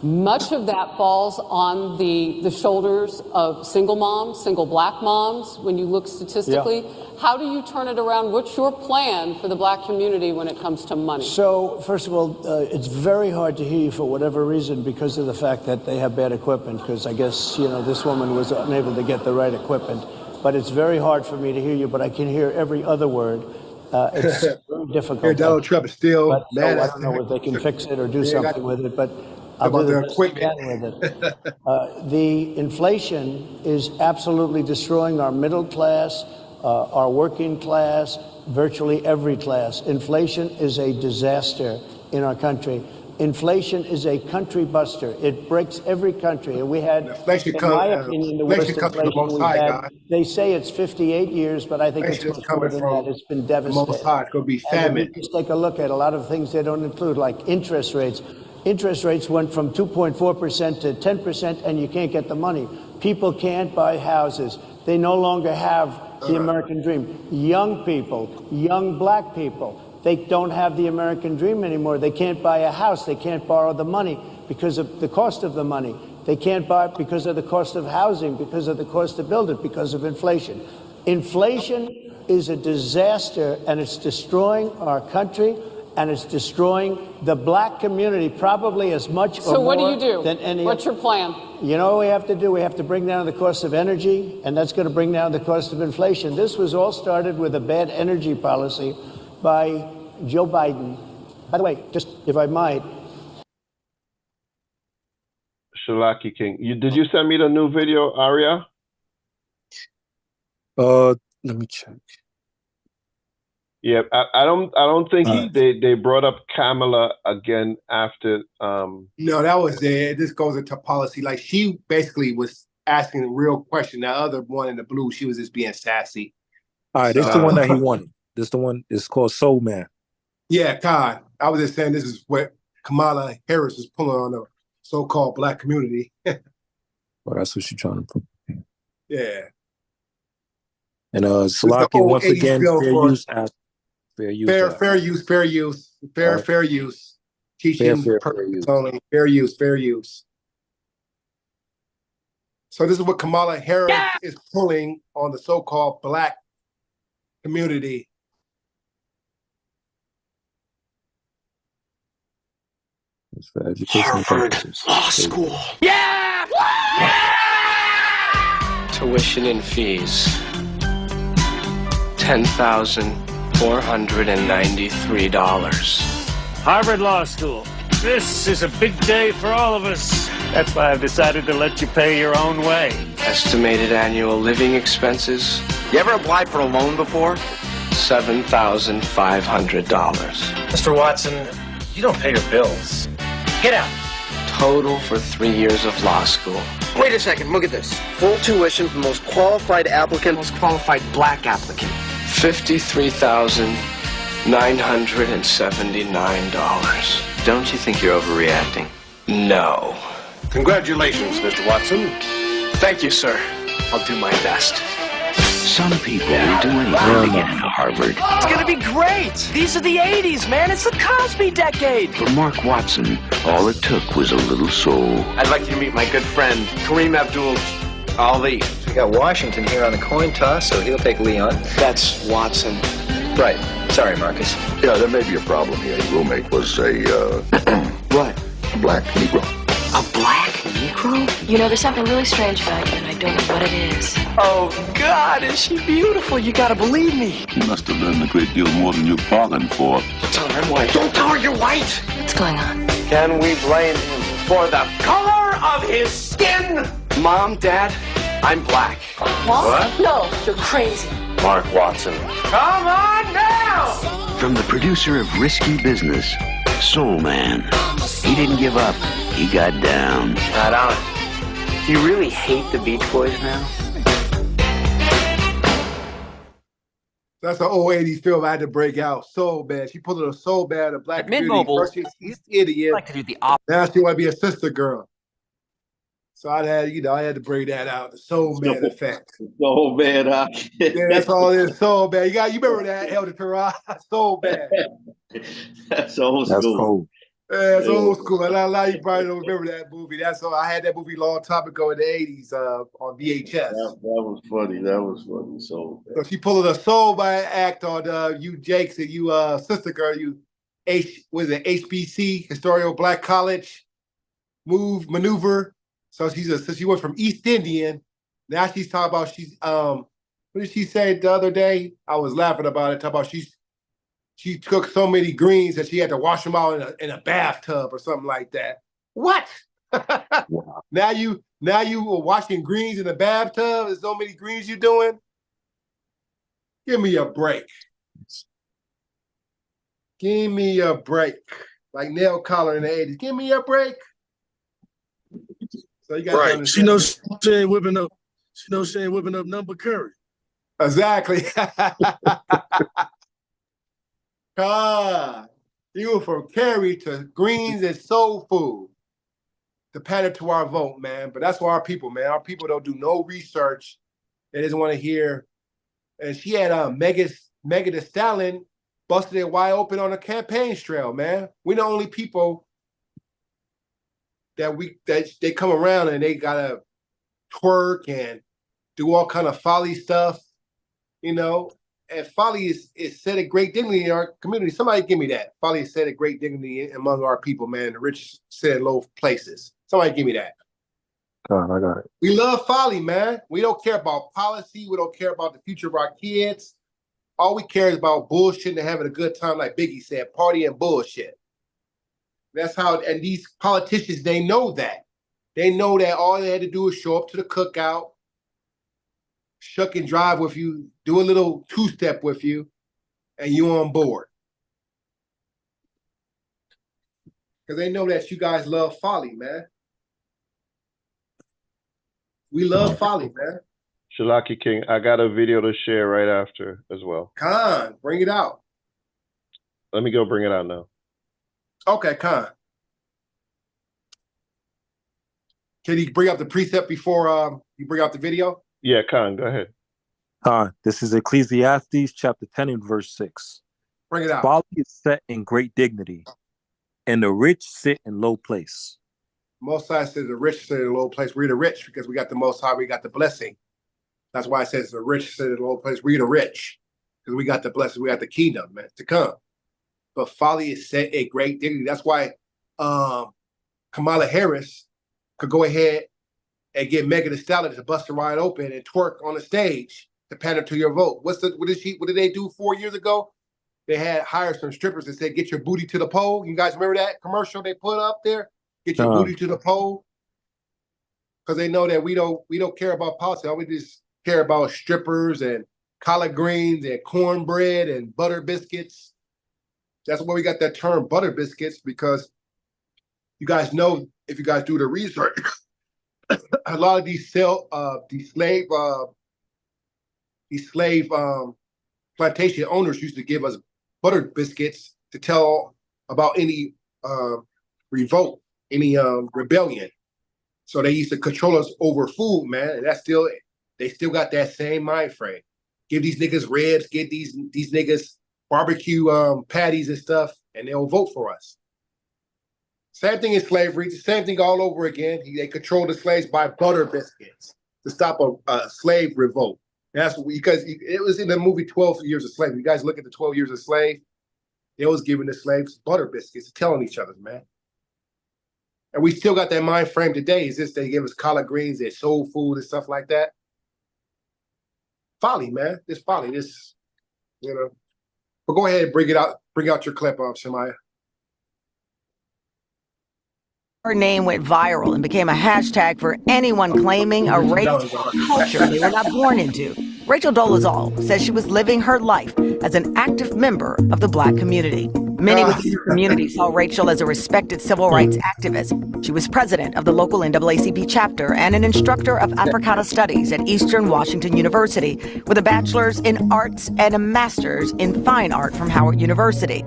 Much of that falls on the shoulders of single moms, single black moms, when you look statistically. Yeah. How do you turn it around? What's your plan for the black community when it comes to money? So, first of all, it's very hard to hear you for whatever reason because of the fact that they have bad equipment, because I guess, this woman was unable to get the right equipment. But it's very hard for me to hear you, but I can hear every other word. It's very difficult. Here, Donald Trump is still mad. I don't know if they can fix it or do something with it, but I'll do the best I can with it. The inflation is absolutely destroying our middle class, our working class, virtually every class. Inflation is a disaster in our country. Inflation is a country buster. It breaks every country. And we had, in my opinion, the worst inflation we've had. They say it's 58 years, but I think it's much more than that. It's been devastating. It's going to be famine. Just take a look at a lot of things they don't include, like interest rates. Interest rates went from 2.4% to 10%, and you can't get the money. People can't buy houses. They no longer have the American dream. Young people, young black people, they don't have the American dream anymore. They can't buy a house. They can't borrow the money because of the cost of the money. They can't buy it because of the cost of housing, because of the cost to build it, because of inflation. Inflation is a disaster, and it's destroying our country, and it's destroying the black community probably as much or more. So what do you do? Than any What's your plan? You know what we have to do? We have to bring down the cost of energy, and that's going to bring down the cost of inflation. This was all started with a bad energy policy by Joe Biden. By the way, just if I might. Shalaki King, did you send me the new video, Aria? Let me check. Yeah, I don't think they brought up Kamala again after. No, that was it. This goes into policy. Like, she basically was asking a real question. That other one in the blue, she was just being sassy. All right, this is the one that he wanted. This is the one. It's called Soul Man. Yeah, God, I was just saying this is what Kamala Harris is pulling on the so-called black community. Well, that's what she's trying to put. Yeah. And It's the Salaki, old once 80s again, film fair for use act. Fair use. fair use. All right. Fair use. Teaching Fair purposes use. only. Fair use. So this is what Kamala Harris is pulling on the so-called Black community. It's for educational purposes. Law School. Tuition and fees $10,493. Harvard Law School. This is a big day for all of us. That's why I've decided to let you pay your own way. Estimated annual living expenses You ever applied for a loan before? $7,500. Mr. Watson, you don't pay your bills. Get out. Total for 3 years of law school. Wait a second, look at this. Full tuition for the most qualified applicant, most qualified black applicant. $53,979. Don't you think you're overreacting? No. Congratulations, Mr. Watson. Thank you, sir. I'll do my best. Some people will do anything to get into Harvard. It's gonna be great. These are the 80s, man. It's the Cosby decade. For Mark Watson, all it took was a little soul. I'd like you to meet my good friend, Kareem Abdul-Ali. We got Washington here on the coin toss, so he'll take Leon. That's Watson. Right. Sorry, Marcus. Yeah, there may be a problem here. Your roommate was a, What? a black Negro. A black Negro? You know, there's something really strange about you, and I don't know what it is. Oh, God, is she beautiful? You gotta believe me. You must have learned a great deal more than you bargained for. Tell her I'm white. Don't tell her you're white. What's going on? Can we blame him for the color of his skin? Mom, Dad, I'm black. What? No, you're crazy. Mark Watson. Come on now! From the producer of Risky Business, Soul Man. He didn't give up. He got down. Right on. Do you really hate the Beach Boys now? That's an old 80s film I had to break out so bad. She pulled it so bad, a black At Mint community. Mobile, First she's East Indian. like to do the opposite. Now she want to be a sister girl. So I had to bring that out. The soul man effect. So bad, huh? Yeah, that's all it is. So bad. You remember that, Elder Terah? So bad. That's old school. That's cold. Yeah, it's old school. And a lot of you probably don't remember that movie. That's all. I had that movie a long time ago in the 80s on VHS. That was funny. So So she pulled a soul by act on you Jakes and you sister girl, you HBC, Historical Black College maneuver. So she went from East Indian. Now she's talking about what did she say the other day? I was laughing about it, talking about she took so many greens that she had to wash them out in a bathtub or something like that. What? Wow. Now you were washing greens in a bathtub? There's so many greens you doing? Give me a break. Give me a break. Like Nell Collar in the 80s. Give me a break. So you got right. She knows she ain't whipping up number curry. Exactly. God, you were from Cary to greens and soul food to pander to our vote, man. But that's why our people, man. Our people don't do no research. They just want to hear. And she had Megan Thee Stallion busted it wide open on a campaign trail, man. We're the only people that they come around and they gotta twerk and do all kind of folly stuff, you know. And folly is set at great dignity in our community. Somebody give me that. Folly is set at great dignity among our people, man. The rich sit in low places. Somebody give me that. I got it. We love folly, man. We don't care about policy. We don't care about the future of our kids. All we care is about bullshit and having a good time, like Biggie said, party and bullshit. That's how, and these politicians, they know that. They know that all they had to do is show up to the cookout, shuck and drive with you, do a little two-step with you, and you on board. Because they know that you guys love folly, man. We love folly, man. Shalaki King, I got a video to share right after as well. Khan, bring it out. Let me go bring it out now. Okay, Khan. Can you bring up the precept before you bring out the video? Yeah, Khan, go ahead. This is Ecclesiastes chapter 10 and verse 6. Bring it out. Folly is set in great dignity, and the rich sit in low place. Most High says the rich sit in a low place. We're the rich because we got the Most High, we got the blessing. That's why it says the rich sit in a low place. We're the rich because we got the blessing, we got the kingdom, man, to come. But folly is set in great dignity. That's why Kamala Harris could go ahead and get Megan Thee Stallion to bust her wide open and twerk on the stage to pander to your vote. What did they do 4 years ago? They had hired some strippers and said, "Get your booty to the pole." You guys remember that commercial they put up there? Get your booty to the pole, because they know that we don't care about politics. We just care about strippers and collard greens and cornbread and butter biscuits. That's why we got that term butter biscuits, because you guys know, if you guys do the research, a lot of these slave plantation owners used to give us butter biscuits to tell about any revolt, any rebellion. So they used to control us over food, man. And they still got that same mind frame. Give these niggas ribs, give these niggas barbecue patties and stuff, and they'll vote for us. Same thing in slavery, the same thing all over again. They control the slaves by butter biscuits to stop a slave revolt. That's because it was in the movie 12 Years a Slave. You guys look at the 12 Years a Slave, they was giving the slaves butter biscuits, telling each other, man. And we still got that mind frame today. Is this they give us collard greens and soul food and stuff like that? Folly, man. This folly. This, But go ahead and bring out your clip, Shemaya. Her name went viral and became a hashtag for anyone claiming a racist culture they were not born into. Rachel Dolezal says she was living her life as an active member of the Black community. Many within the community saw Rachel as a respected civil rights activist. She was president of the local NAACP chapter and an instructor of Africana Studies at Eastern Washington University, with a bachelor's in arts and a master's in fine art from Howard University.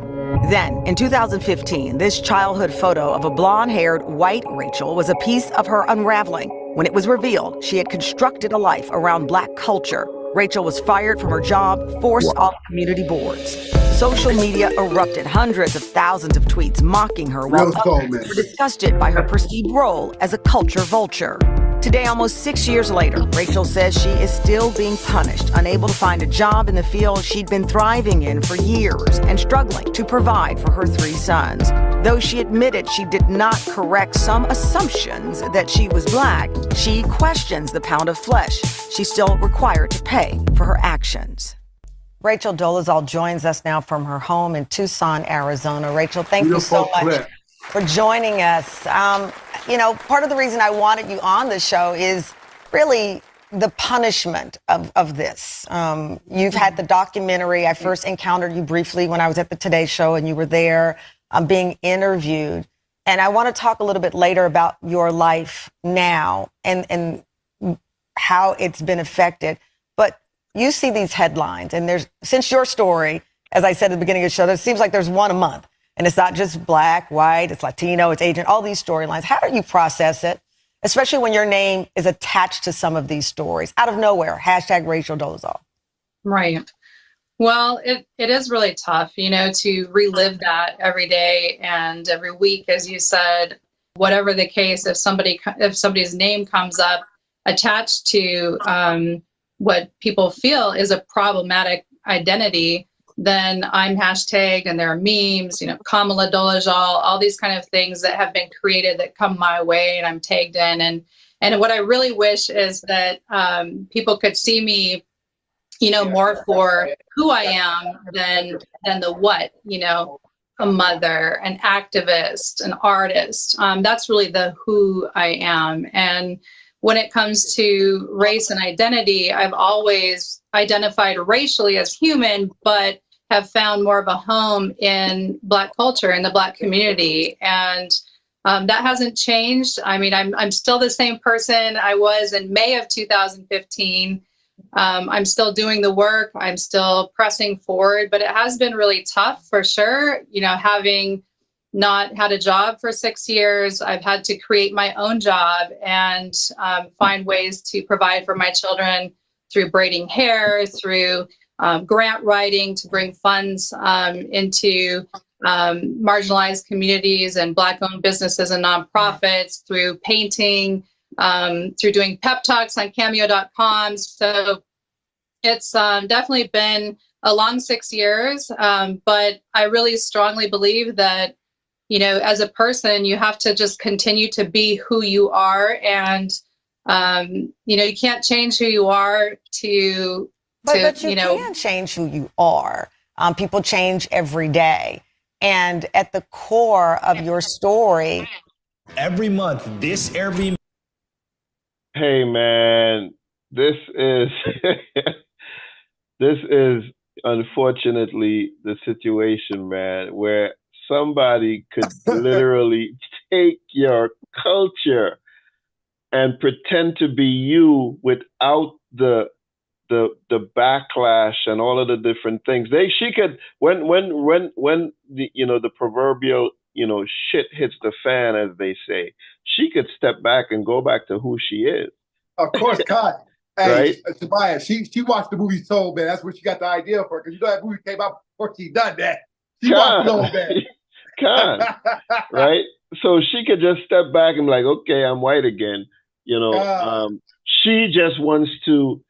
Then, in 2015, this childhood photo of a blonde-haired white Rachel was a piece of her unraveling when it was revealed she had constructed a life around Black culture. Rachel was fired from her job, forced off community boards. Social media erupted, hundreds of thousands of tweets mocking her, while others were disgusted by her perceived role as a culture vulture. Today, almost 6 years later, Rachel says she is still being punished, unable to find a job in the field she'd been thriving in for years and struggling to provide for her 3 sons. Though she admitted she did not correct some assumptions that she was Black, she questions the pound of flesh she's still required to pay for her actions. Rachel Dolezal joins us now from her home in Tucson, Arizona. Rachel, thank you so much for joining us. Part of the reason I wanted you on the show is really the punishment of this. You've had the documentary. I first encountered you briefly when I was at the Today Show, and you were there being interviewed. And I want to talk a little bit later about your life now and how it's been affected. But you see these headlines, and since your story, as I said at the beginning of the show, it seems like there's one a month. And it's not just Black, white, it's Latino, it's Asian, all these storylines. How do you process it, especially when your name is attached to some of these stories out of nowhere? Hashtag Rachel Dolezal. Right. Well, it is really tough, to relive that every day and every week, as you said. Whatever the case, if somebody's name comes up attached to what people feel is a problematic identity, then I'm hashtagged, and there are memes, Kamala Dolezal, all these kind of things that have been created that come my way, and I'm tagged in. And what I really wish is that people could see me, more for who I am than the what, a mother, an activist, an artist. That's really the who I am. And when it comes to race and identity, I've always identified racially as human, but have found more of a home in Black culture, in the Black community. And that hasn't changed. I mean, I'm still the same person I was in May of 2015. I'm still doing the work. I'm still pressing forward, but it has been really tough for sure. Having not had a job for 6 years, I've had to create my own job and find ways to provide for my children through braiding hair, through grant writing to bring funds into marginalized communities and Black-owned businesses and nonprofits, through painting, through doing pep talks on Cameo.com. So it's definitely been a long 6 years, but I really strongly believe that, you know, as a person, you have to just continue to be who you are, and you know, you can't change who you are to But you know. can change who you are. People change every day. And at the core of your story. Every month, this Airbnb. Hey, man, this is this is unfortunately the situation, man, where somebody could literally take your culture and pretend to be you without the backlash and all of the different things. She could, when the, you know, the proverbial, you know, shit hits the fan, as they say, she could step back and go back to who she is. Of course, God. Hey, Right? Tobias, she watched the movie Soul Man. That's where she got the idea for it. Because you know that movie came out before she done that. She watched Soul Man. Right? So she could just step back and be like, okay, I'm white again. You know, she just wants to,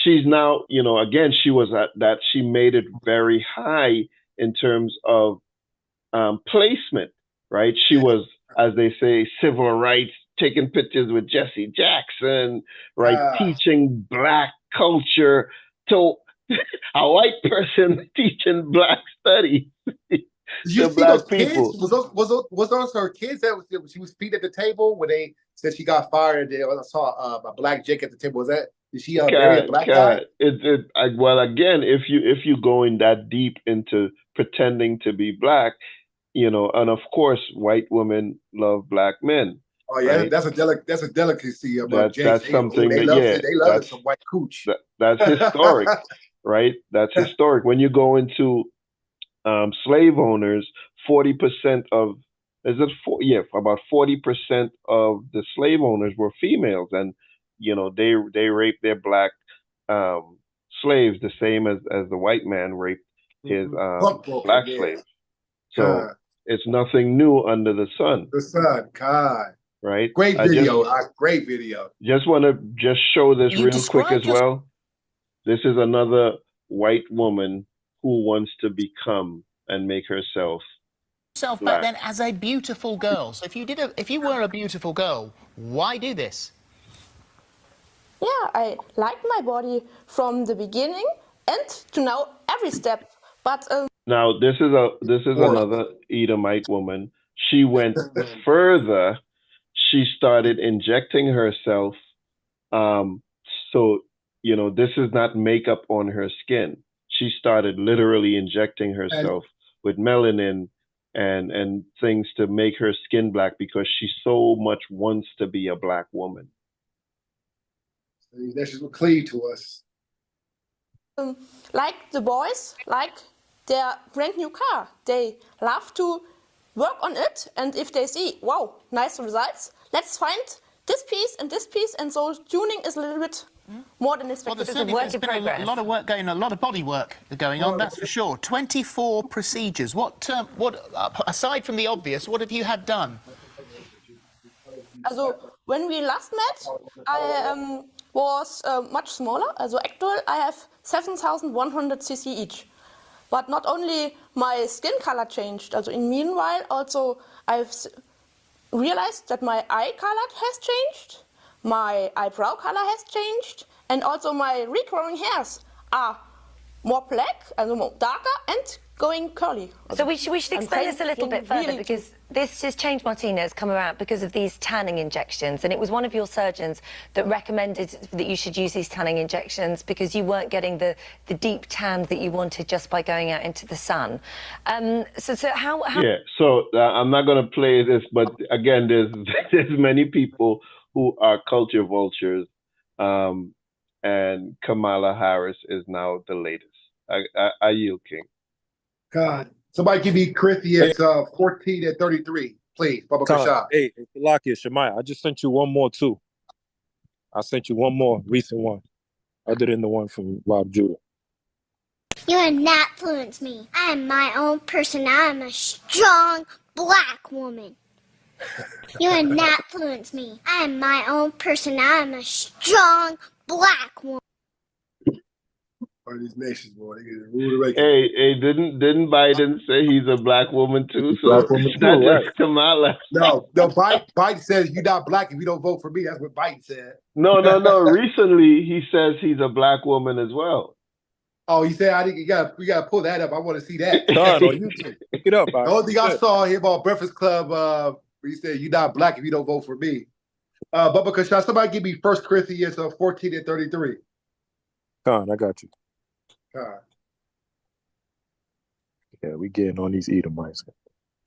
she's now, you know, again, she was at that, she made it very high in terms of placement, right? She was, as they say, civil rights, taking pictures with Jesse Jackson, right? Teaching Black culture to a white person teaching Black studies. Did you to see Black those people. kids? Was those her kids that she was feeding at the table when they said she got fired? And I saw a black Jake at the table. Was that? Did she marry a black guy? Well, again, if you go in that deep into pretending to be Black, you know, and of course, white women love Black men. Oh yeah, right? that's a delicacy of That's Jake. something they that love yeah, they love that's some white cooch. that's historic, right? That's historic. When you go into slave owners, 40% of about 40% of the slave owners were females, and you know they raped their Black slaves the same as the white man raped his Black slaves. So it's nothing new under the sun. The sun, God. Right? Great video. Great video. Just want to show this You real quick as well. This is another white woman who wants to become and make herself Yourself Black. back then as a beautiful girl. So if you were a beautiful girl, why do this? Yeah, I liked my body from the beginning and to now every step. But Now this is another Edomite woman. She went further. She started injecting herself. So you know, this is not makeup on her skin. She started literally injecting herself with melanin and things to make her skin black because she so much wants to be a Black woman. That's just what cleave to us. like the boys, like their brand new car, they love to work on it. And if they see, wow, nice results, let's find this piece, and so tuning is a little bit more than expected. Well, there's been a lot of work going on, a lot of body work going on, that's for sure. 24 procedures. What aside from the obvious, what have you had done? Also, when we last met, I was much smaller. Also, actually, I have 7,100 cc each. But not only my skin color changed. Also, in meanwhile, also I've realized that my eye color has changed, my eyebrow color has changed, and also my regrowing hairs are more black and more darker and going curly. So we should explain this a little bit further, because this has changed. Martina has come around because of these tanning injections, and it was one of your surgeons that recommended that you should use these tanning injections because you weren't getting the deep tan that you wanted just by going out into the sun. So how? Yeah. So I'm not going to play this, but again, there's many people who are culture vultures, and Kamala Harris is now the latest. I yield, King. God. Somebody give me Corinthians 14 and 33, please. Baba Kashab. Hey, Lakia, Shemaiah, I just sent you one more too. I sent you one more recent one. other than the one from Rob Judah. You have not influenced me. I am my own person. I am a strong black woman. You have not influenced me. I am my own person. I am a strong black woman. Or these nations, boy, they get a rude awakening. Hey, didn't Biden say he's a black woman too? So Black woman it's not too, right. just Kamala. No, Biden says you're not black if you don't vote for me. That's what Biden said. No. Recently, he says he's a black woman as well. Oh, you said I think we gotta pull that up. I want to see that. Don, on YouTube. Look it up. The only thing I saw him on Breakfast Club, where he said you're not black if you don't vote for me. Bubba Kashaw, somebody give me 1 Corinthians 14 and 33. Don, I got you. God. Yeah, we getting on these Edomites.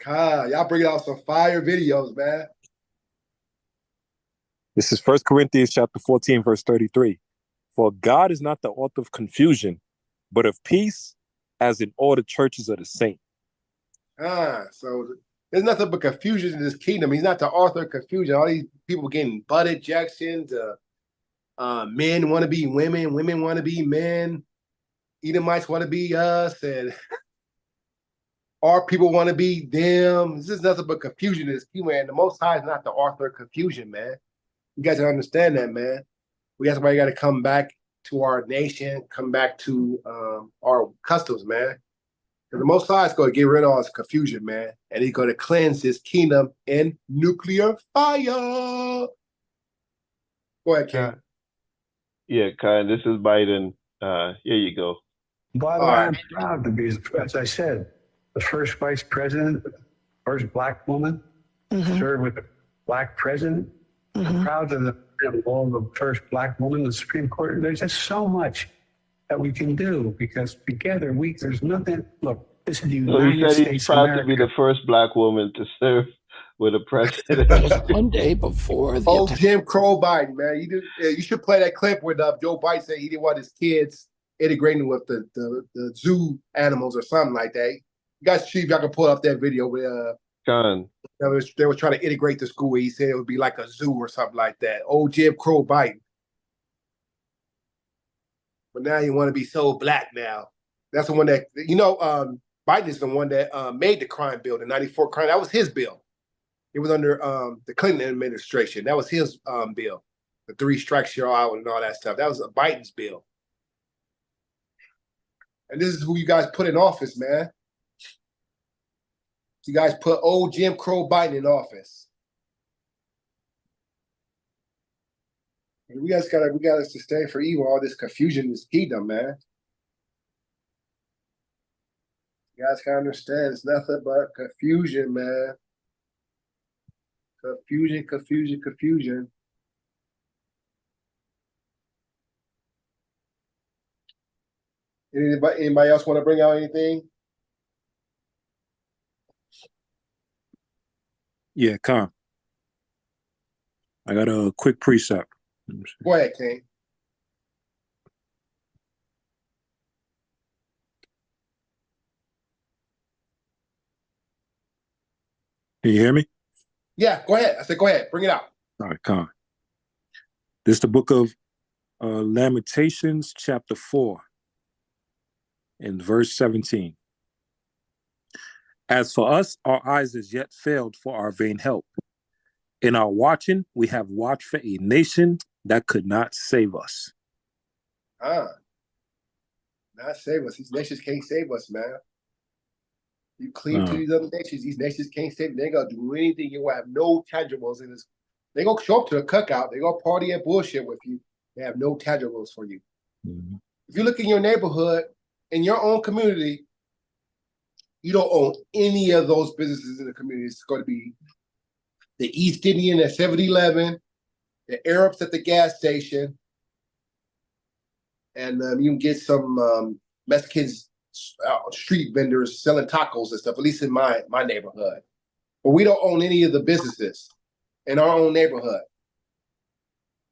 God, y'all bringing out some fire videos, man. This is 1 Corinthians chapter 14, verse 33. For God is not the author of confusion, but of peace, as in all the churches of the saints. So there's nothing but confusion in this kingdom. He's not the author of confusion. All these people getting butt injections. Men want to be women. Women want to be men. Edomites want to be us. And our people want to be them. This is nothing but confusion in this kingdom. And the Most High is not the author of confusion, man. You guys gotta understand that, man. That's why you got to come back to our nation, come back to our customs, man. Because the Most High is going to get rid of all this confusion, man. And he's going to cleanse his kingdom in nuclear fire. Go ahead, King. Yeah, Kyle, this is Biden. Here you go. By the way, I'm proud to be, as I said, the first vice president, first black woman, served with a black president. I'm proud of the first black woman in the Supreme Court. There's just so much that we can do because together there's nothing. Look, this is the United He said States he's proud America. to be the first black woman to serve with a president. One day before the old Jim Crow Biden, man. You should play that clip where Joe Biden said he didn't want his kids integrating with the zoo animals or something like that. You guys see if y'all can pull up that video where they were trying to integrate the school. He said it would be like a zoo or something like that. Old Jim Crow Biden. But now you want to be so black now. That's the one that, Biden is the one that made the crime bill, the 94 crime. That was his bill. It was under the Clinton administration. That was his bill. The 3 strikes you're out and all that stuff. That was Biden's bill. And this is who you guys put in office, man. You guys put old Jim Crow Biden in office. And we got us to stand for evil. All this confusion in this kingdom, man. You guys can understand it's nothing but confusion, man. Confusion. Anybody else want to bring out anything? Yeah, Con. I got a quick precept. Go ahead, King. Can you hear me? Yeah, go ahead. I said, go ahead. Bring it out. All right, Con. This is the book of Lamentations, chapter 4, and verse 17. As for us, our eyes as yet failed for our vain help. In our watching, we have watched for a nation that could not save us. Not save us. These nations can't save us, man. You cleave to these other nations. These nations can't save you. They ain't gonna do anything. You will have no tangibles in this. They gonna show up to the cookout. They gonna party and bullshit with you. They have no tangibles for you. If you look in your neighborhood, in your own community, you don't own any of those businesses in the community. It's going to be the East Indian at 7-Eleven, the Arabs at the gas station, and you can get some Mexican street vendors selling tacos and stuff, at least in my neighborhood. But we don't own any of the businesses in our own neighborhood.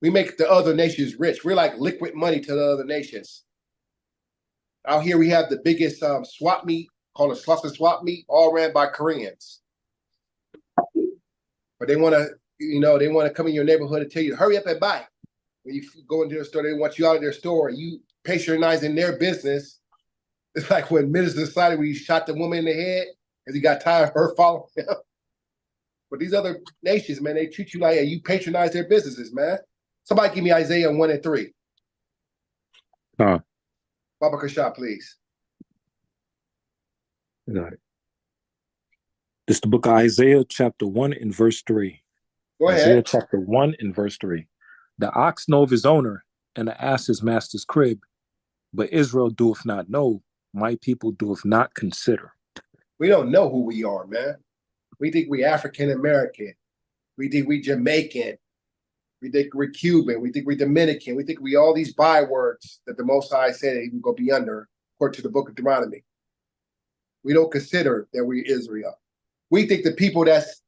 We make the other nations rich. We're like liquid money to the other nations. Out here, we have the biggest swap meet, called a Slauson swap meet, all ran by Koreans. But they want to, they want to come in your neighborhood and tell you to hurry up and buy. when you go into their store, they want you out of their store, you patronizing their business. It's like when Minister decided when he shot the woman in the head because he got tired of her following him. But these other nations, man, they treat you like you patronize their businesses, man. Somebody give me Isaiah 1 and 3. Baba Kasha, please. Got it. This is the book of Isaiah, chapter 1 and verse 3. Go ahead. Isaiah chapter 1 and verse 3. The ox knoweth his owner, and the ass his master's crib, but Israel doeth not know, my people doeth not consider. We don't know who we are, man. We think we African American. We think we Jamaican. We think we're Cuban. We think we're Dominican. We think we all these bywords that the Most High said he would go be under, according to the book of Deuteronomy. We don't consider that we're Israel. We think the people that's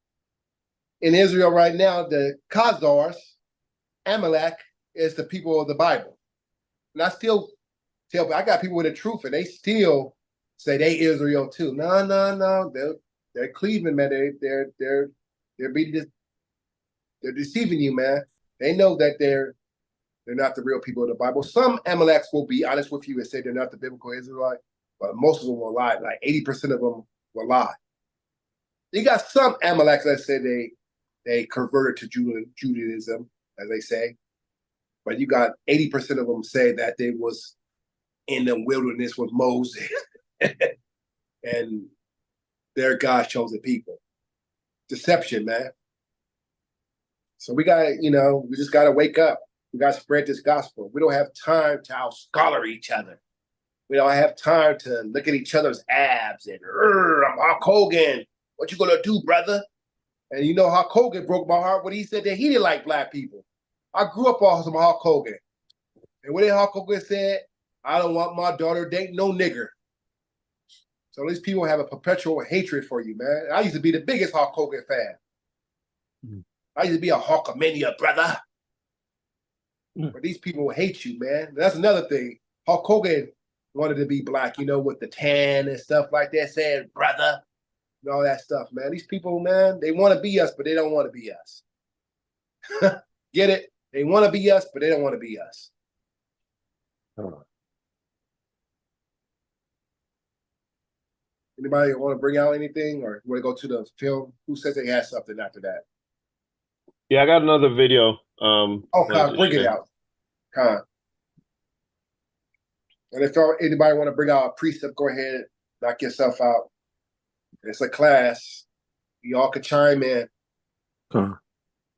in Israel right now, the Khazars, Amalek, is the people of the Bible. And I still tell people, I got people with the truth, and they still say they Israel too. No. They're Cleveland, man. They're deceiving you, man. They know that they're not the real people of the Bible. Some Amaleks will be honest with you and say they're not the biblical Israelite, but most of them will lie. Like 80% of them will lie. You got some Amaleks that say they converted to Judaism, as they say, but you got 80% of them say that they was in the wilderness with Moses, and they're God's chosen people. Deception, man. So we just gotta wake up. We gotta spread this gospel. We don't have time to out-scholar each other. We don't have time to look at each other's abs and, I'm Hulk Hogan. What you gonna do, brother? And you know, Hulk Hogan broke my heart when he said that he didn't like black people. I grew up on some Hulk Hogan. And when Hulk Hogan said, I don't want my daughter dating no nigger. So these people have a perpetual hatred for you, man. I used to be the biggest Hulk Hogan fan. I used to be a Hulkamania, brother. But these people hate you, man. That's another thing. Hulk Hogan wanted to be black, with the tan and stuff like that, saying brother and all that stuff, man. These people, man, they want to be us, but they don't want to be us. Get it? They want to be us, but they don't want to be us. Anybody want to bring out anything, or want to go to the film? Who says they had something after that? Yeah, I got another video. Khan, bring it out. Khan. And if anybody want to bring out a precept, go ahead, knock yourself out. It's a class. Y'all can chime in.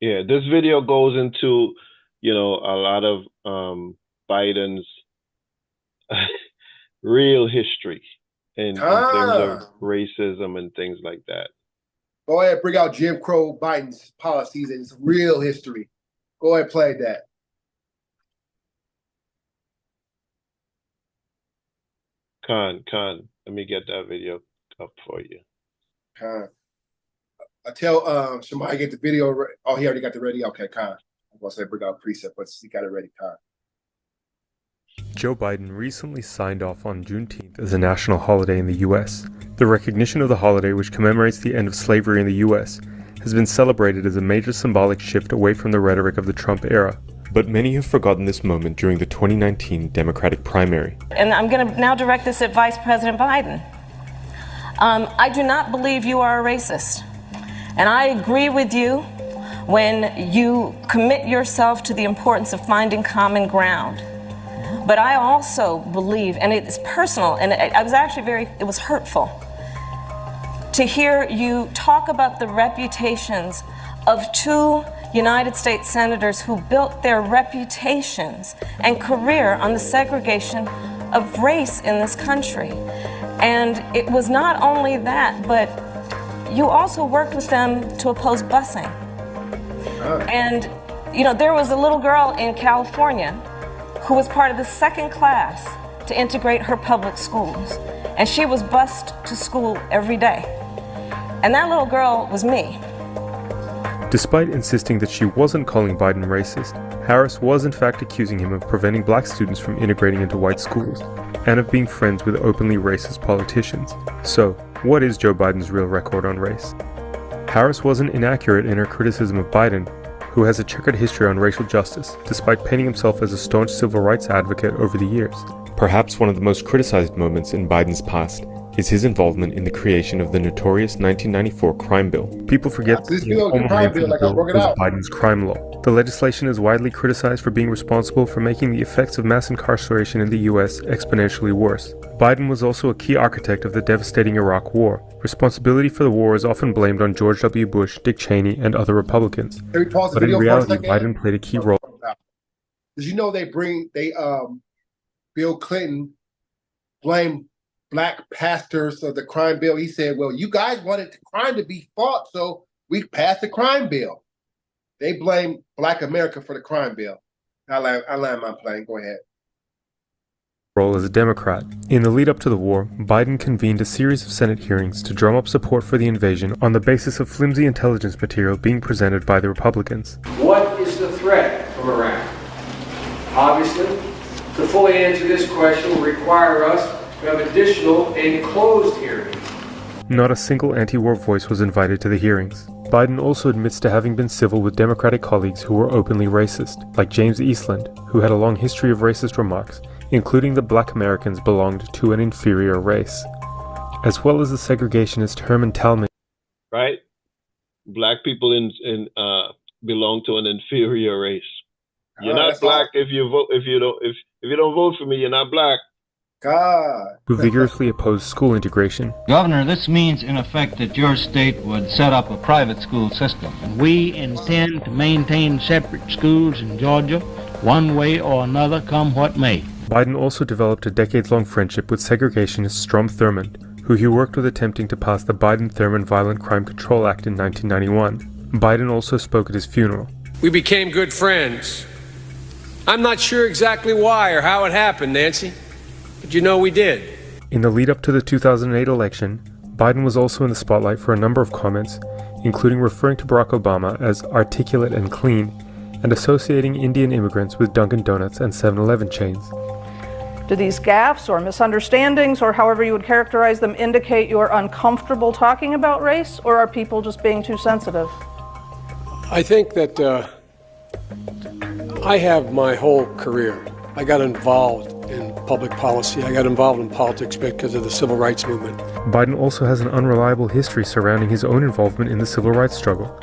Yeah, this video goes into, a lot of Biden's real history in terms of racism and things like that. Go ahead, bring out Jim Crow Biden's policies and it's real history. Go ahead, play that. Khan, let me get that video up for you. Khan. I tell Shamai get the video ready. Oh, he already got the ready? Okay, Khan. I'm going to say bring out precept, but he got it ready, Khan. Joe Biden recently signed off on Juneteenth as a national holiday in the U.S. The recognition of the holiday, which commemorates the end of slavery in the U.S., has been celebrated as a major symbolic shift away from the rhetoric of the Trump era. But many have forgotten this moment during the 2019 Democratic primary. And I'm going to now direct this at Vice President Biden. I do not believe you are a racist. And I agree with you when you commit yourself to the importance of finding common ground. But I also believe, and it's personal, and I was actually it was hurtful to hear you talk about the reputations of two United States senators who built their reputations and career on the segregation of race in this country. And it was not only that, but you also worked with them to oppose busing. And, there was a little girl in California who was part of the second class to integrate her public schools. And she was bused to school every day. And that little girl was me. Despite insisting that she wasn't calling Biden racist, Harris was in fact accusing him of preventing black students from integrating into white schools, and of being friends with openly racist politicians. So, what is Joe Biden's real record on race? Harris wasn't inaccurate in her criticism of Biden, who has a checkered history on racial justice, despite painting himself as a staunch civil rights advocate over the years. Perhaps one of the most criticized moments in Biden's past is his involvement in the creation of the notorious 1994 crime bill. People forget that the informal name for the bill was Biden's crime law. The legislation is widely criticized for being responsible for making the effects of mass incarceration in the US exponentially worse. Biden was also a key architect of the devastating Iraq War. Responsibility for the war is often blamed on George W. Bush, Dick Cheney, and other Republicans. But in reality, Biden played a key role. Did you know Bill Clinton blamed black pastors of the crime bill? He said, well, you guys wanted the crime to be fought, so we passed the crime bill. They blame Black America for the crime bill. I land my plane. Go ahead. Role as a Democrat. In the lead up to the war, Biden convened a series of Senate hearings to drum up support for the invasion on the basis of flimsy intelligence material being presented by the Republicans. What is the threat from Iraq? Obviously, to fully answer this question will require us to have additional enclosed hearings. Not a single anti-war voice was invited to the hearings. Biden also admits to having been civil with Democratic colleagues who were openly racist, like James Eastland, who had a long history of racist remarks, including that Black Americans belonged to an inferior race, as well as the segregationist Herman Talmadge. Right? Black people belong to an inferior race. You're not black if you don't vote for me, you're not black. God. Who vigorously opposed school integration. Governor, this means in effect that your state would set up a private school system. And we intend to maintain separate schools in Georgia, one way or another, come what may. Biden also developed a decades-long friendship with segregationist Strom Thurmond, who he worked with attempting to pass the Biden-Thurmond Violent Crime Control Act in 1991. Biden also spoke at his funeral. We became good friends. I'm not sure exactly why or how it happened, Nancy, but you know we did. In the lead up to the 2008 election, Biden was also in the spotlight for a number of comments, including referring to Barack Obama as articulate and clean, and associating Indian immigrants with Dunkin' Donuts and 7-Eleven chains. Do these gaffes or misunderstandings, or however you would characterize them, indicate you're uncomfortable talking about race, or are people just being too sensitive? I think that I have my whole career. I got involved in public policy. I got involved in politics because of the civil rights movement. Biden also has an unreliable history surrounding his own involvement in the civil rights struggle.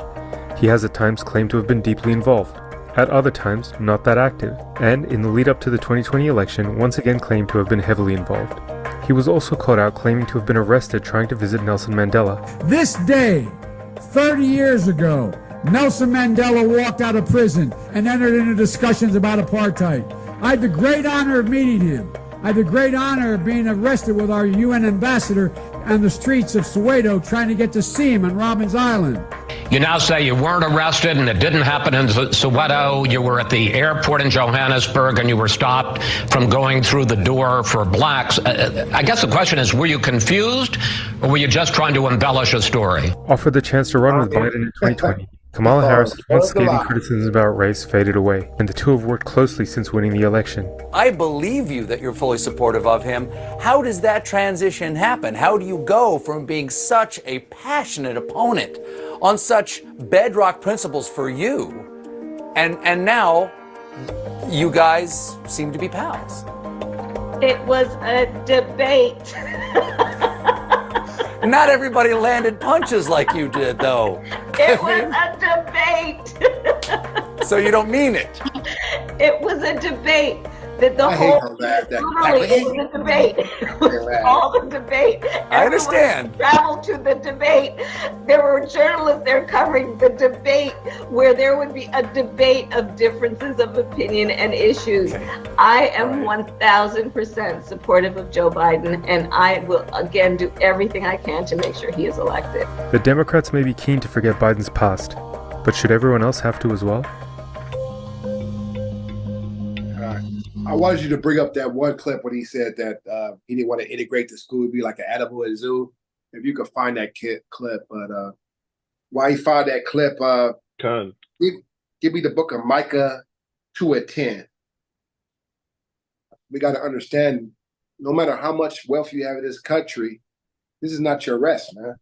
He has at times claimed to have been deeply involved, at other times not that active, and in the lead up to the 2020 election once again claimed to have been heavily involved. He was also caught out claiming to have been arrested trying to visit Nelson Mandela. This day, 30 years ago, Nelson Mandela walked out of prison and entered into discussions about apartheid. I had the great honor of meeting him. I had the great honor of being arrested with our UN ambassador on the streets of Soweto trying to get to see him on Robbins Island. You now say you weren't arrested and it didn't happen in Soweto. You were at the airport in Johannesburg and you were stopped from going through the door for blacks. I guess the question is, were you confused or were you just trying to embellish a story? Offered the chance to run with Biden in 2020. Kamala Harris's once scathing criticisms about race faded away, and the two have worked closely since winning the election. I believe you that you're fully supportive of him. How does that transition happen? How do you go from being such a passionate opponent on such bedrock principles for you, and now you guys seem to be pals? It was a debate. Not everybody landed punches like you did, though. It was a debate. So you don't mean it? It was a debate. It was a debate. It was all a debate. I understand. Traveled to the debate. There were journalists there covering the debate, where there would be a debate of differences of opinion and issues. I am 1,000% supportive of Joe Biden, and I will again do everything I can to make sure he is elected. The Democrats may be keen to forget Biden's past, but should everyone else have to as well? I wanted you to bring up that one clip when he said that he didn't want to integrate the school, it'd be like an animal at a zoo. If you could find that clip, but while you find that clip, give me the book of Micah 2:10. We got to understand, no matter how much wealth you have in this country, this is not your rest, man.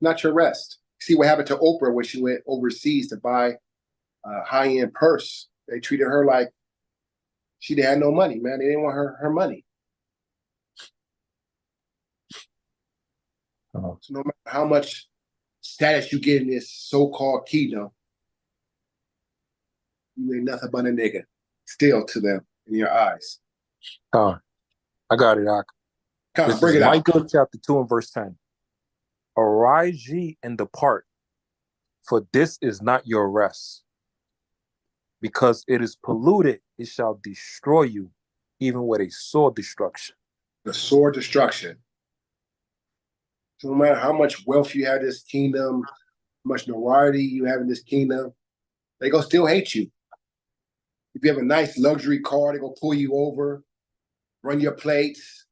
Not your rest. See what happened to Oprah when she went overseas to buy high-end purse. They treated her like she didn't have no money, man. They didn't want her money. So no matter how much status you get in this so-called kingdom, you ain't nothing but a nigga. Still to them in your eyes. I got it, Ak. This Bring is it out. Micah chapter 2 and verse 10. Arise ye and depart, for this is not your rest. Because it is polluted, it shall destroy you, even with a sword destruction. The sword destruction. So no matter how much wealth you have in this kingdom, how much notoriety you have in this kingdom, they gonna still hate you. If you have a nice luxury car, they gonna pull you over, run your plates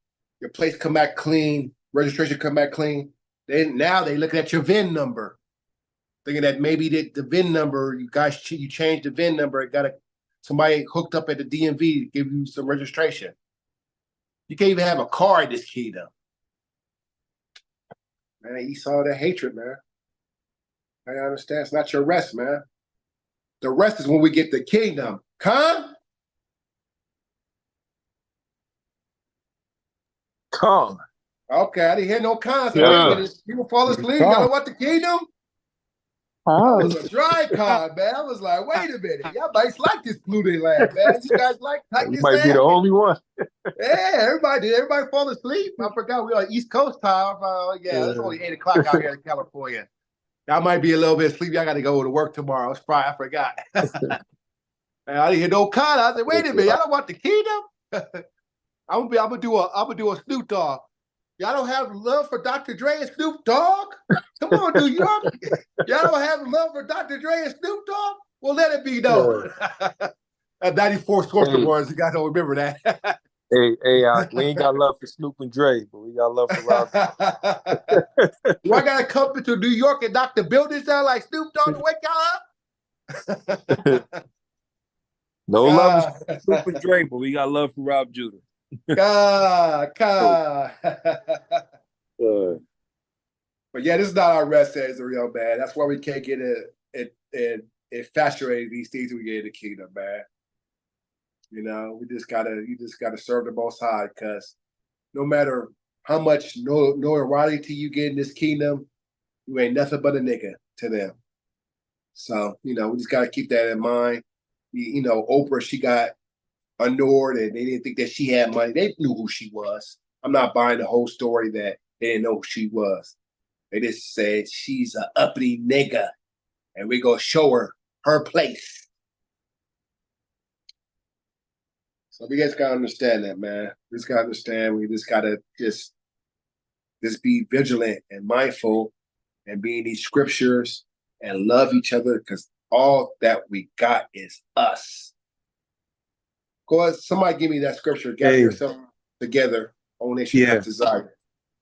come back clean, registration come back clean. Now they looking at your VIN number, thinking that maybe the VIN number, you changed the VIN number, it got somebody hooked up at the DMV to give you some registration. You can't even have a car in this kingdom. Man, you saw that hatred, man. I understand. It's not your rest, man. The rest is when we get the kingdom. Khan? Khan. Okay, I didn't hear no Khan. So Yeah. wait a minute. People fall asleep. Y'all know what the kingdom? Oh. That was a dry Khan, man. I was like, wait a minute. Y'all might like this Pluto land, man. You guys like You this might be land? the only one. Yeah, everybody did. Everybody fall asleep. I forgot we on East Coast time. Yeah, it's only 8 o'clock out here in California. Y'all might be a little bit asleep. Y'all got to go to work tomorrow. It's Friday. I forgot. Man, I didn't hear no Khan. I said, wait a minute. Y'all don't want the kingdom? I'm gonna do a Snoop Dogg. Y'all don't have love for Dr. Dre and Snoop Dogg? Come on, New York. Y'all don't have love for Dr. Dre and Snoop Dogg? Well, let it be known. 94 Scorpion Wars, you guys don't remember that. Hey, we ain't got love for Snoop and Dre, but we got love for Rob. Do I gotta come to New York and knock the buildings down like Snoop Dogg to wake y'all up? No love for Snoop and Dre, but we got love for Rob Judah. God. But yeah, this is not our rest as a real man. That's why we can't get infatuated these things we get in the kingdom, man. You know, you just gotta serve the Most High, because no matter how much notoriety you get in this kingdom, you ain't nothing but a nigga to them. So, you know, we just gotta keep that in mind. You know, Oprah, she got ignored and they didn't think that she had money. They knew who she was. I'm not buying the whole story that they didn't know who she was. They just said she's an uppity nigga and we gonna show her place. So we just gotta understand that, man. We just gotta understand. We just gotta just be vigilant and mindful and be in these scriptures and love each other, because all that we got is us. Go ahead, somebody give me that scripture. Gather yourself together, all nations have desire.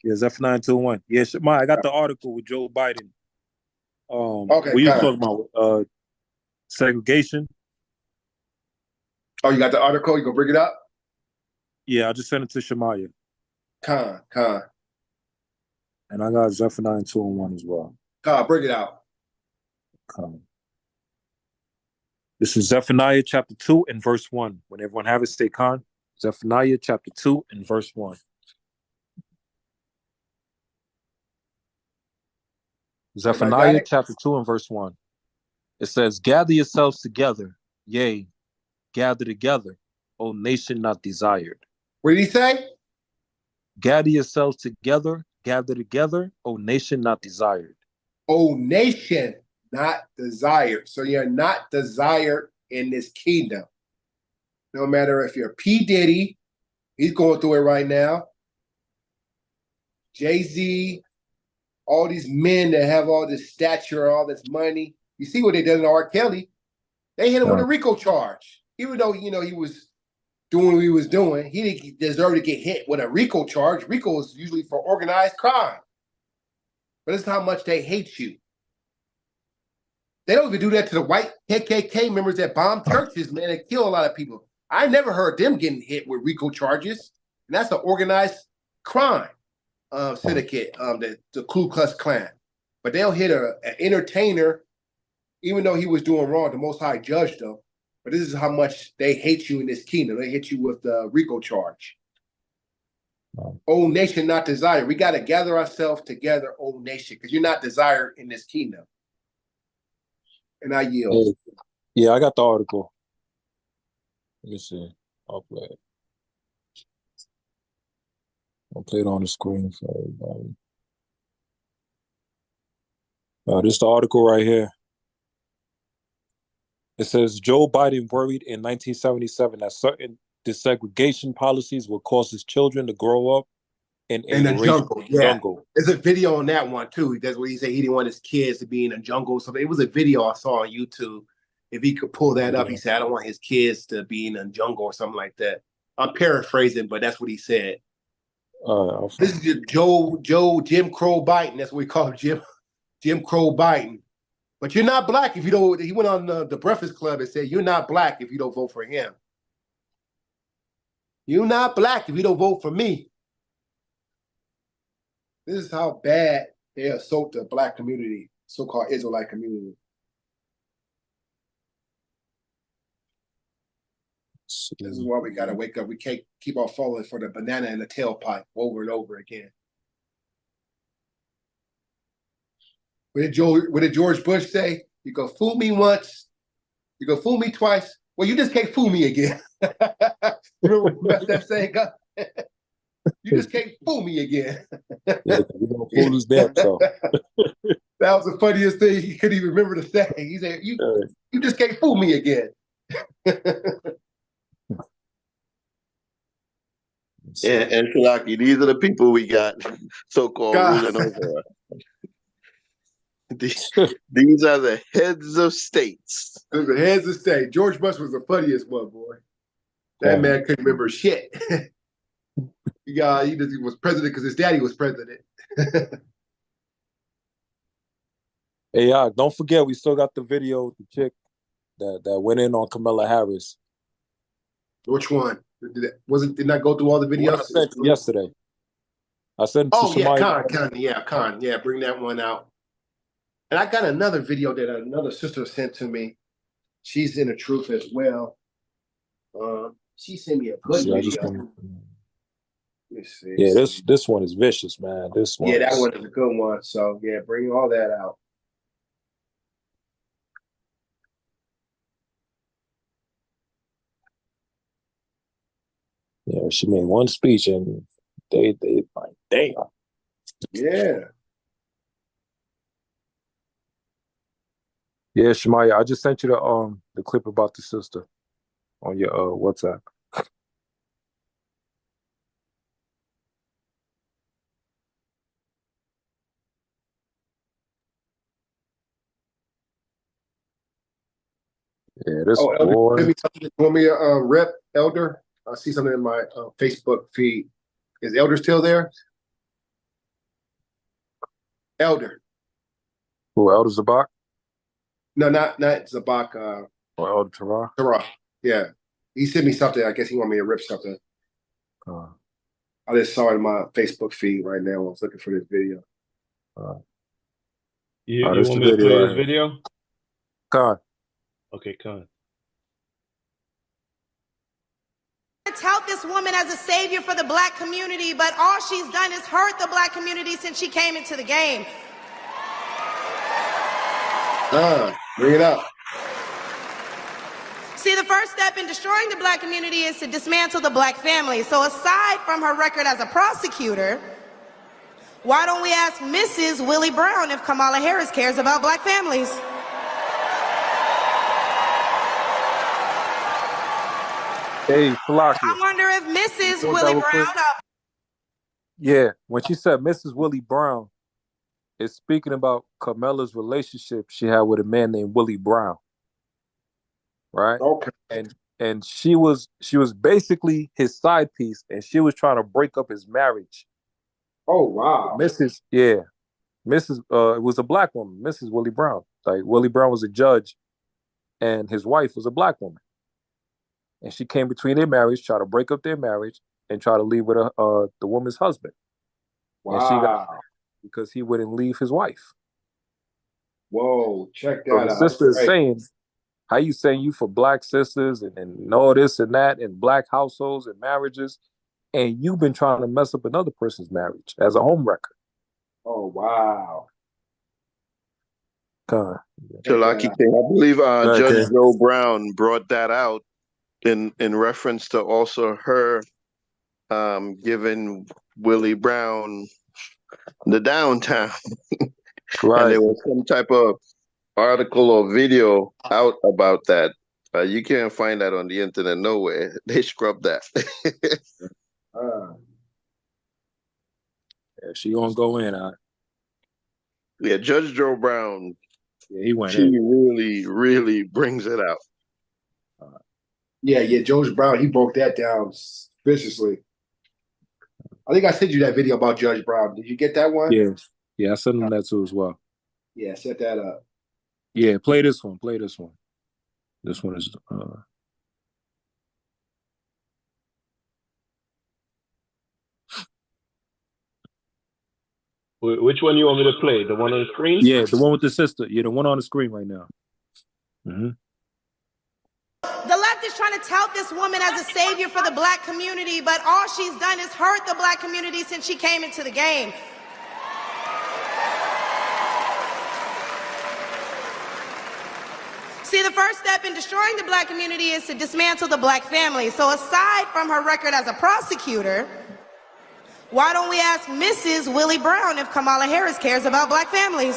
Yeah, Zephaniah 2:1. Yeah, Shemai, I got the article with Joe Biden. Okay, we were talking about segregation. Oh, you got the article? You gonna bring it up? Yeah, I just sent it to Shemaiah. Khan. And I got Zephaniah 2:1 as well. Khan, bring it out. This is Zephaniah chapter 2 and verse 1. When everyone have it, say Khan. Zephaniah chapter 2 and verse 1. Zephaniah chapter 2 and verse 1. It says, gather yourselves together, yea, gather together, O nation not desired. What did he say? Gather yourselves together, O nation not desired. O nation not desired. So you're not desired in this kingdom. No matter if you're P. Diddy, he's going through it right now. Jay-Z, all these men that have all this stature, all this money. You see what they did to R. Kelly. They hit him with a RICO charge. Even though, you know, he was doing what he was doing, he didn't deserve to get hit with a RICO charge. RICO is usually for organized crime. But it's how much they hate you. They don't even do that to the white KKK members that bomb churches, man, and kill a lot of people. I never heard them getting hit with RICO charges. And that's an organized crime syndicate, the Ku Klux Klan. But they'll hit an entertainer even though he was doing wrong, the Most High judged him. But this is how much they hate you in this kingdom. They hit you with the RICO charge. Old nation not desired. We got to gather ourselves together, old nation, because you're not desired in this kingdom. And I yield. Yeah, I got the article. Let me see. I'll play it. I'll play it on the screen for everybody. This is the article right here. It says Joe Biden worried in 1977 that certain desegregation policies will cause his children to grow up in the jungle. Yeah. jungle. There's a video on that one too. That's what he said. He didn't want his kids to be in a jungle. So it was a video I saw on YouTube. If he could pull that up, he said, I don't want his kids to be in a jungle or something like that. I'm paraphrasing, but that's what he said. This is Jim Crow Biden. That's what we call him, Jim Crow Biden. But you're not black if you don't. He went on the Breakfast Club and said, you're not black if you don't vote for him. You're not black if you don't vote for me. This is how bad they assault the black community, so-called Israelite community. This is why we got to wake up. We can't keep on falling for the banana in the tailpipe over and over again. What did George Bush say? You go fool me once, you go fool me twice. Well, you just can't fool me again. Remember what that saying? You just can't fool me again. Yeah, we don't fool his damn self. That was the funniest thing he couldn't even remember to say. He said, you just can't fool me again. And Kalaki, these are the people we got, so-called ruling over us. These are the heads of states. Those are the heads of state. George Bush was the funniest one, boy. That man couldn't remember shit. He was president because his daddy was president. Hey, don't forget, we still got the video of the chick that went in on Kamala Harris. Which one? Did not go through all the videos? I sent yesterday. I sent it to Shemaya. Khan. Yeah, bring that one out. And I got another video that another sister sent to me. She's in the truth as well. She sent me a good video. Let me see. Yeah, this one is vicious, man. This one. Yeah, that one is a good one. So yeah, bring all that out. Yeah, she made one speech and they like, damn. Yeah. Yeah, Shemaya, I just sent you the clip about the sister on your WhatsApp. Yeah, this boy. You want me to rep Elder? I see something in my Facebook feed. Is Elder still there? Elder. Who, Elder Zabak? No, not Zabak. Or Elder Torah? Torah. Yeah. He sent me something. I guess he wanted me to rip something. I just saw it in my Facebook feed right now. I was looking for this video. You want me to play this video? Khan. Okay, Khan. Tout this woman as a savior for the black community, but all she's done is hurt the black community since she came into the game. Bring it up. See, the first step in destroying the black community is to dismantle the black family. So aside from her record as a prosecutor, why don't we ask Mrs. Willie Brown if Kamala Harris cares about black families? Hey, Falaki. I wonder if Mrs. Willie Brown... Yeah, when she said Mrs. Willie Brown, it's speaking about Kamala's relationship she had with a man named Willie Brown. Right? Okay. And she was basically his side piece, and she was trying to break up his marriage. Oh wow. Mrs. it was a black woman, Mrs. Willie Brown. Like Willie Brown was a judge and his wife was a black woman. And she came between their marriage, try to break up their marriage, and try to leave with the woman's husband. Wow. And she got because he wouldn't leave his wife. Whoa, check So that the out. sister is Right. saying, how you saying you for black sisters and all this and that in black households and marriages, and you've been trying to mess up another person's marriage as a homewrecker. Oh, wow. God. Shalaki King, I believe Judge Okay. Joe Brown brought that out in reference to also her giving Willie Brown the downtown. Right. And there was some type of article or video out about that. You can't find that on the internet nowhere. They scrubbed that. Yeah, she gonna go in. Yeah, Judge Joe Brown, Yeah, he went she in. really, really brings it out. Yeah, Judge Brown, he broke that down viciously. I think I sent you that video about Judge Brown. Did you get that one? Yeah. Yeah, I sent him that too as well. Yeah, set that up. Yeah, play this one. Play this one. This one is Which one you want me to play? The one on the screen? yeah, the one with the sister. Yeah, the one on the screen right now. Mm-hmm. The left is trying to tout this woman as a savior for the black community, but all she's done is hurt the black community since she came into the game. See, the first step in destroying the black community is to dismantle the black family. So aside from her record as a prosecutor, why don't we ask Mrs. Willie Brown if Kamala Harris cares about black families?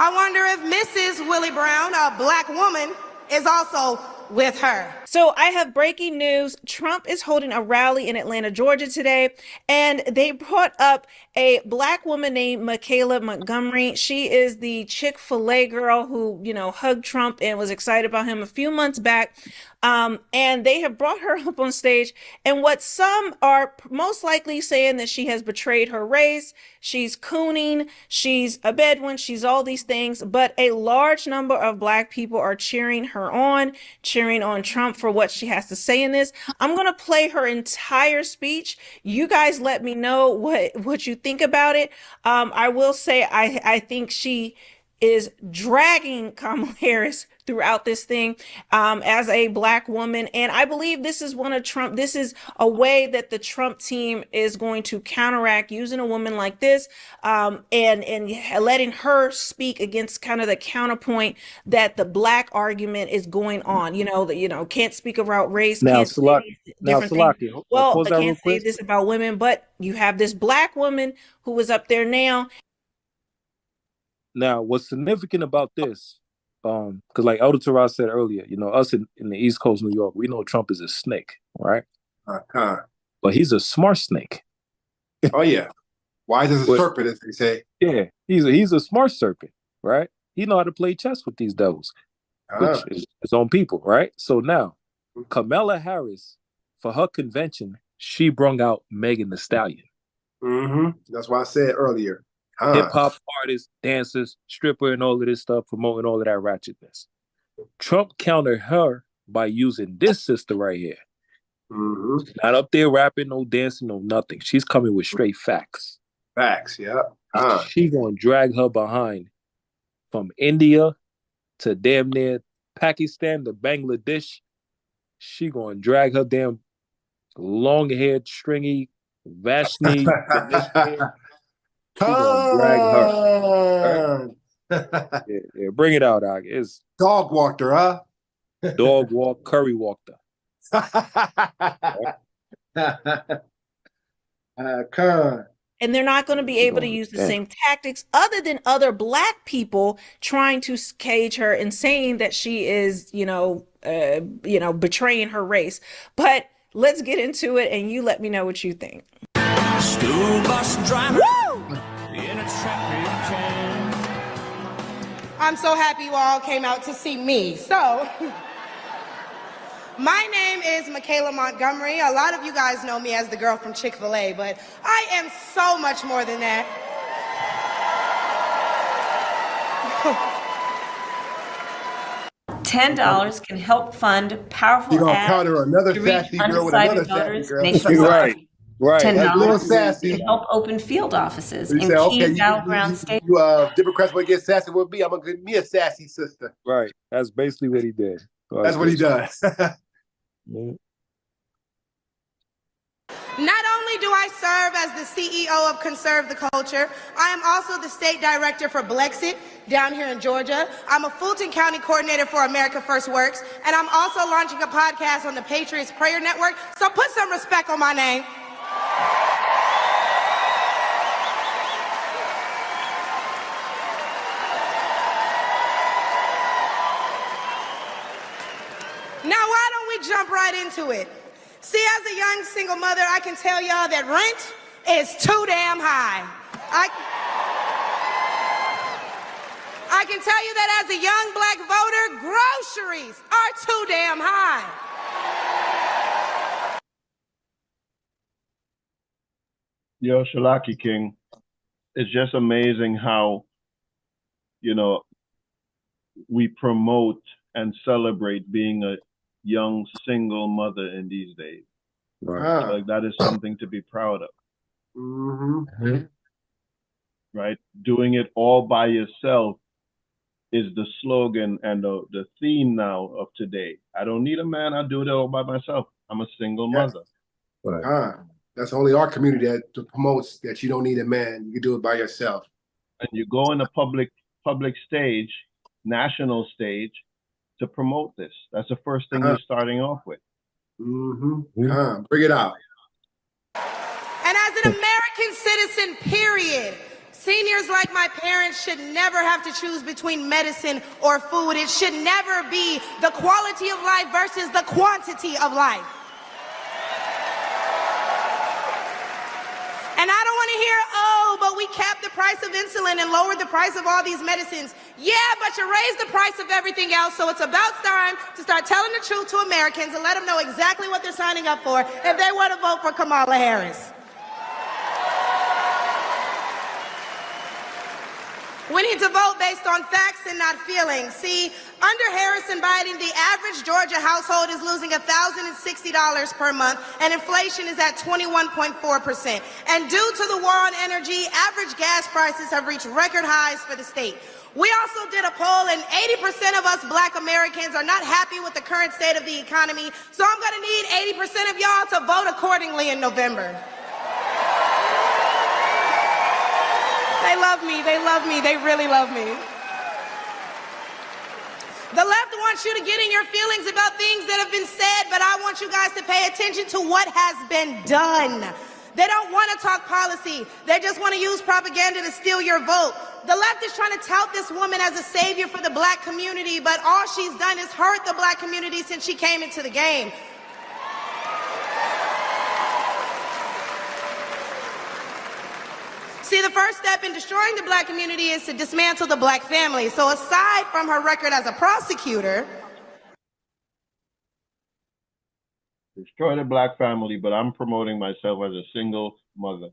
I wonder if Mrs. Willie Brown, a black woman, is also with her. So I have breaking news. Trump is holding a rally in Atlanta, Georgia today, and they brought up a black woman named Michaela Montgomery. She is the Chick-fil-A girl who, hugged Trump and was excited about him a few months back. And they have brought her up on stage, and what some are most likely saying that she has betrayed her race, she's cooning, she's a Bedouin, she's all these things, but a large number of black people are cheering her on, cheering on Trump for what she has to say in this. I'm going to play her entire speech. You guys let me know what you think about it. I will say I think she is dragging Kamala Harris throughout this thing as a black woman. And I believe this is this is a way that the Trump team is going to counteract using a woman like this and letting her speak against kind of the counterpoint that the black argument is going on. Can't speak about race. Now, Can't say different things. Salaki, Well, pause I that real can't say quick. this about women, but you have this black woman who is up there now. Now, what's significant about this, because like Elder Terah said earlier, us in the East Coast, New York, we know Trump is a snake, right? But he's a smart snake. Oh, yeah. Wise as a But- serpent, as they say. Yeah, he's a smart serpent, right? He know how to play chess with these devils, which is his own people, right? So now, Kamala Harris, for her convention, she brung out Megan Thee Stallion. Mm-hmm. That's why I said earlier. Hip hop artists, dancers, stripper, and all of this stuff, promoting all of that ratchetness. Trump countered her by using this sister right here. Mm-hmm. Not up there rapping, no dancing, no nothing. She's coming with straight facts. Facts, yeah. She gonna drag her behind from India to damn near Pakistan to Bangladesh. She gonna drag her damn long-haired, stringy Vashni. She gonna drag her. Yeah, bring it out, Doc. It's dog walked her, huh? Dog walk, curry walked her. And they're not going to be able to use the same tactics other than other black people trying to cage her and saying that she is, betraying her race. But let's get into it and you let me know what you think. School bus driver. Woo! In a traffic jam. I'm so happy you all came out to see me. So, my name is Michaela Montgomery. A lot of you guys know me as the girl from Chick-fil-A, but I am so much more than that. $10 can help fund powerful You gonna ads counter another to reach sassy girl with another undecided sassy voters girl. nationwide. You're right. Right. $10 That's a little sassy. to help open field offices You in say, key okay, battleground states. Democrats want to get sassy with me. I'm going to get me a sassy sister. Right. That's basically what he did. That's what he does. Not only do I serve as the CEO of Conserve the Culture, I am also the state director for Blexit down here in Georgia. I'm a Fulton County coordinator for America First Works, and I'm also launching a podcast on the Patriots Prayer Network, so put some respect on my name. Now, why don't we jump right into it? See, as a young single mother, I can tell y'all that rent is too damn high. I can tell you that as a young black voter, groceries are too damn high. Yo, Shalaki King, it's just amazing how, you know, we promote and celebrate being a young single mother in these days. Right. Like that is something to be proud of. Mm-hmm. Right? Doing it all by yourself is the slogan and the theme now of today. I don't need a man, I do it all by myself. I'm a single mother. Right. That's only our community that promotes that you don't need a man. You can do it by yourself. And you go on a public stage, national stage, to promote this. That's the first thing you're starting off with. Mm-hmm. Bring it out. And as an American citizen, period, seniors like my parents should never have to choose between medicine or food. It should never be the quality of life versus the quantity of life. And I don't want to hear, oh, but we capped the price of insulin and lowered the price of all these medicines. Yeah, but you raised the price of everything else, so it's about time to start telling the truth to Americans and let them know exactly what they're signing up for if they want to vote for Kamala Harris. We need to vote based on facts and not feelings. See, under Harris and Biden, the average Georgia household is losing $1,060 per month, and inflation is at 21.4%. And due to the war on energy, average gas prices have reached record highs for the state. We also did a poll, and 80% of us black Americans are not happy with the current state of the economy, so I'm going to need 80% of y'all to vote accordingly in November. They love me, they really love me. The left wants you to get in your feelings about things that have been said, but I want you guys to pay attention to what has been done. They don't want to talk policy. They just want to use propaganda to steal your vote. The left is trying to tout this woman as a savior for the black community, but all she's done is hurt the black community since she came into the game. See, the first step in destroying the black community is to dismantle the black family. So aside from her record as a prosecutor, Destroy the black family, but I'm promoting myself as a single mother.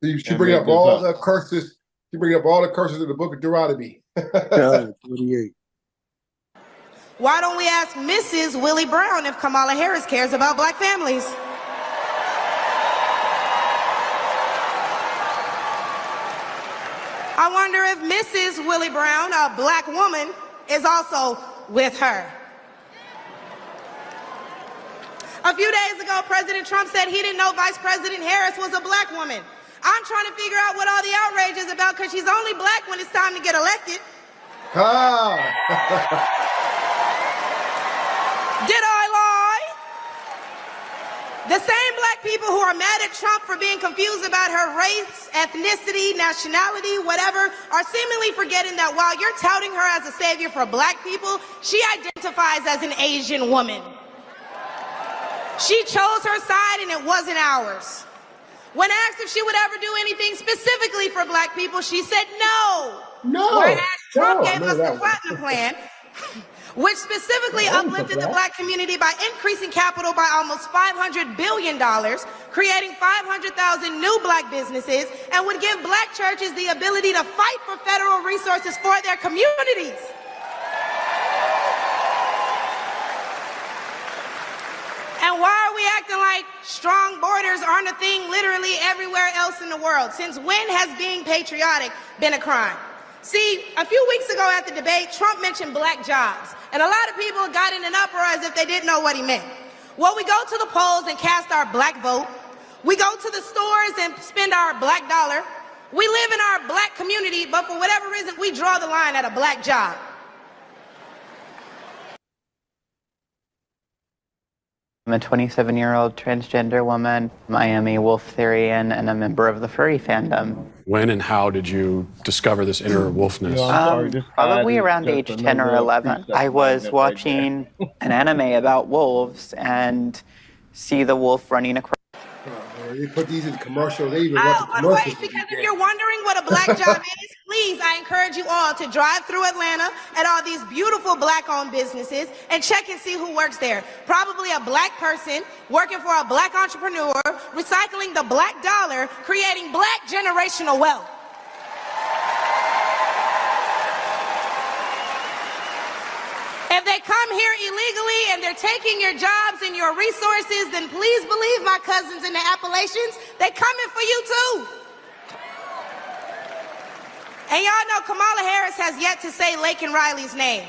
She bring up all the curses. She bring up all the curses in the book of Deuteronomy. 28. why don't we ask Mrs. Willie Brown if Kamala Harris cares about black families? I wonder if Mrs. Willie Brown, a black woman, is also with her. A few days ago, President Trump said he didn't know Vice President Harris was a black woman. I'm trying to figure out what all the outrage is about because she's only black when it's time to get elected. Did I lie? The same black people who are mad at Trump for being confused about her race, ethnicity, nationality, whatever, are seemingly forgetting that while you're touting her as a savior for black people, she identifies as an Asian woman. She chose her side and it wasn't ours. When asked if she would ever do anything specifically for black people, she said no. Whereas Trump gave us the Platinum Plan, which specifically uplifted the black community by increasing capital by almost $500 billion, creating 500,000 new black businesses, and would give black churches the ability to fight for federal resources for their communities. And why are are we acting like strong borders aren't a thing literally everywhere else in the world? Since when has being patriotic been a crime? See, a few weeks ago at the debate, Trump mentioned black jobs, and a lot of people got in an uproar as if they didn't know what he meant. Well, we go to the polls and cast our black vote. We go to the stores and spend our black dollar. We live in our black community, but for whatever reason, we draw the line at a black job. I'm a 27-year-old transgender woman. I am a wolf therian and a member of the furry fandom. When and how did you discover this inner wolfness? Probably around age 10 or 11. I was watching an anime about wolves and see the wolf running across. They put these in commercials. They even want the commercials. Because if you're wondering what a black job is, please, I encourage you all to drive through Atlanta at all these beautiful black-owned businesses and check and see who works there. Probably a black person working for a black entrepreneur, recycling the black dollar, creating black generational wealth. If they come here illegally and they're taking your jobs and your resources, then please believe my cousins in the Appalachians, they coming for you too. And y'all know Kamala Harris has yet to say Laken Riley's name.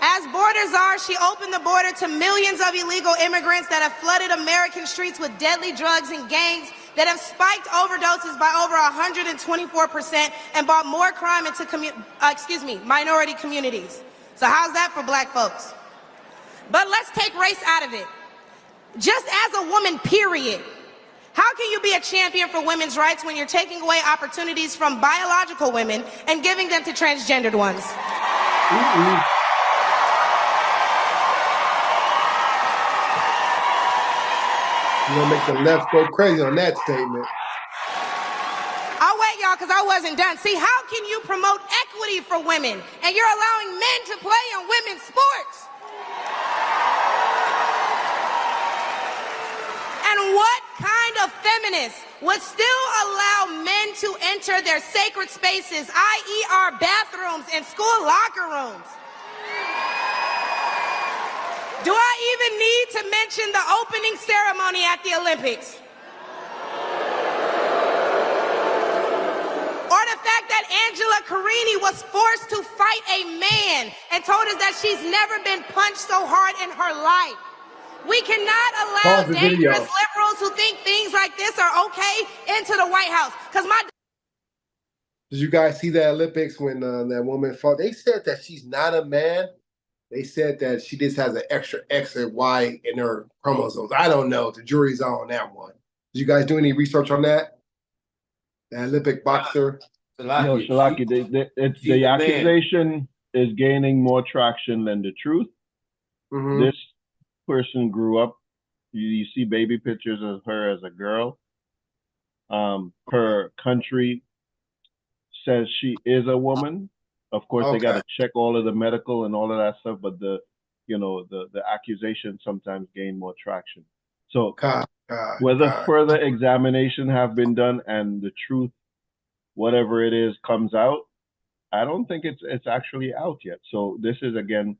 As borders are, she opened the border to millions of illegal immigrants that have flooded American streets with deadly drugs and gangs that have spiked overdoses by over 124% and brought more crime into minority communities. So how's that for black folks? But let's take race out of it. Just as a woman, period. How can you be a champion for women's rights when you're taking away opportunities from biological women and giving them to transgendered ones? You're gonna make the left go crazy on that statement. I'll wait, y'all, because I wasn't done. See, how can you promote equity for women and you're allowing men to play in women's sports? And what kind of feminist would still allow men to enter their sacred spaces, i.e. our bathrooms and school locker rooms? Do I even need to mention the opening ceremony at the Olympics? Or the fact that Angela Carini was forced to fight a man and told us that she's never been punched so hard in her life. We cannot allow dangerous liberals who think things like this are okay into the White House. Because Did you guys see the Olympics when that woman fought? They said that she's not a man. They said that she just has an extra X and Y in her chromosomes. I don't know. The jury's out on that one. Did you guys do any research on that? The Olympic boxer? No, Shalaki, the accusation is gaining more traction than the truth. Mm-hmm. This person grew up. You see baby pictures of her as a girl. Her country says she is a woman. Of course, they got to check all of the medical and all of that stuff, but the accusation sometimes gain more traction. So whether further examination have been done and the truth, whatever it is, comes out, I don't think it's actually out yet. So this is, again,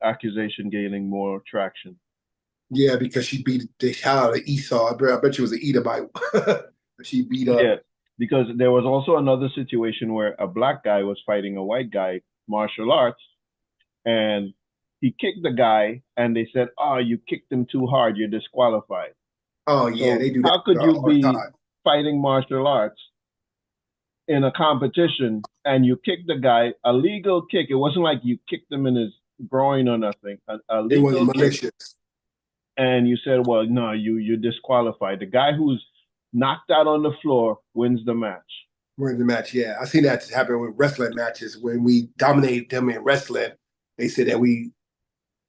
accusation gaining more traction. Yeah, because she beat the hell out of Esau. I bet she was an Edomite. She beat up. Yeah, because there was also another situation where a black guy was fighting a white guy, martial arts, and he kicked the guy, and they said, "Oh, you kicked him too hard. You're disqualified." Oh yeah, so they do that. How could you be fighting martial arts in a competition and you kicked the guy a legal kick? It wasn't like you kicked him in his groin or nothing. A legal it wasn't kick, malicious. And you said, "Well, no, you're disqualified." The guy who's knocked out on the floor wins the match. Wins the match, yeah. I seen that happen with wrestling matches. When we dominated them in wrestling, they said that we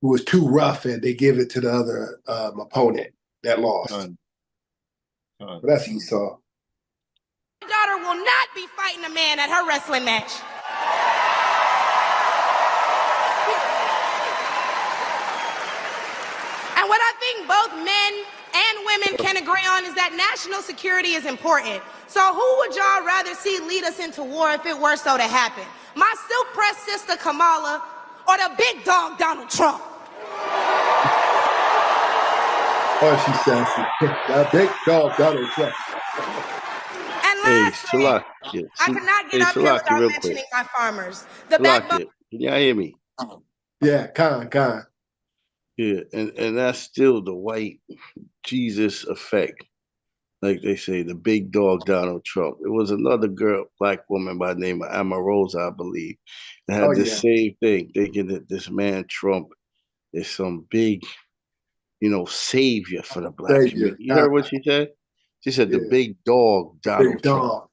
was too rough and they give it to the other opponent that lost. But that's Esau. my daughter will not be fighting a man at her wrestling match. And what I think both men and women can agree on is that national security is important. So who would y'all rather see lead us into war if it were so to happen? My silk pressed sister Kamala or the big dog Donald Trump? Oh, she says that big dog Donald Trump. And Hey, lastly, Salakia. I cannot get Hey, up here Salakia, without real quick. mentioning my farmers. The backbone. Salakia, can y'all hear me? Yeah, Khan. Yeah, and that's still the white Jesus effect. Like they say, the big dog Donald Trump. It was another black woman by the name of Amarosa, I believe, that had Oh, the yeah. same thing, thinking that this man Trump is some big, savior for the black Savior, community. You heard what she said? She said the Yeah. big dog Donald Big Trump. dog.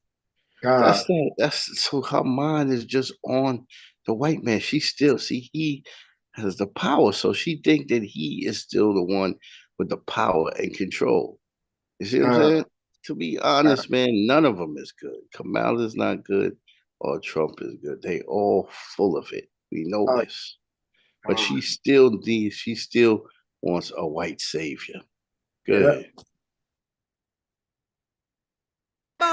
God. That's so her mind is just on the white man. He has the power, so she think that he is still the one with the power and control. You see what I'm saying? To be honest, man, none of them is good. Kamala's not good, or Trump is good. They all full of it. We know this. But she still wants a white savior. Good.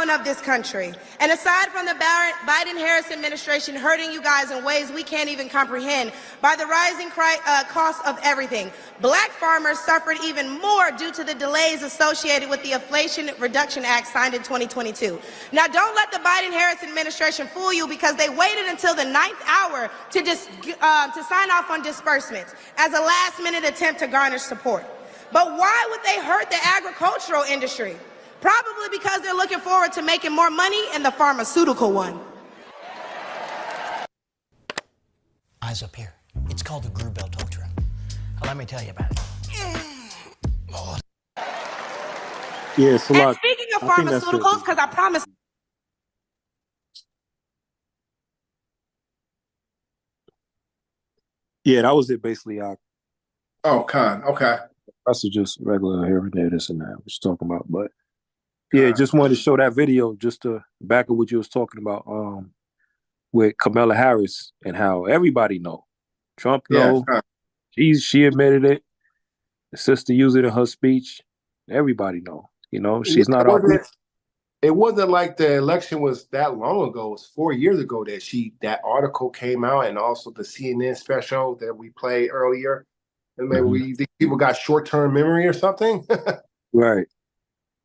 Of this country. And aside from the Biden-Harris administration hurting you guys in ways we can't even comprehend by the rising cost of everything, black farmers suffered even more due to the delays associated with the Inflation Reduction Act signed in 2022. Now, don't let the Biden-Harris administration fool you, because they waited until the 9th hour to sign off on disbursements as a last-minute attempt to garner support. But why would they hurt the agricultural industry? Probably because they're looking forward to making more money in the pharmaceutical one. Eyes up here. It's called the Grubelt Ultra. Now, let me tell you about it. Yeah, it's a lot. And speaking of I think that's it. pharmaceuticals, because I promise. Yeah, that was it basically. Oh, Khan. Okay. That's just regular hearing aid, this and that we're talking about. But yeah, just wanted to show that video just to back up what you was talking about with Kamala Harris and how everybody know. Trump know. She admitted it. The sister used it in her speech. Everybody know. She's not our people. It wasn't like the election was that long ago. It was 4 years ago that article came out, and also the CNN special that we played earlier. And maybe we think people got short-term memory or something. Right.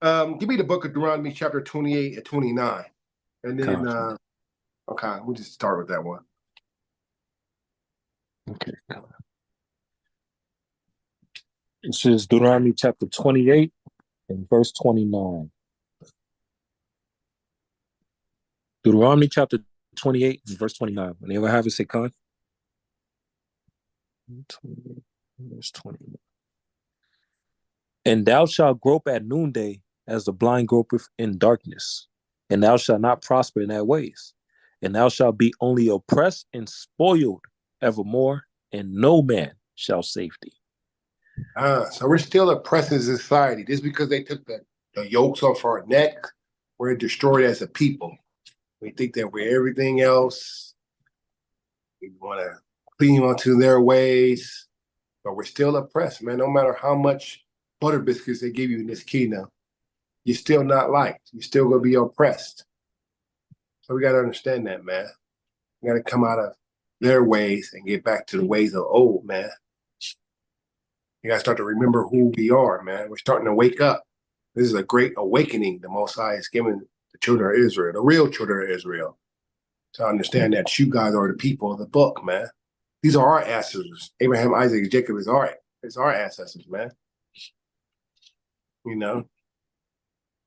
Give me the book of Deuteronomy chapter 28 and 29. And then okay, we'll just start with that one. Okay. It says Deuteronomy chapter 28 and verse 29. Deuteronomy chapter 28 and verse 29. When you ever have it, say Khan. Verse 29. And thou shalt grope at noonday as the blind gropeth in darkness, and thou shalt not prosper in thy ways, and thou shalt be only oppressed and spoiled evermore, and no man shall save thee. So we're still oppressed in society. Just because they took the yokes off our neck, we're destroyed as a people. We think that we're everything else. We want to cling onto their ways, but we're still oppressed, man. No matter how much butter biscuits they give you in this kingdom, you're still not liked. You're still going to be oppressed. So we got to understand that, man. We got to come out of their ways and get back to the ways of old, man. You got to start to remember who we are, man. We're starting to wake up. This is a great awakening the Most High is giving the children of Israel, the real children of Israel, to understand that you guys are the people of the book, man. These are our ancestors. Abraham, Isaac, Jacob is our ancestors, man.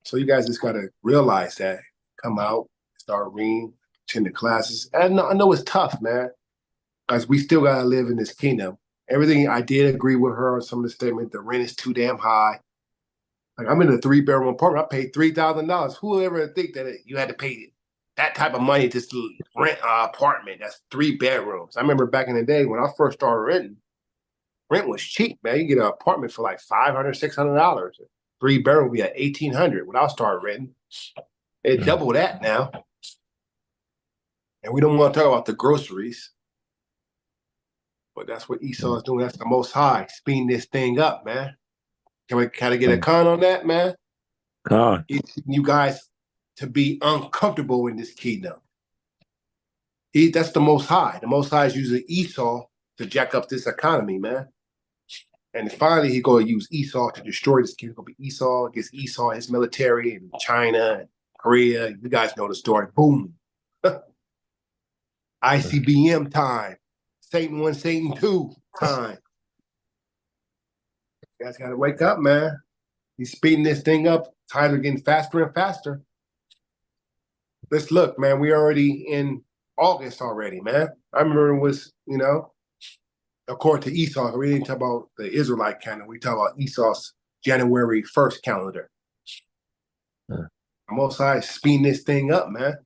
So you guys just got to realize that. Come out, start reading, attend the classes. And I know it's tough, man, because we still got to live in this kingdom. Everything, I did agree with her on some of the statement. The rent is too damn high. Like, I'm in a 3-bedroom apartment. I paid $3,000. Who would ever think that you had to pay that type of money just to rent an apartment that's 3 bedrooms? I remember back in the day when I first started renting, rent was cheap, man. You get an apartment for like $500, $600. 3 bedroom would be at $1,800 when I started renting. It doubled that now. And we don't want to talk about the groceries. But that's what Esau is doing. That's the Most High, speeding this thing up, man. Can we kind of get a con on that, man? Con. You guys to be uncomfortable in this kingdom. That's the Most High. The Most High is using Esau to jack up this economy, man. And finally, he going to use Esau to destroy this kid. It's going to be Esau against Esau, his military, and China, and Korea. You guys know the story. Boom. ICBM time. Satan 1, Satan 2 time. You guys got to wake up, man. He's speeding this thing up. Times are getting faster and faster. Let's look, man. We're already in August already, man. I remember it was, according to Esau, we didn't talk about the Israelite calendar. We talk about Esau's January 1st calendar. Most High speeding this thing up, man.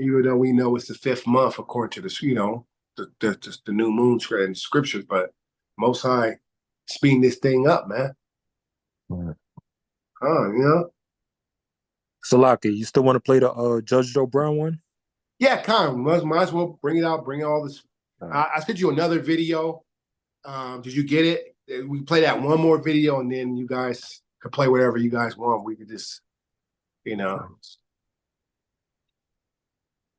Even though we know it's the 5th month according to the new moon and scriptures, but Most High speeding this thing up, man. Salaki, you still want to play the Judge Joe Brown one? Yeah, might as well bring it out, bring all this. I sent you another video. Did you get it? We play that one more video, and then you guys could play whatever you guys want. We could just,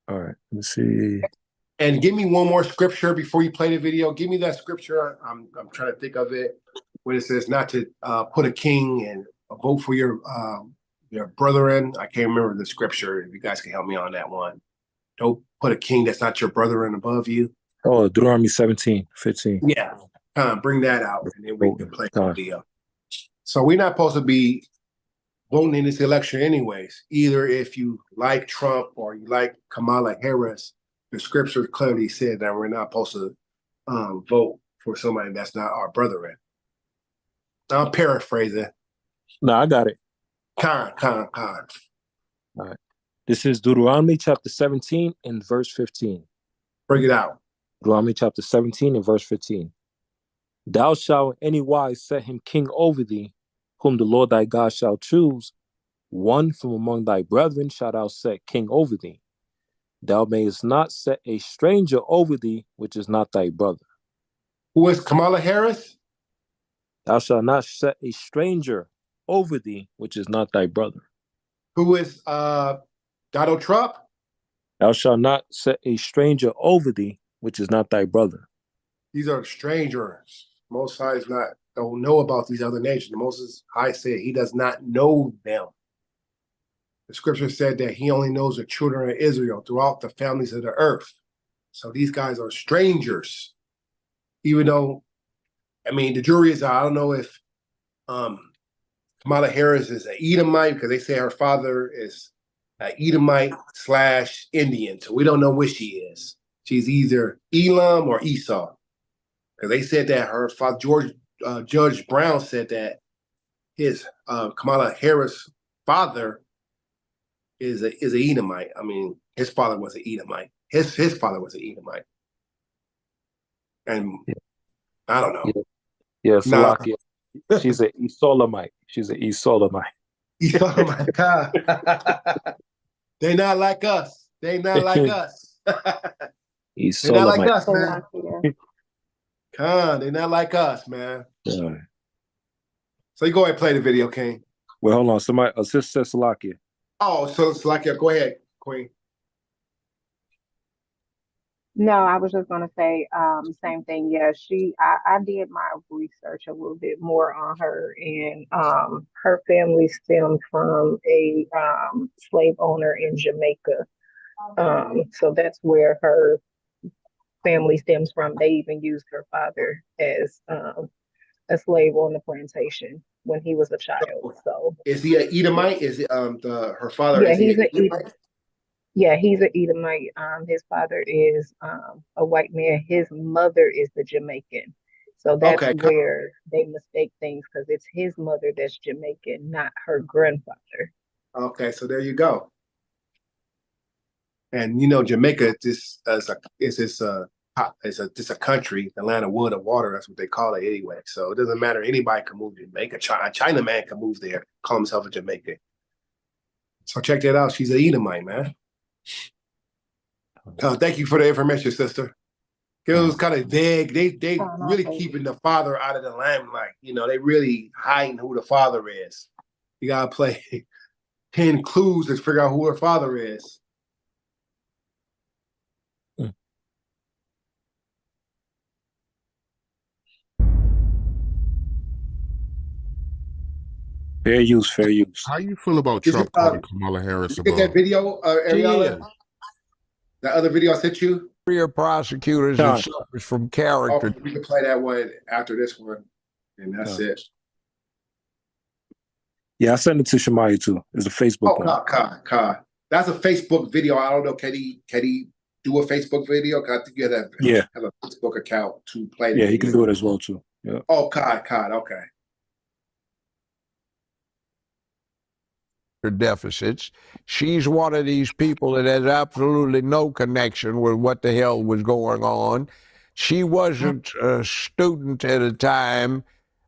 All right, let's see. And give me one more scripture before you play the video. Give me that scripture. I'm trying to think of it. When it says not to put a king and vote for your brethren. I can't remember the scripture. If you guys can help me on that one. Don't put a king that's not your brethren above you. Oh, Deuteronomy 17:15. Yeah, bring that out, and then we can play the video. So we're not supposed to be voting in this election anyways. Either if you like Trump or you like Kamala Harris, the scripture clearly said that we're not supposed to vote for somebody that's not our brethren. I'm paraphrasing. No, I got it. Con. All right. This is Deuteronomy chapter 17 and verse 15. Bring it out. Deuteronomy chapter 17 and verse 15. Thou shalt in any wise set him king over thee, whom the Lord thy God shall choose. One from among thy brethren shalt thou set king over thee. Thou mayest not set a stranger over thee, which is not thy brother. Who is Kamala Harris? Thou shalt not set a stranger over thee, which is not thy brother. Who is Donald Trump? Thou shalt not set a stranger over thee, which is not thy brother. These are strangers. Most High don't know about these other nations. Most High said he does not know them. The scripture said that he only knows the children of Israel throughout the families of the earth. So these guys are strangers. Even though, the jury is out. I don't know if Kamala Harris is an Edomite, because they say her father is an Edomite / Indian. So we don't know which she is. She's either Elam or Esau. Because they said that her father, Judge Brown said that his Kamala Harris' father is an Edomite. His father was an Edomite. His father was an Edomite. And I don't know. Yeah, Salakia. She's an Esolamite. They're not like us. They're not like us. They're not like us, man. They're not like us, man. Yeah. So you go ahead and play the video, King. Well, hold on. Somebody assist Salakia. Oh, so Salakia, go ahead, Queen. No, I was just gonna say same thing. Yeah, I did my research a little bit more on her, and her family stemmed from a slave owner in Jamaica. So that's where her family stems from. They even used her father as a slave on the plantation when he was a child. So is he an Edomite? Is it her father? Yeah, is he's an an Edomite? Yeah, he's an Edomite. His father is a white man. His mother is the Jamaican. So that's Okay, where they mistake things, because it's his mother that's Jamaican, not her grandfather. Okay, so there you go. And Jamaica just is a country, the land of wood and water. That's what they call it anyway. So it doesn't matter. Anybody can move to Jamaica. A China man can move there, call himself a Jamaican. So check that out. She's an Edomite, man. Thank you for the information, sister. It was kind of vague. They really keeping the father out of the limelight. They really hiding who the father is. You gotta play 10 clues to figure out who her father is. Fair use, fair use. How you feel about Did you, Trump calling Kamala Harris Did you get that video, Ariella? That other video I sent you? Career prosecutors John. and suffers from Oh, character. we can play that one after this one, and that's it. Yeah, I sent it to Shemaya too. It's a Facebook Oh, one. God. That's a Facebook video. I don't know. Can he do a Facebook video? 'Cause I think you have a Facebook account to play. Yeah, he can do it as well too. Yeah. Oh, God. Okay. Deficits. She's one of these people that has absolutely no connection with what the hell was going on. She wasn't a student at a time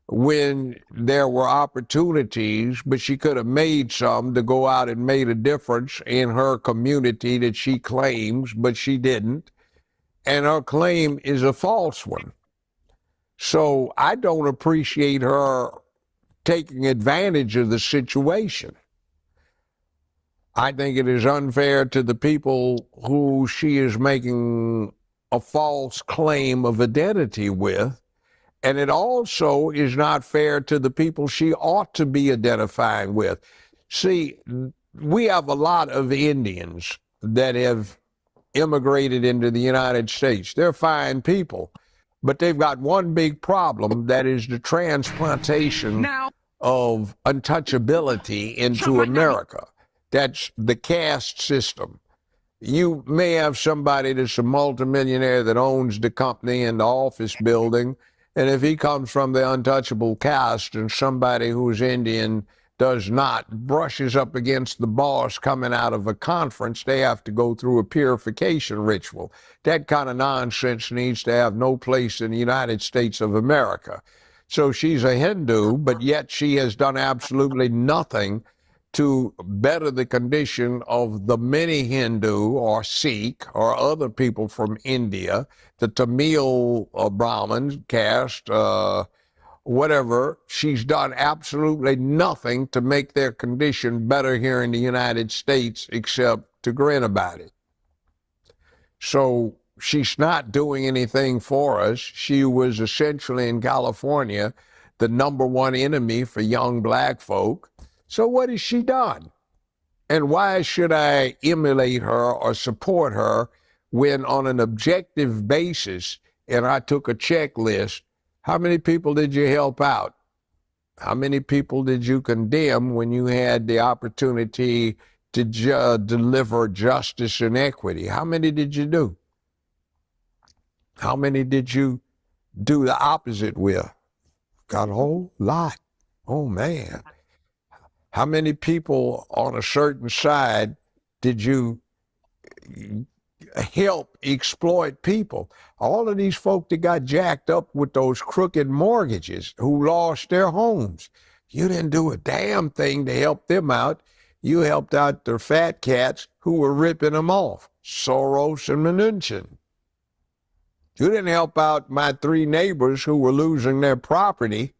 when there were opportunities, but she could have made some to go out and made a difference in her community that she claims, but she didn't. And her claim is a false one. So I don't appreciate her taking advantage of the situation. I think it is unfair to the people who she is making a false claim of identity with. And it also is not fair to the people she ought to be identifying with. See, we have a lot of Indians that have immigrated into the United States. They're fine people, but they've got one big problem, that is the transplantation of untouchability into America. That's the caste system. You may have somebody that's a multimillionaire that owns the company and the office building, and if he comes from the untouchable caste and somebody who's Indian does not, brushes up against the boss coming out of a conference, they have to go through a purification ritual. That kind of nonsense needs to have no place in the United States of America. So she's a Hindu, but yet she has done absolutely nothing to better the condition of the many Hindu or Sikh or other people from India, the Tamil Brahmins, caste, whatever. She's done absolutely nothing to make their condition better here in the United States except to grin about it. So she's not doing anything for us. She was essentially in California the #1 enemy for young black folk. So what has she done? And why should I emulate her or support her when on an objective basis, and I took a checklist, how many people did you help out? How many people did you condemn when you had the opportunity to deliver justice and equity? How many did you do? How many did you do the opposite with? Got a whole lot. Oh, man. How many people on a certain side did you help exploit people? All of these folk that got jacked up with those crooked mortgages, who lost their homes. You didn't do a damn thing to help them out. You helped out the fat cats who were ripping them off, Soros and Mnuchin. You didn't help out my 3 neighbors who were losing their property.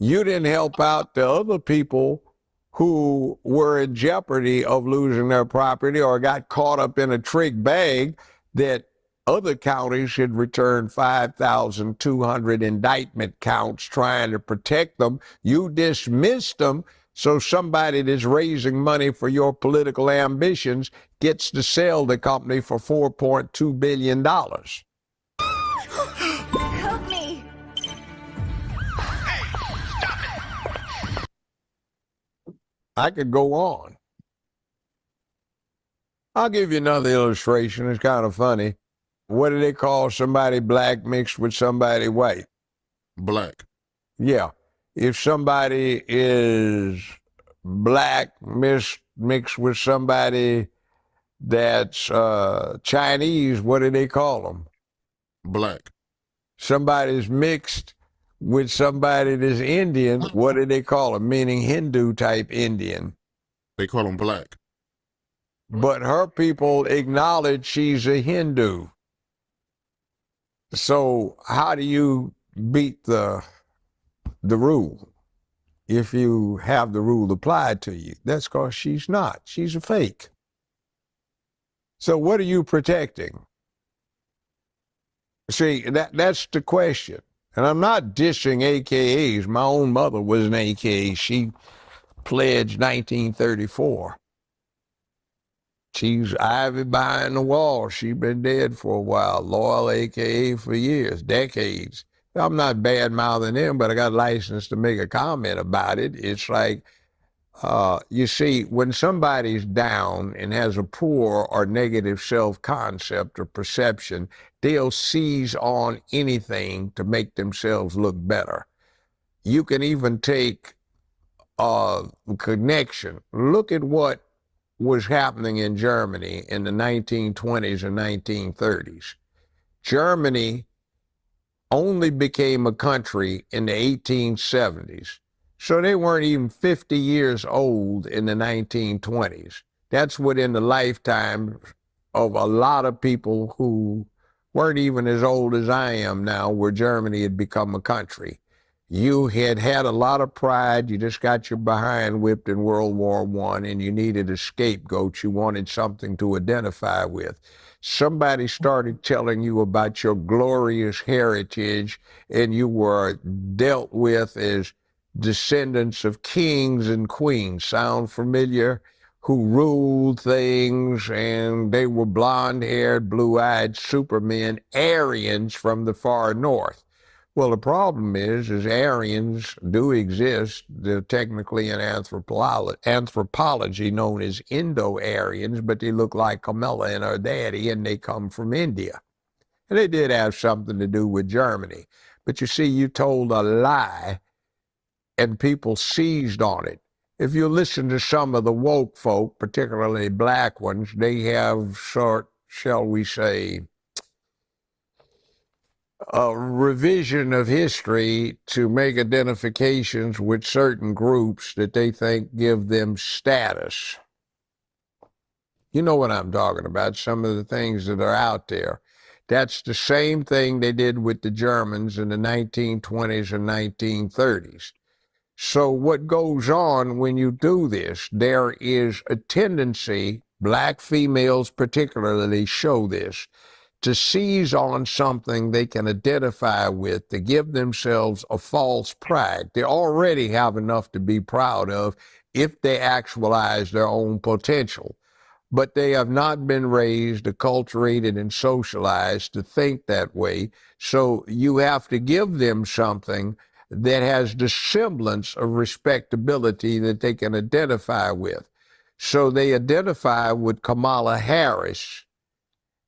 You didn't help out the other people who were in jeopardy of losing their property or got caught up in a trick bag that other counties had returned 5,200 indictment counts trying to protect them. You dismissed them, so somebody that's raising money for your political ambitions gets to sell the company for $4.2 billion. Help me! I could go on. I'll give you another illustration. It's kind of funny. What do they call somebody black mixed with somebody white? Black. Yeah. If somebody is black mixed with somebody that's Chinese, what do they call them? Black. Somebody's mixed with somebody that's Indian, what do they call them? Meaning Hindu type Indian. They call them black. But her people acknowledge she's a Hindu. So how do you beat the rule if you have the rule applied to you? That's because she's not. She's a fake. So what are you protecting? See, that's the question. And I'm not dissing AKAs. My own mother was an AKA. She pledged 1934. She's ivy behind the wall. She's been dead for a while. Loyal AKA for years, decades. I'm not bad-mouthing them, but I got license to make a comment about it. It's like, you see, when somebody's down and has a poor or negative self-concept or perception, they'll seize on anything to make themselves look better. You can even take connection. Look at what was happening in Germany in the 1920s and 1930s. Germany only became a country in the 1870s. So they weren't even 50 years old in the 1920s. That's within the lifetime of a lot of people who weren't even as old as I am now, where Germany had become a country. You had had a lot of pride. You just got your behind whipped in World War I, and you needed a scapegoat. You wanted something to identify with. Somebody started telling you about your glorious heritage, and you were dealt with as descendants of kings and queens. Sound familiar? Who ruled things, and they were blonde-haired, blue-eyed supermen, Aryans from the far north. Well, the problem is Aryans do exist. They're technically in anthropology known as Indo-Aryans, but they look like Camilla and her daddy, and they come from India. And they did have something to do with Germany. But you see, you told a lie, and people seized on it. If you listen to some of the woke folk, particularly black ones, they have shall we say, a revision of history to make identifications with certain groups that they think give them status. You know what I'm talking about, some of the things that are out there. That's the same thing they did with the Germans in the 1920s and 1930s. So what goes on when you do this, there is a tendency, black females particularly show this, to seize on something they can identify with, to give themselves a false pride. They already have enough to be proud of if they actualize their own potential. But they have not been raised, acculturated, and socialized to think that way. So you have to give them something that has the semblance of respectability that they can identify with. So they identify with Kamala Harris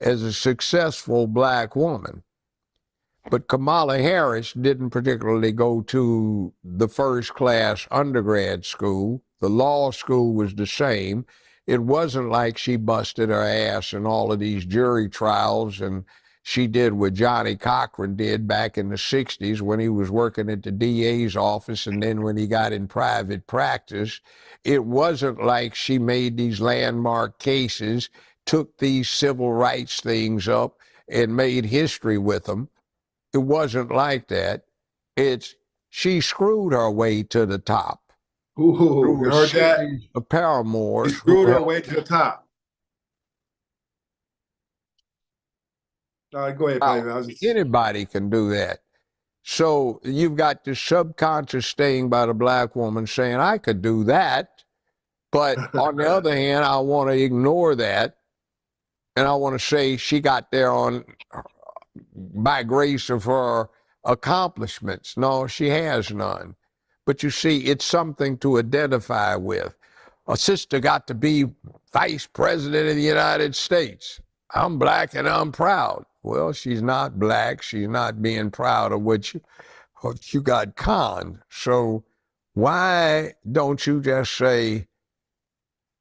as a successful black woman. But Kamala Harris didn't particularly go to the first-class undergrad school. The law school was the same. It wasn't like she busted her ass in all of these jury trials, and she did what Johnny Cochran did back in the 60s when he was working at the DA's office, and then when he got in private practice. It wasn't like she made these landmark cases, took these civil rights things up and made history with them. It wasn't like that. She screwed her way to the top. Ooh, you heard that? A paramour. She screwed her way to the top. All right, go ahead, baby. Anybody can do that. So you've got this subconscious thing by the black woman saying, I could do that. But on the other hand, I want to ignore that. And I want to say she got there by grace of her accomplishments. No, she has none. But you see, it's something to identify with. A sister got to be vice president of the United States. I'm black and I'm proud. Well, she's not black. She's not being proud of what you got conned. So why don't you just say,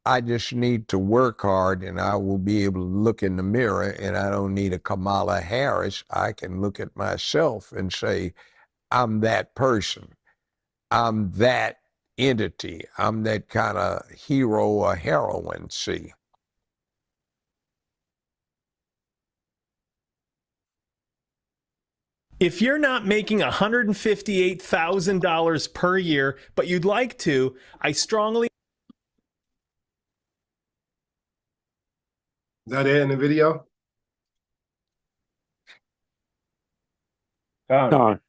I just need to work hard and I will be able to look in the mirror, and I don't need a Kamala Harris. I can look at myself and say, I'm that person. I'm that entity. I'm that kind of hero or heroine, see. If you're not making $158,000 per year, but you'd like to, I strongly... Is that it in the video? Don.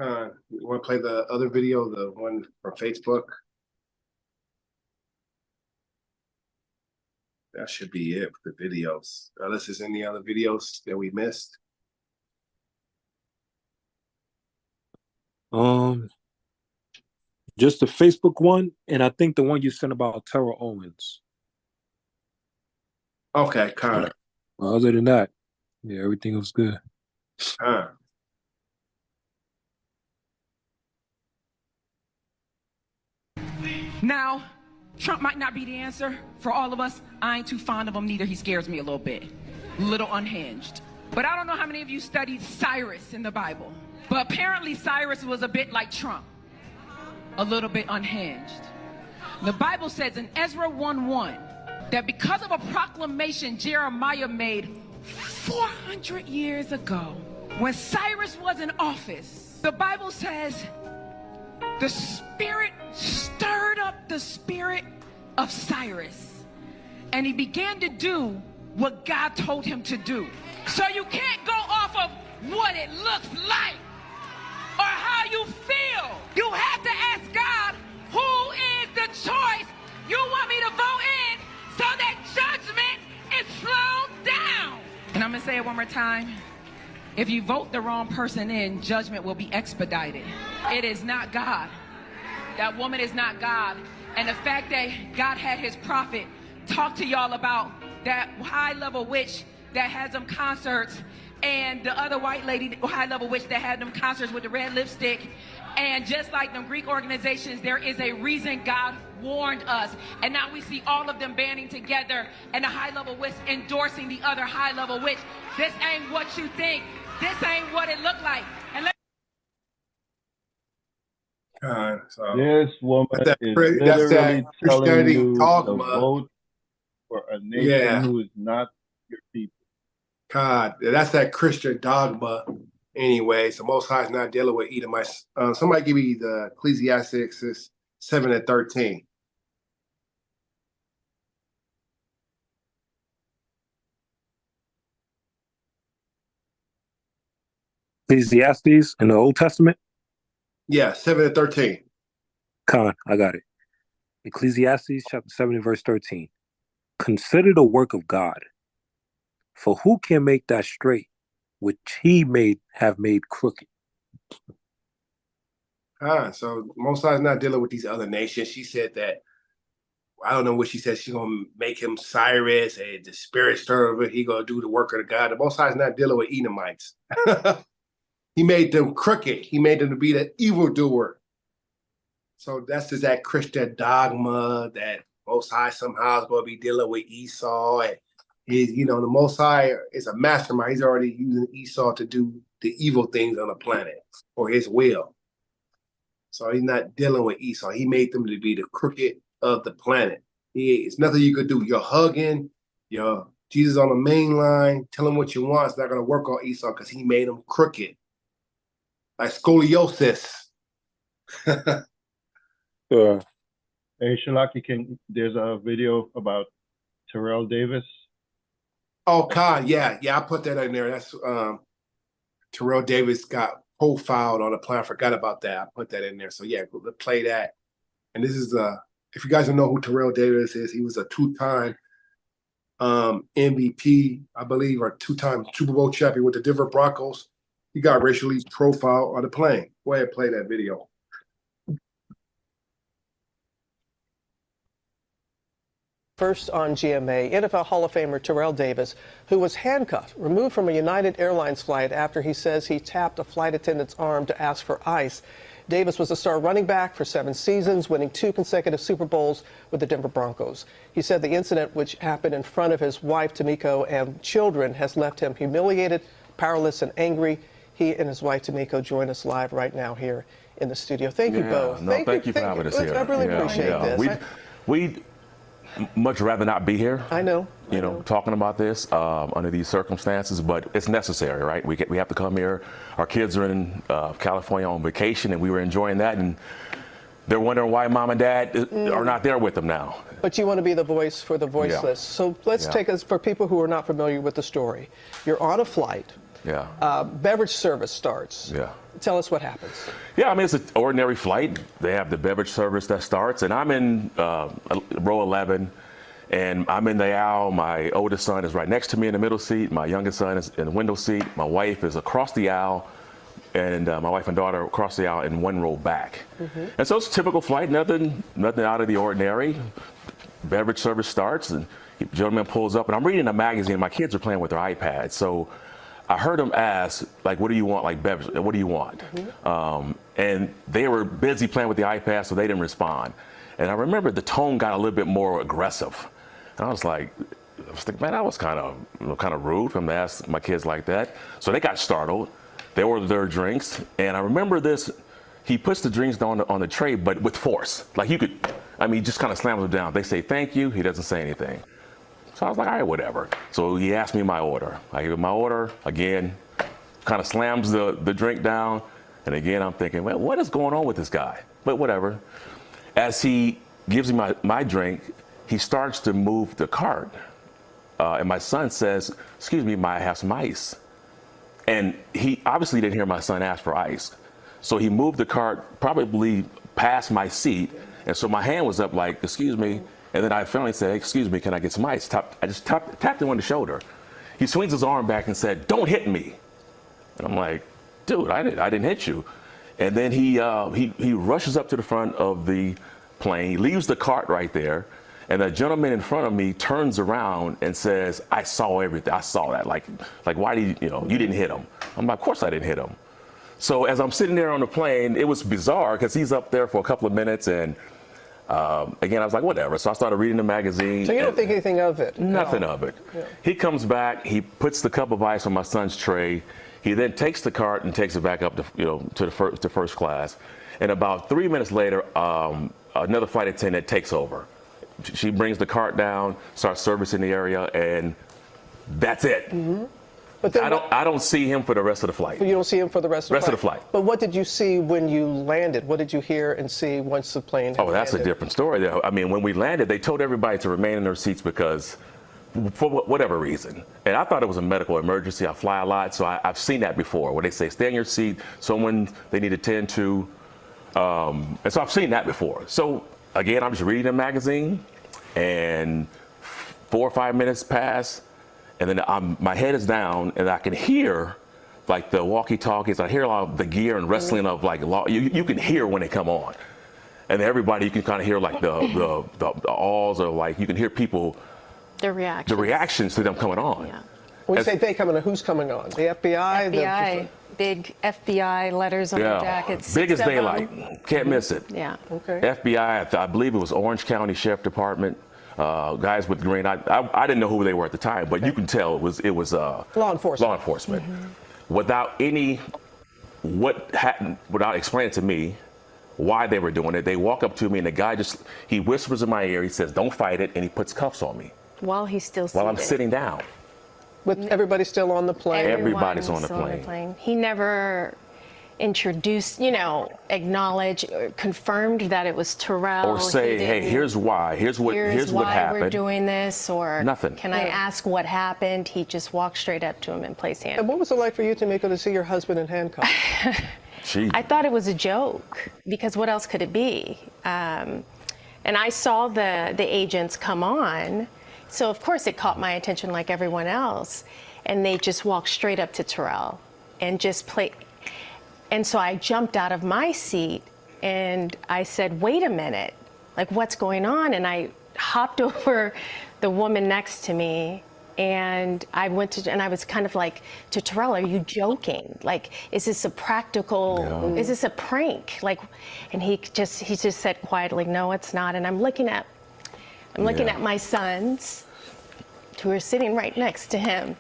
You want to play the other video, the one from Facebook? That should be it for the videos. Unless there's any other videos that we missed. Just the Facebook one, and I think the one you sent about Terrell Owens. Okay, kind of. Other than that, yeah, everything was good. Now, Trump might not be the answer for all of us. I ain't too fond of him neither. He scares me a little bit. Little unhinged. But I don't know how many of you studied Cyrus in the Bible. But apparently Cyrus was a bit like Trump. A little bit unhinged. The Bible says in Ezra 1:1 that because of a proclamation Jeremiah made 400 years ago, when Cyrus was in office, the Bible says the Spirit stirred up the spirit of Cyrus, and he began to do what God told him to do. So you can't go off of what it looks like or how you feel. You have to ask God, who is the choice you want me to vote in so that judgment is slowed down? And I'm going to say it one more time. If you vote the wrong person in, judgment will be expedited. It is not God. That woman is not God. And the fact that God had his prophet talk to y'all about that high-level witch that had them concerts, and the other white lady, high-level witch that had them concerts with the red lipstick. And just like them Greek organizations, there is a reason God warned us. And now we see all of them banding together and the high-level witch endorsing the other high-level witch. This ain't what you think. This ain't what it looked like. And This woman That's is that literally telling Christianity you to dogma. vote for a nation Yeah. who is not your people. God, that's that Christian dogma anyway. So Most High is not dealing with Edomites. Somebody give me the Ecclesiastes 7:13. Ecclesiastes in the Old Testament? Yeah, 7:13. Con, I got it. Ecclesiastes chapter 7 and verse 13. Consider the work of God, for who can make that straight which he have made crooked? So Most High is not dealing with these other nations. She said that, I don't know what she said. She's gonna make him Cyrus, and the spirit servant. He gonna do the work of the God. The Most High is not dealing with Edomites. He made them crooked. He made them to be the evildoer. So that's just that Christian dogma that Most High somehow is going to be dealing with Esau. And the Most High is a mastermind. He's already using Esau to do the evil things on the planet for his will. So he's not dealing with Esau. He made them to be the crooked of the planet. It's nothing you could do. You're hugging, Jesus on the main line, tell him what you want. It's not going to work on Esau because he made him crooked. Like scoliosis. Hey, Shalaki, there's a video about Terrell Davis. Oh, God, yeah, I put that in there. That's Terrell Davis got profiled on the plan. I forgot about that. I put that in there. So yeah, let's play that. And this is if you guys don't know who Terrell Davis is, he was a two-time MVP, I believe, or two-time Super Bowl champion with the Denver Broncos. He got racially profiled on the plane. Go ahead and play that video. First on GMA, NFL Hall of Famer Terrell Davis, who was handcuffed, removed from a United Airlines flight after he says he tapped a flight attendant's arm to ask for ice. Davis was a star running back for 7 seasons, winning 2 consecutive Super Bowls with the Denver Broncos. He said the incident, which happened in front of his wife, Tamiko, and children, has left him humiliated, powerless, and angry. He and his wife, Tamiko, join us live right now here in the studio. Thank you both. No, thank you for having us here. I really appreciate this. We'd much rather not be here. I know. Talking about this under these circumstances, but it's necessary, right? We have to come here. Our kids are in California on vacation, and we were enjoying that, and they're wondering why mom and dad are not there with them now. But you want to be the voice for the voiceless. So let's take us, for people who are not familiar with the story. You're on a flight. Yeah. Beverage service starts. Yeah. Tell us what happens. Yeah, I mean, it's an ordinary flight. They have the beverage service that starts, and I'm in row 11, and I'm in the aisle. My oldest son is right next to me in the middle seat. My youngest son is in the window seat. My wife is across the aisle, and my wife and daughter across the aisle in one row back. And so it's a typical flight, nothing out of the ordinary. Beverage service starts, and the gentleman pulls up, and I'm reading a magazine. My kids are playing with their iPads, so I heard him ask, like, what do you want, like, beverage, what do you want? And they were busy playing with the iPad, so they didn't respond. And I remember the tone got a little bit more aggressive. And I was like, man, that was kind of rude for him to ask my kids like that. So they got startled. They ordered their drinks. And I remember this, he puts the drinks down on the tray, but with force. Like he just kind of slams them down. They say, thank you. He doesn't say anything. So I was like, all right, whatever. So he asked me my order. I gave him my order. Again, kind of slams the drink down. And again, I'm thinking, well, what is going on with this guy? But whatever. As he gives me my drink, he starts to move the cart. And my son says, excuse me, might I have some ice? And he obviously didn't hear my son ask for ice. So he moved the cart probably past my seat. And so my hand was up like, excuse me. And then I finally said, excuse me, can I get some ice? I just tapped him on the shoulder. He swings his arm back and said, don't hit me. And I'm like, dude, I didn't hit you. And then he rushes up to the front of the plane. He leaves the cart right there. And the gentleman in front of me turns around and says, I saw everything. I saw that. Like why did you didn't hit him? I'm like, of course I didn't hit him. So as I'm sitting there on the plane, it was bizarre because he's up there for a couple of minutes. And again, I was like, whatever. So I started reading the magazine. So you don't think anything of it? Nothing of it. Yeah. He comes back. He puts the cup of ice on my son's tray. He then takes the cart and takes it back up to first class. And about 3 minutes later, another flight attendant takes over. She brings the cart down, starts servicing the area, and that's it. But then I don't see him for the rest of the flight. You don't see him for the rest of the flight? But what did you see when you landed? What did you hear and see once the plane had that's landed? a different story. I mean, when we landed, they told everybody to remain in their seats because for whatever reason. And I thought it was a medical emergency. I fly a lot, so I've seen that before, where they say, stay in your seat, someone they need to tend to. And so I've seen that before. So again, I'm just reading a magazine, and 4 or 5 minutes pass, and then my head is down, and I can hear like the walkie-talkies. I hear a lot of the gear and wrestling of like you can hear when they come on, and everybody you can kind of hear like the awls, or like you can hear people. The reactions to them coming on. Yeah. When you say they coming on, who's coming on? The FBI? FBI. Big FBI letters on the jackets. Big as daylight. Can't miss it. Yeah. Okay. FBI, I believe it was Orange County Sheriff Department. Guys with green. I didn't know who they were at the time, but you can tell it was law enforcement. Law enforcement. Without without explaining to me why they were doing it. They walk up to me, and the guy he whispers in my ear. He says, "Don't fight it," and he puts cuffs on me. While he's still while I'm sitting down. With everybody still on the plane? Everybody's on the plane. He never introduced, acknowledged, or confirmed that it was Terrell. Or say, hey, here's why. Here's what happened. We're doing this, or nothing. Can I ask what happened? He just walked straight up to him and placed hands. And what was it like for you, Tamika, to see your husband in handcuffs? I thought it was a joke, because what else could it be? And I saw the agents come on, so of course it caught my attention like everyone else, and they just walked straight up to Terrell and just played. And so I jumped out of my seat and I said, wait a minute, like what's going on? And I hopped over the woman next to me, and I was kind of like to Terrell, are you joking? Like, is this a practical, is this a prank? Like, and he just said quietly, no, it's not. And I'm looking at my sons, who are sitting right next to him,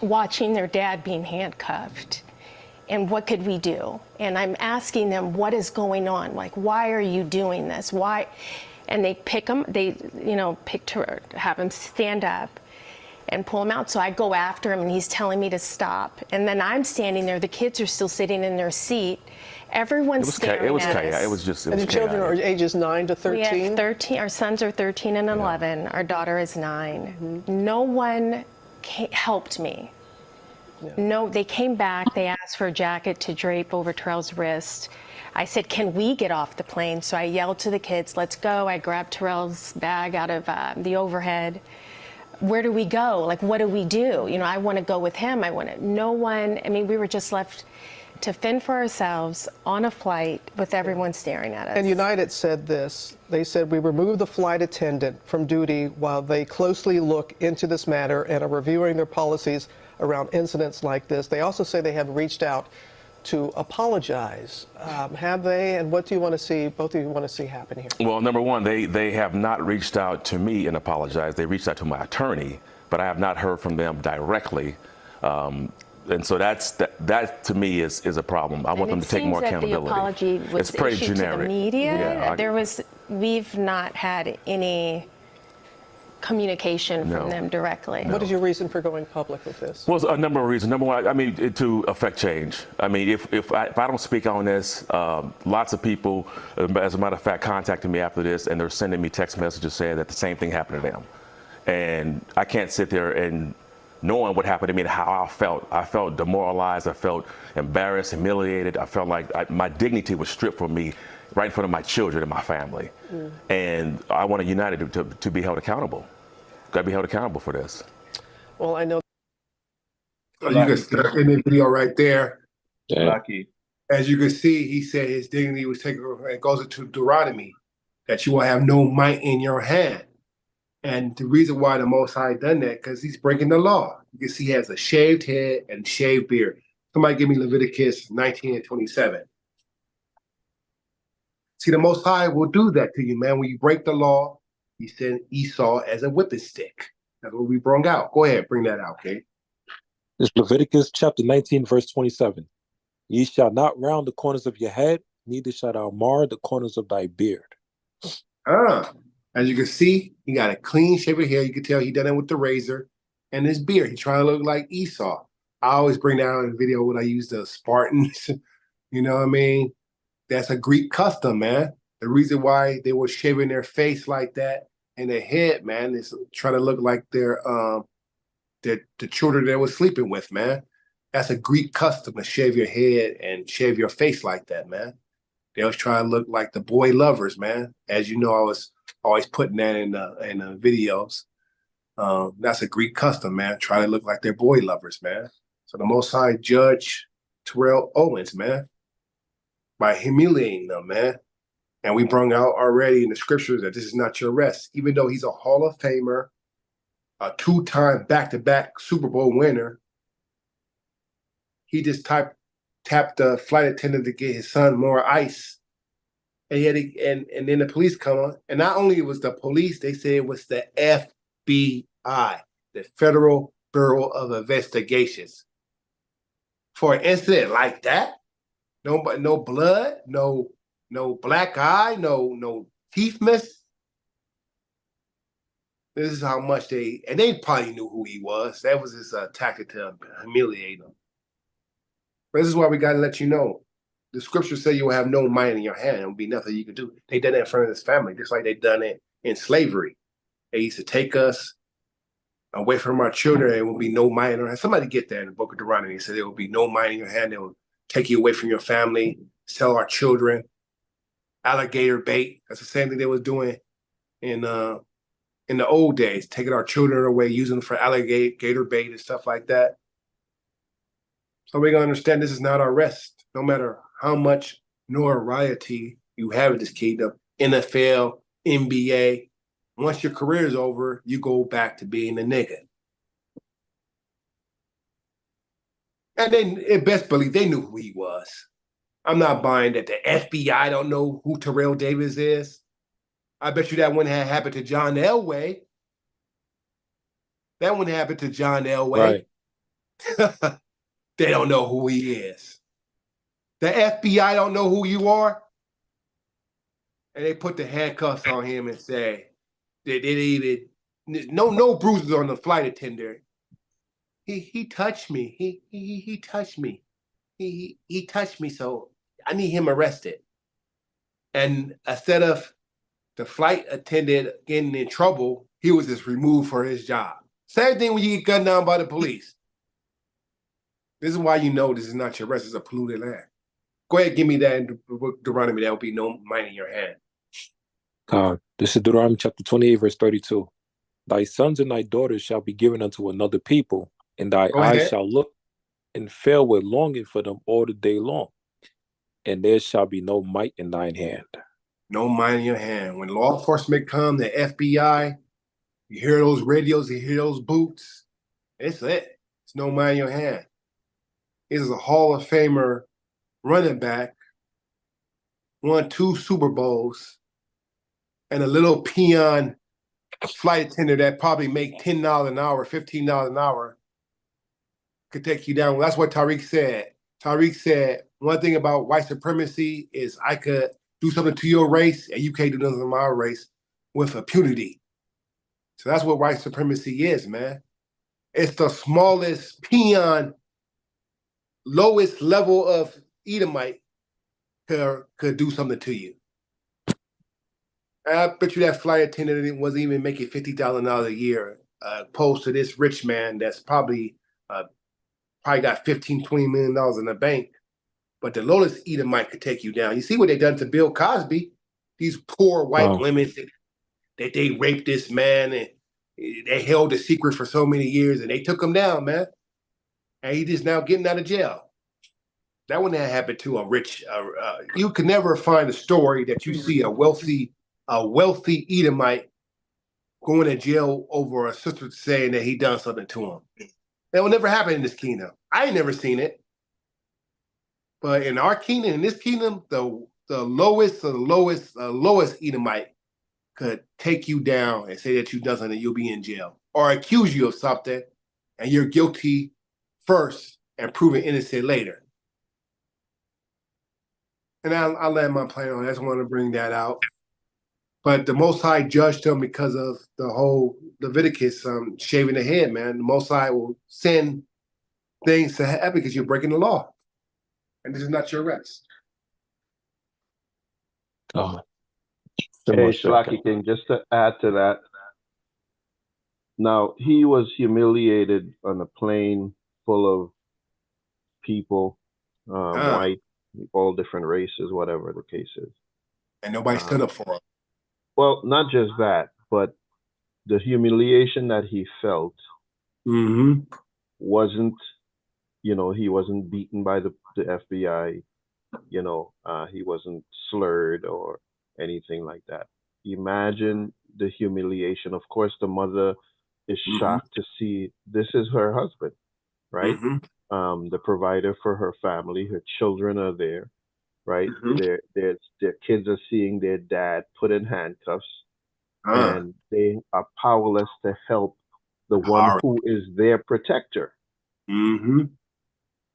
watching their dad being handcuffed. And what could we do? And I'm asking them, what is going on? Like, why are you doing this? Why? And they pick him, have him stand up and pull him out. So I go after him, and he's telling me to stop. And then I'm standing there. The kids are still sitting in their seat. Everyone's staring at us. It was just. And the children are ages 9 to 13? We have 13. Our sons are 13 and 11. Our daughter is 9. No one helped me. No, they came back. They asked for a jacket to drape over Terrell's wrist. I said, can we get off the plane? So I yelled to the kids, let's go. I grabbed Terrell's bag out of the overhead. Where do we go? Like, what do we do? You know, I want to go with him. No one, I mean, we were just left to fend for ourselves on a flight with everyone staring at us. And United said this. They said, we removed the flight attendant from duty while they closely look into this matter and are reviewing their policies around incidents like this. They also say they have reached out to apologize. Have they? And what do you want to see, both of you want to see happen here? Well, number one, they have not reached out to me and apologized. They reached out to my attorney, but I have not heard from them directly. And so that to me is a problem. I want them to take more accountability. The apology was it's pretty issued generic. To the media. Yeah, We've not had any communication from them directly. What is your reason for going public with this? Well, a number of reasons. Number one, I mean, to affect change. I mean, if I don't speak on this, lots of people, as a matter of fact, contacted me after this, and they're sending me text messages saying that the same thing happened to them. And I can't sit there and knowing what happened to me and how I felt. I felt demoralized. I felt embarrassed, humiliated. I felt like my dignity was stripped from me right in front of my children and my family. And I want United to be held accountable. Got to be held accountable for this. Well, I know. So you can start in the video right there. Lucky. As you can see, he said his dignity was taken. It goes into Deuteronomy that you will have no might in your hand. And the reason why the Most High done that, because he's breaking the law. You can see he has a shaved head and shaved beard. Somebody give me Leviticus 19:27. See, the Most High will do that to you, man. When you break the law, he sent Esau as a whipping stick. That's what we brought out. Go ahead, bring that out, okay? It's Leviticus chapter 19, verse 27. Ye shall not round the corners of your head, neither shalt thou mar the corners of thy beard. As you can see, he got a clean shaven hair. You can tell he done it with the razor and his beard. He's trying to look like Esau. I always bring that out in the video when I use the Spartans. You know what I mean? That's a Greek custom, man. The reason why they were shaving their face like that and their head, man, is trying to look like they're the children they were sleeping with, man. That's a Greek custom to shave your head and shave your face like that, man. They was trying to look like the boy lovers, man. As you know, I was always putting that in the videos. That's a Greek custom, man. Try to look like they're boy lovers, man. So the Most High judge Terrell Owens, man, by humiliating them, man. And we brought out already in the scriptures that this is not your rest. Even though he's a Hall of Famer, a two-time back-to-back Super Bowl winner, he just tapped the flight attendant to get his son more ice. And he had and then the police come on. And not only was the police, they said it was the FBI, the Federal Bureau of Investigations. For an incident like that, no blood, no black eye, no teeth missed. This is how much they probably knew who he was. That was his tactic to humiliate him. But this is why we got to let you know. The scriptures say you will have no might in your hand. There will be nothing you can do. They done it in front of this family, just like they done it in slavery. They used to take us away from our children. There will be no might in our hand. Somebody get that in the book of Deuteronomy. It said there will be no might in your hand. They will take you away from your family, sell our children, alligator bait. That's the same thing they was doing in the old days, taking our children away, using them for alligator bait and stuff like that. So we're going to understand this is not our rest. No matter how much notoriety you have in this kingdom, NFL, NBA, once your career is over, you go back to being a nigga. And then, best believe, they knew who he was. I'm not buying that the FBI don't know who Terrell Davis is. I bet you that wouldn't have happened to John Elway. That wouldn't happen to John Elway. Right. They don't know who he is. The FBI don't know who you are. And they put the handcuffs on him and say, no bruises on the flight attendant. He touched me. He touched me. He touched me, so I need him arrested. And instead of the flight attendant getting in trouble, he was just removed for his job. Same thing when you get gunned down by the police. This is why you know this is not your rest, it's a polluted land. Go ahead, give me that in Deuteronomy. There will be no might in your hand. This is Deuteronomy chapter 28, verse 32. Thy sons and thy daughters shall be given unto another people, and thy eyes shall look and fail with longing for them all the day long. And there shall be no might in thine hand. No might in your hand. When law enforcement come, the FBI, you hear those radios, you hear those boots. It's it. It's no might in your hand. This is a Hall of Famer running back, won 2 Super Bowls, and a little peon flight attendant that probably make $10 an hour, $15 an hour could take you down. Well, that's what Tariq said. Tariq said, one thing about white supremacy is I could do something to your race and you can't do nothing to my race with impunity. So that's what white supremacy is, man. It's the smallest peon, lowest level of Edomite could do something to you. I bet you that flight attendant wasn't even making $50,000 a year, opposed to this rich man that's probably got $15, $20 million in the bank. But the lowest Edomite could take you down. You see what they done to Bill Cosby? These poor white women that they raped this man and they held the secret for so many years and they took him down, man. And he just now getting out of jail. That wouldn't have happened to a rich. You could never find a story that you see a wealthy Edomite going to jail over a sister saying that he done something to him. That will never happen in this kingdom. I ain't never seen it. But in our kingdom, in this kingdom, the lowest Edomite could take you down and say that you done something, you'll be in jail. Or accuse you of something, and you're guilty first and proven innocent later. And I'll land my plane on that. I just wanted to bring that out. But the Most High judged them because of the whole Leviticus shaving the head, man. The Most High will send things to happen because you're breaking the law. And this is not your rest. Hey, Shlaki King, just to add to that. Now, he was humiliated on a plane full of people, white, all different races, whatever the case is. And nobody stood up for him. Well, not just that, but the humiliation that he felt wasn't, he wasn't beaten by the FBI, he wasn't slurred or anything like that. Imagine the humiliation. Of course, the mother is shocked to see this is her husband, right? The provider for her family, her children are there, right? Their kids are seeing their dad put in handcuffs, and they are powerless to help the one who is their protector.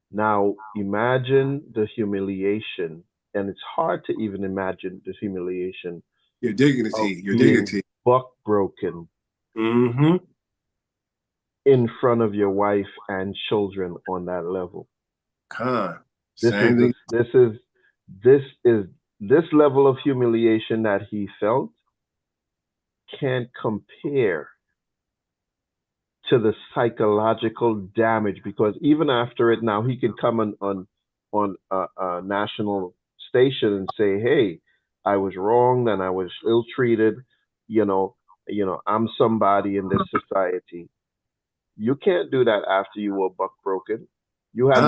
Now, imagine the humiliation, and it's hard to even imagine the humiliation. Your dignity, buck broken in front of your wife and children on that level. This level of humiliation that he felt can't compare to the psychological damage, because even after it, now he can come on a national station and say, "Hey, I was wronged and I was ill-treated. I'm somebody in this society." You can't do that after you were buck broken. You had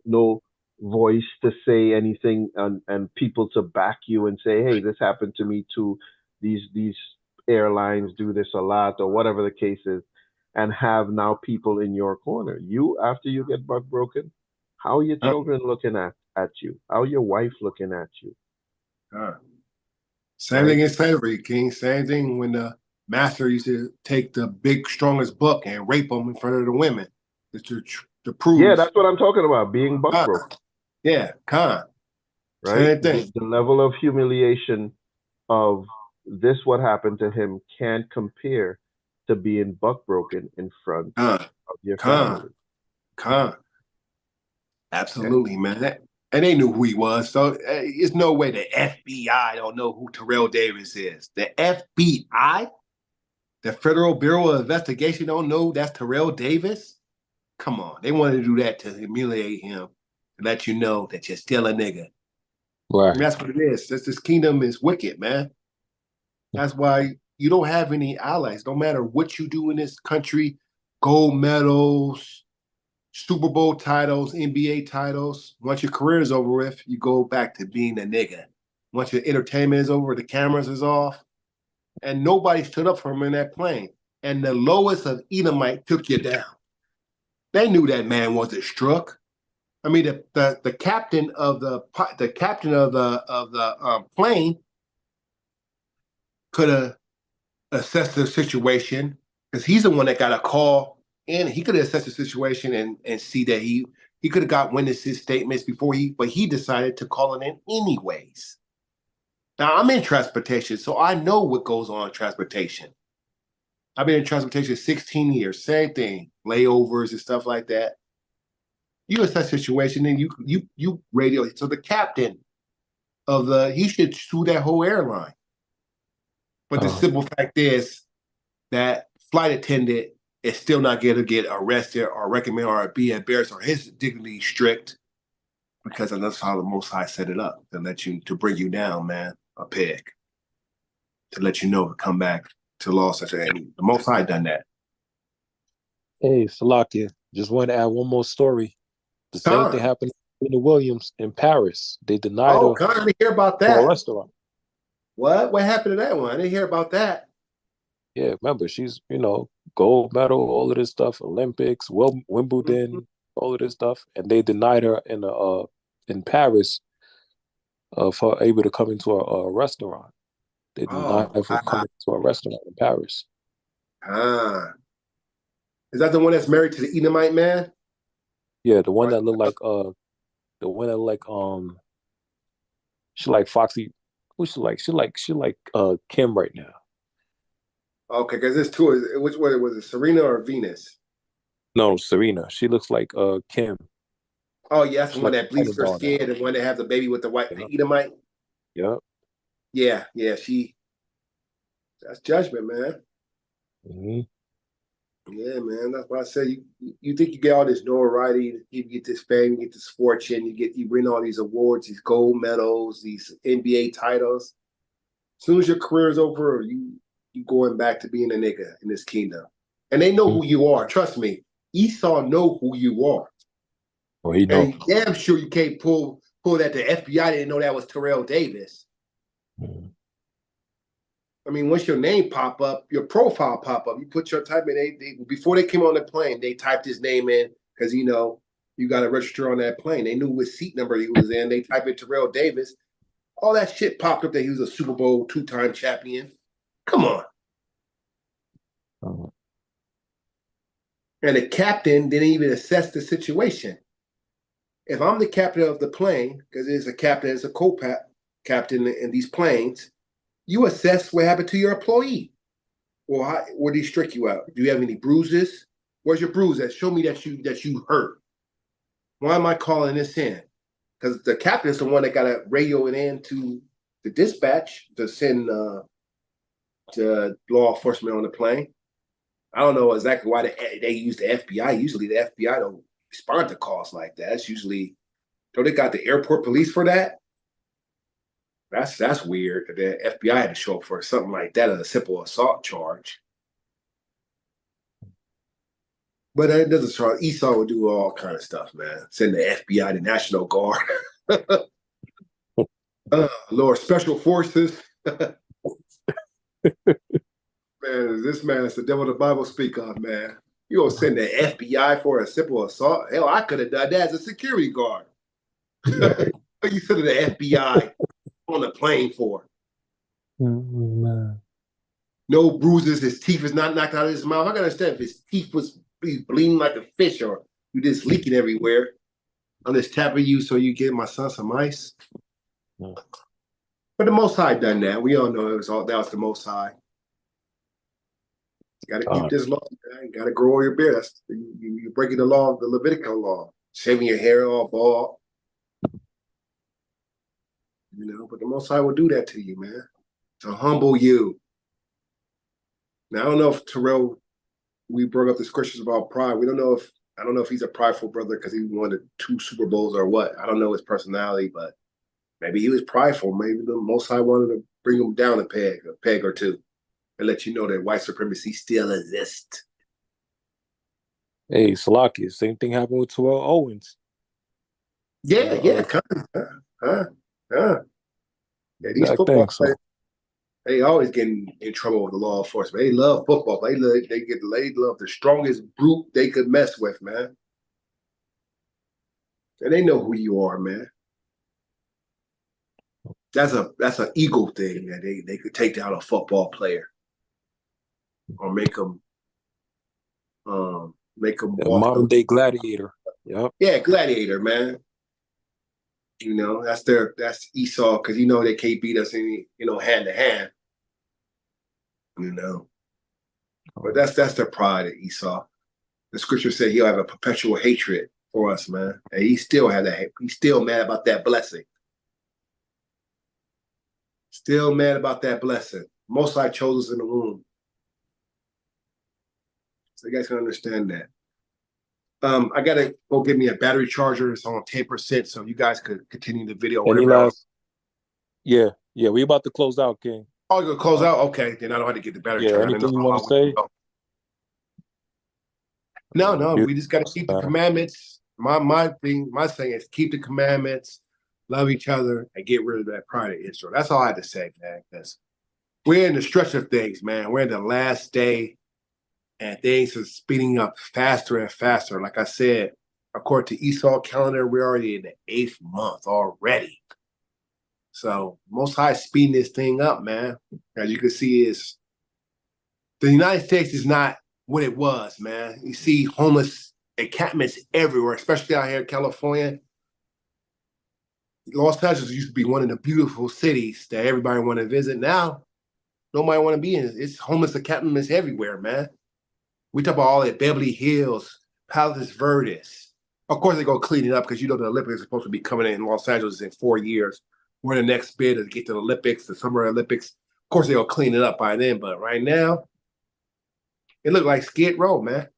no voice to say anything and people to back you and say, "Hey, this happened to me too. These airlines do this a lot," or whatever the case is, and have now people in your corner. You, after you get buck broken, how are your children looking at you? How are your wife looking at you? Same thing in slavery, King. Same thing when the master used to take the big, strongest buck and rape them in front of the women to prove. Yeah, that's what I'm talking about, being buck broken. Yeah, Right? Same thing. The level of humiliation of this, what happened to him, can't compare to being buck broken in front of your family. Absolutely, man. And they knew who he was. So there's no way the FBI don't know who Terrell Davis is. The FBI, the Federal Bureau of Investigation, don't know that's Terrell Davis. Come on. They wanted to do that to humiliate him, to let you know that you're still a nigga. Right. And that's what it is. This kingdom is wicked, man. That's why you don't have any allies. No matter what you do in this country, gold medals, Super Bowl titles, NBA titles. Once your career is over with, you go back to being a nigga. Once your entertainment is over, the cameras is off, and nobody stood up for him in that plane. And the lowest of Edomite took you down. They knew that man wasn't struck. I mean, the captain of the plane could have assessed the situation because he's the one that got a call in. He could have assessed the situation and see that he could have got witnesses' statements but he decided to call it in anyways. Now I'm in transportation, so I know what goes on in transportation. I've been in transportation 16 years, same thing, layovers and stuff like that. You assess the situation and you radio. So the captain he should sue that whole airline. But the simple fact is that flight attendant is still not going to get arrested or recommended or be embarrassed or his dignity strict because that's how the Most High set it up to bring you down, man, a peg, to let you know to come back to law such a the Most High done that. Hey, Salakia, just want to add one more story. The same thing happened to the Williams in Paris. They denied her. I didn't hear about for that. a restaurant. What happened to that one? I didn't hear about that. Yeah, remember, she's, gold medal, all of this stuff, Olympics, Wimbledon, all of this stuff. And they denied her in Paris for able to come into a restaurant. They denied her from coming to a restaurant in Paris. Is that the one that's married to the Edomite man? Yeah, the one that looked like she like Foxy. Who she like? She like Kim right now. Okay, because there's two. Which one was it, Serena or Venus? No, Serena. She looks like Kim. Oh, yeah, that's the one that bleeds her daughter. skin, the one that has the baby with the Edomite. Yep. Yeah, that's judgment, man. Mm-hmm. Yeah, man. That's why I say you think you get all this notoriety, you get this fame, you get this fortune, you win all these awards, these gold medals, these NBA titles. As soon as your career is over, you going back to being a nigga in this kingdom. And they know who you are. Trust me. Esau know who you are. Oh, he knows. And damn sure you can't pull that the FBI didn't know that was Terrell Davis. I mean, once your name pop up, your profile pop up, you put your type in. They before they came on the plane, they typed his name in because you got to register on that plane. They knew what seat number he was in. They typed in Terrell Davis. All that shit popped up that he was a Super Bowl 2-time champion. Come on. And the captain didn't even assess the situation. If I'm the captain of the plane, because there's a captain, there's a co-captain in these planes, you assess what happened to your employee. Well, where did he strike you out? Do you have any bruises? Where's your bruises? Show me that you hurt. Why am I calling this in? Because the captain is the one that got to radio it in to the dispatch to send to law enforcement on the plane. I don't know exactly why they use the FBI. Usually the FBI don't respond to calls like that. It's usually, they got the airport police for that. That's weird. The FBI had to show up for something like that, a simple assault charge. But it doesn't show. Esau would do all kind of stuff, man. Send the FBI, the National Guard, Lord, Special Forces. Man, this man is the devil the Bible speak of, man. You gonna send the FBI for a simple assault? Hell, I could have done that as a security guard. What you sending the FBI on the plane for? Man. No bruises. His teeth is not knocked out of his mouth. I can understand if his teeth was bleeding like a fish or you just leaking everywhere. I'm just tapping you so you get my son some ice. But the Most High done that. We all know that was the Most High. You got to keep this law. You got to grow your beard. You're breaking the law, the Levitical law. Shaving your hair all bald. But the Most High will do that to you, man. To humble you. Now, I don't know if Terrell, we brought up the scriptures about pride. We don't know if I don't know if he's a prideful brother because he won the 2 Super Bowls or what. I don't know his personality, but maybe he was prideful. Maybe the Most High wanted to bring him down a peg or two, and let you know that white supremacy still exists. Hey, Salaki, same thing happened with Terrell Owens. Yeah, Yeah, these Exact football thing. So players, they always get in trouble with the law enforcement. They love football. They love the strongest brute they could mess with, man. And they know who you are, man. That's an ego thing that they could take down a football player or make them a walk. modern day gladiator. Yep. Yeah, gladiator, man. You know, that's Esau, because you know they can't beat us any, hand to hand. You know. But that's their pride of Esau. The scripture said he'll have a perpetual hatred for us, man. And he still had that. He's still mad about that blessing. Still mad about that blessing. Most High chose us in the womb. So you guys can understand that. I gotta go get me a battery charger. It's on 10%, so you guys could continue the video. Any last? Yeah, we about to close out, King. Oh, you're gonna close out? Okay, then I don't have to get the battery charger. Anything you want to say? No, we just gotta keep the commandments. My thing is keep the commandments, love each other, and get rid of that pride of Israel. That's all I had to say, man. Because we're in the stretch of things, man. We're in the last day. And things are speeding up faster and faster. Like I said, according to Esau calendar, we're already in the 8th month already. So Most High speeding this thing up, man. As you can see, is the United States is not what it was, man. You see homeless encampments everywhere, especially out here in California. Los Angeles used to be one of the beautiful cities that everybody want to visit. Now, nobody want to be in. It's homeless encampments everywhere, man. We talk about all that Beverly Hills, Palos Verdes. Of course, they're going to clean it up because the Olympics are supposed to be coming in Los Angeles in 4 years. We're in the next bid to get to the Olympics, the Summer Olympics. Of course, they'll clean it up by then. But right now, it looked like Skid Row, man.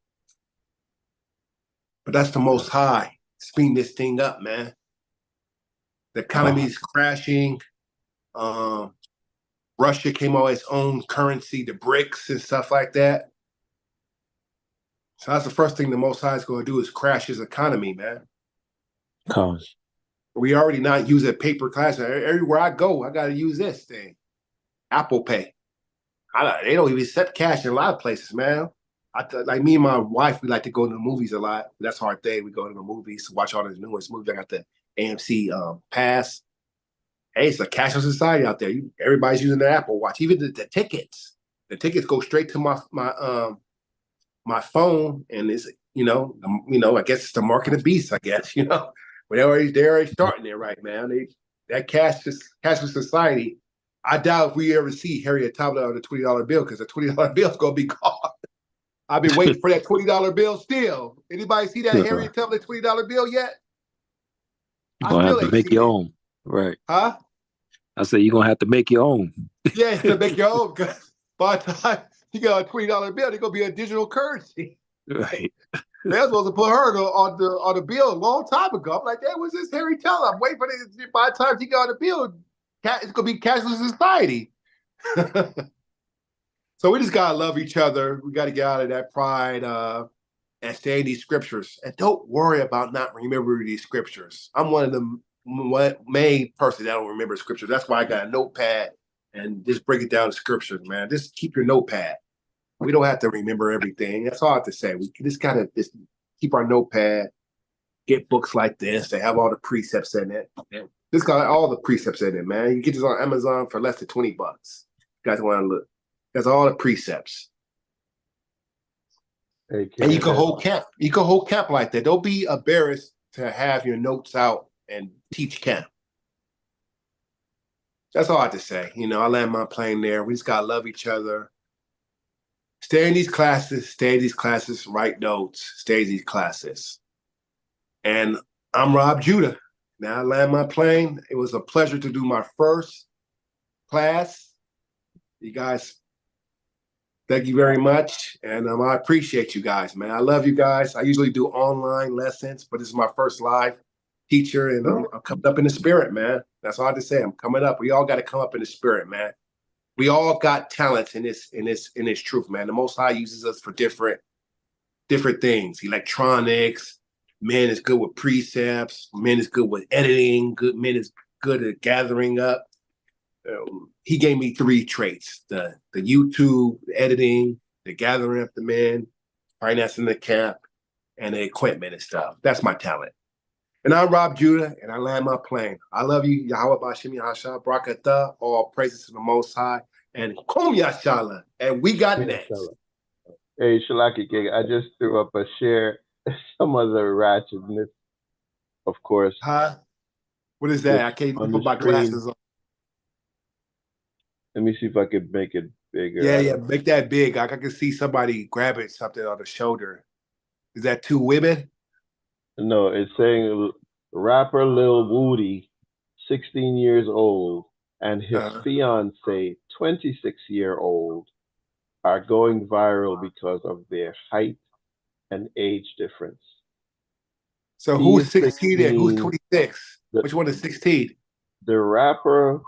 But that's the Most High speeding this thing up, man. The economy is crashing. Russia came out with its own currency, the BRICS and stuff like that. So that's the first thing the Most High is going to do is crash his economy, man. Cause we already not using paper cash. Everywhere I go, I got to use this thing, Apple Pay. They don't even accept cash in a lot of places, man. Like me and my wife, we like to go to the movies a lot. That's our thing. We go to the movies to watch all the newest movies. I got the AMC Pass. Hey, it's a cashless society out there. Everybody's using their Apple Watch. Even the tickets. The tickets go straight to my phone, and it's I guess it's the mark of the beast. I guess they're already starting there, right, man? That cashless society. I doubt if we ever see Harriet Tubman on the $20 bill because the $20 bill is gonna be gone. I've been waiting for that $20 bill still. Anybody see that Harriet Tubman $20 bill yet? You're gonna have to make your own, right? Huh? I said you're gonna have to make your own. Yeah, you have to make your own because by the time you got a $20 bill, it's gonna be a digital currency. Right. They're supposed to put her on the bill a long time ago. I'm like, hey, what's this Harry Teller? I'm waiting for this. By the time she got on the bill, it's gonna be cashless society. So we just gotta love each other. We gotta get out of that pride and stay in these scriptures. And don't worry about not remembering these scriptures. I'm one of the main person that don't remember scriptures. That's why I got a notepad and just break it down to scriptures, man. Just keep your notepad. We don't have to remember everything. That's all I have to say. We just gotta just keep our notepad, get books like this. They have all the precepts in it. This got all the precepts in it, man. You get this on Amazon for less than $20. You guys want to look. That's all the precepts. And you can hold camp. You can hold camp like that. Don't be embarrassed to have your notes out and teach camp. That's all I have to say. I land my plane there. We just gotta love each other. Stay in these classes, write notes, stay in these classes. And I'm Rob Judah. Now I land my plane. It was a pleasure to do my first class. You guys Thank you very much. And I appreciate you guys, man. I love you guys. I usually do online lessons, but this is my first live teacher, and I'm coming up in the spirit, man. That's all I have to say. I'm coming up. We all got to come up in the spirit, man. We all got talents in this truth, man. The Most High uses us for different things. Electronics. Men is good with precepts. Men is good with editing. Men is good at gathering up. He gave me 3 traits: the YouTube, the editing, the gathering up the men, financing the camp, and the equipment and stuff. That's my talent. And I'm Rob Judah, and I land my plane. I love you, Yahweh Bashim Yahshua, Brakatah, all praises to the Most High, and Kum Yashala, and we got next. Hey, Shalaki King, I just threw up a share, some other ratchetness, of course. Huh? What is that? I can't even put my glasses on. Let me see if I could make it bigger. Yeah, make that big. I can see somebody grabbing something on the shoulder. Is that 2 women? No, it's saying rapper Lil Woody, 16 years old, and his fiance, 26-year-old, are going viral because of their height and age difference. So who's 16 and who's 26? Which one is 16? The rapper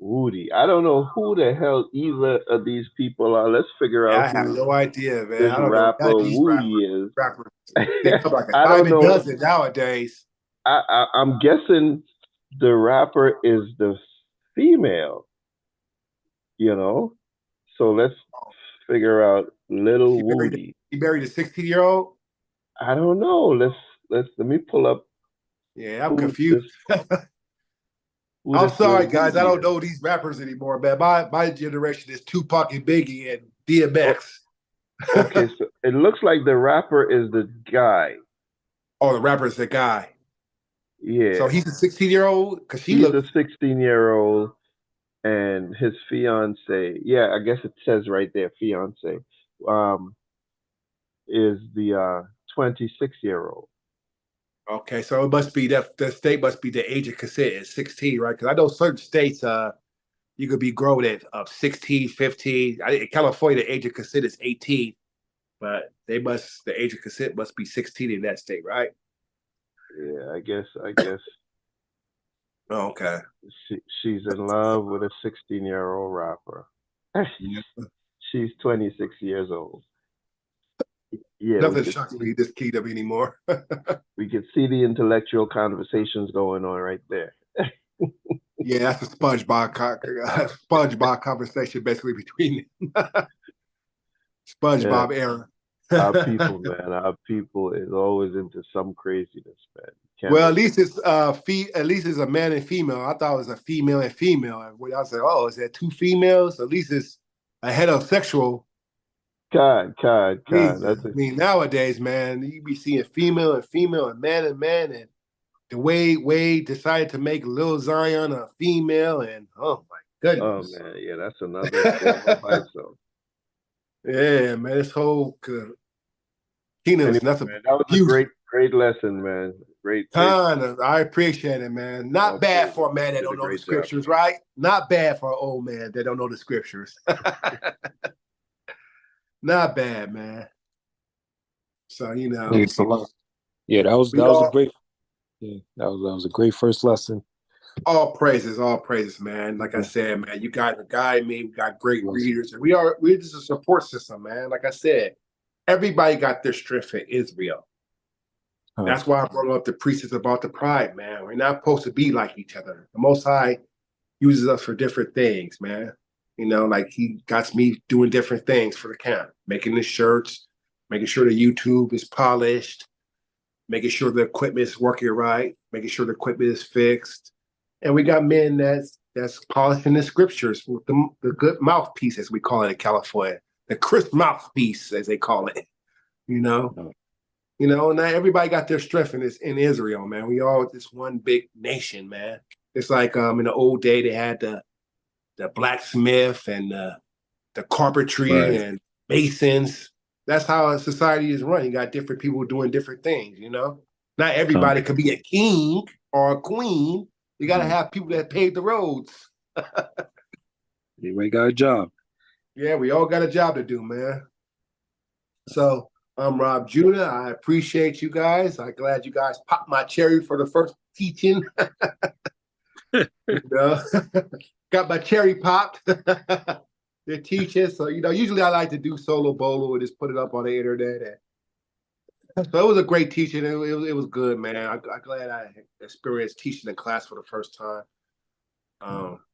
Woody. I don't know who the hell either of these people are. Let's figure out. I have no idea, man. This I don't rapper know these Woody is. They come like a I don't dime a know. dozen nowadays. I'm guessing the rapper is the female. You know, so let's figure out Little Woody. He married a 16-year-old. I don't know. Let me pull up. Yeah, I'm confused. I'm sorry, guys. I don't know these rappers anymore, man. My generation is Tupac and Biggie and DMX. Okay, so it looks like the rapper is the guy. Oh, the rapper is the guy. Yeah. So he's a 16-year-old? Because he's a 16-year-old, and his fiance, yeah, I guess it says right there, fiance, is the 26-year-old. Okay, so it must be that the state must be the age of consent is 16, right? Because I know certain states, you could be grown at 16, 15. In California, the age of consent is 18, but the age of consent must be 16 in that state, right? Yeah, I guess. Oh, okay. She's in love with a 16-year-old rapper. She's 26 years old. Yeah, nothing shocks me this kingdom anymore. We can see the intellectual conversations going on right there. Yeah, that's a SpongeBob conversation basically between SpongeBob era. Our people, man, our people is always into some craziness, man. Well, at least it's a man and female. I thought it was a female and female. And when I said, "Oh, is that 2 females?" At least it's a heterosexual. God. That's I mean, nowadays, man, you be seeing female and man, and the way decided to make Lil Zion a female, and oh my goodness. Oh man, yeah, that's another so. Yeah, man, this whole kingdom is nothing. Man, that was a great lesson, man. Great. I appreciate it, man. Not bad for a man that don't know the scriptures, right? Not bad for an old man that don't know the scriptures. Not bad, man. So yeah, that was a great. Yeah, that was a great first lesson. All praises, man. Like I said, man, you guys are guiding me. We got great readers, and we're just a support system, man. Like I said, everybody got their strength in Israel. That's why I brought up the precepts about the pride, man. We're not supposed to be like each other. The Most High uses us for different things, man. You know, like he got me doing different things for the camp, making the shirts, making sure the YouTube is polished, making sure the equipment is working right, making sure the equipment is fixed. And we got men that's polishing the scriptures with the good mouthpiece, as we call it in California, the crisp mouthpiece, as they call it. You know, not everybody got their strength in Israel, man. We all this one big nation, man. It's like in the old day they had the blacksmith and the carpentry and masons. That's how a society is run. You got different people doing different things, you know? Not everybody could be a king or a queen. You got to have people that pave the roads. Everybody got a job. Yeah, we all got a job to do, man. So I'm Rob Judah. I appreciate you guys. I'm glad you guys popped my cherry for the first teaching. You know, got my cherry popped. They're teachers. So, you know, usually I like to do solo bolo and just put it up on the internet. So it was a great teaching. It was good, man. I'm glad I experienced teaching in class for the first time.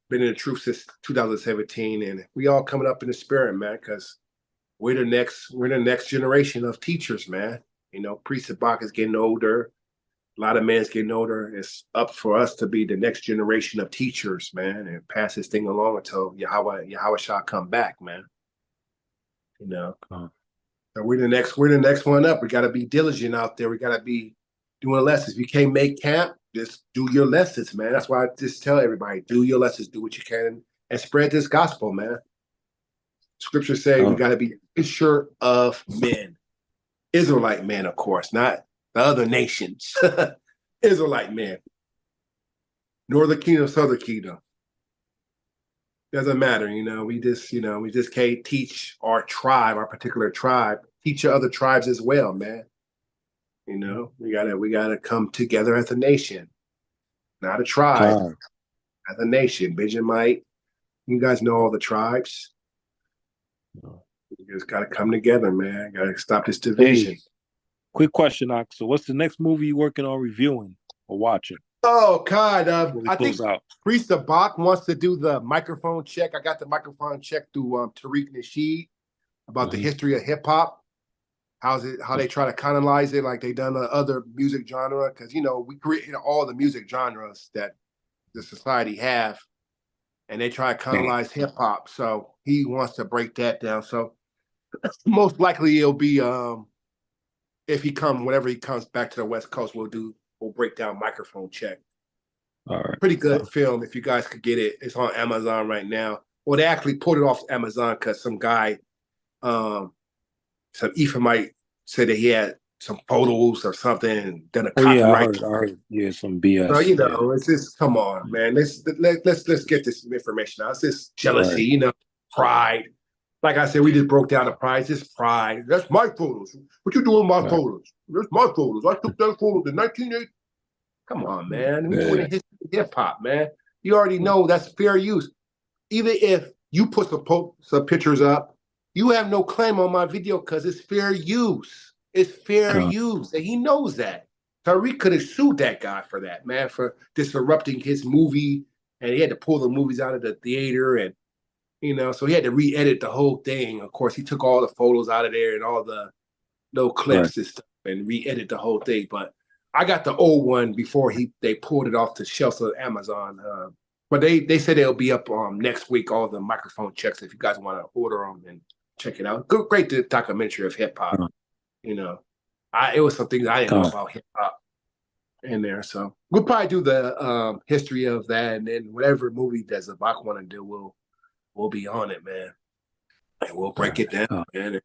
Been in the truth since 2017, and we all coming up in the spirit, man, because we're the next generation of teachers, man. You know, Priest Sabak is getting older. A lot of men's getting older. It's up for us to be the next generation of teachers, man, and pass this thing along until Yahweh shall come back, man. You know. So we're the next one up. We got to be diligent out there. We got to be doing lessons. If you can't make camp, just do your lessons, man. That's why I just tell everybody, do your lessons, do what you can, and spread this gospel, man. Scripture says we got to be fisher of men. Israelite men, of course, not the other nations. Israelite men. Northern kingdom, southern kingdom. Doesn't matter, you know. We just can't teach our tribe, our particular tribe. Teach other tribes as well, man. You know, we gotta come together as a nation, not a tribe, as a nation. Benjamite, you guys know all the tribes. You just gotta come together, man. Gotta stop this division. Hey, quick question, Ox. So what's the next movie you working on reviewing or watching? Oh God, I think close out. Priest Sabak wants to do the microphone check. I got the microphone check through Tariq Nasheed about the history of hip hop. How they try to canonize it like they done the other music genre, because you know we create all the music genres that the society have, and they try to canonize hip hop. So he wants to break that down. So most likely it'll be whenever he comes back to the West Coast, we'll break down Microphone Check. All right. Pretty good film if you guys could get it. It's on Amazon right now. Well, they actually pulled it off Amazon because some guy, some Ephraimite said that he had some photos or something and done a copyright. I heard. Yeah, some BS. So, you know, it's just, come on, man. Let's get this information out. It's just jealousy, you know, pride. Like I said, we just broke down the pride. It's just pride. That's my photos. What you doing with my photos? That's my photos. I took that photo in 1980. Come on, man. We're doing history of hip hop, man. You already know that's fair use. Even if you put some pictures up, you have no claim on my video because it's fair use. It's fair use. And he knows that. Tariq could have sued that guy for that, man, for disrupting his movie. And he had to pull the movies out of the theater. And, you know, so he had to re-edit the whole thing. Of course, he took all the photos out of there and all the little clips and stuff and re-edit the whole thing. But I got the old one before they pulled it off the shelves of Amazon. But they said it'll be up next week, all the microphone checks, if you guys want to order them and check it out. Great documentary of hip hop. You know, it was some things I didn't know about hip hop in there. So we'll probably do the history of that, and then whatever movie that Zabak want to do, we'll be on it, man. And we'll break it down, man.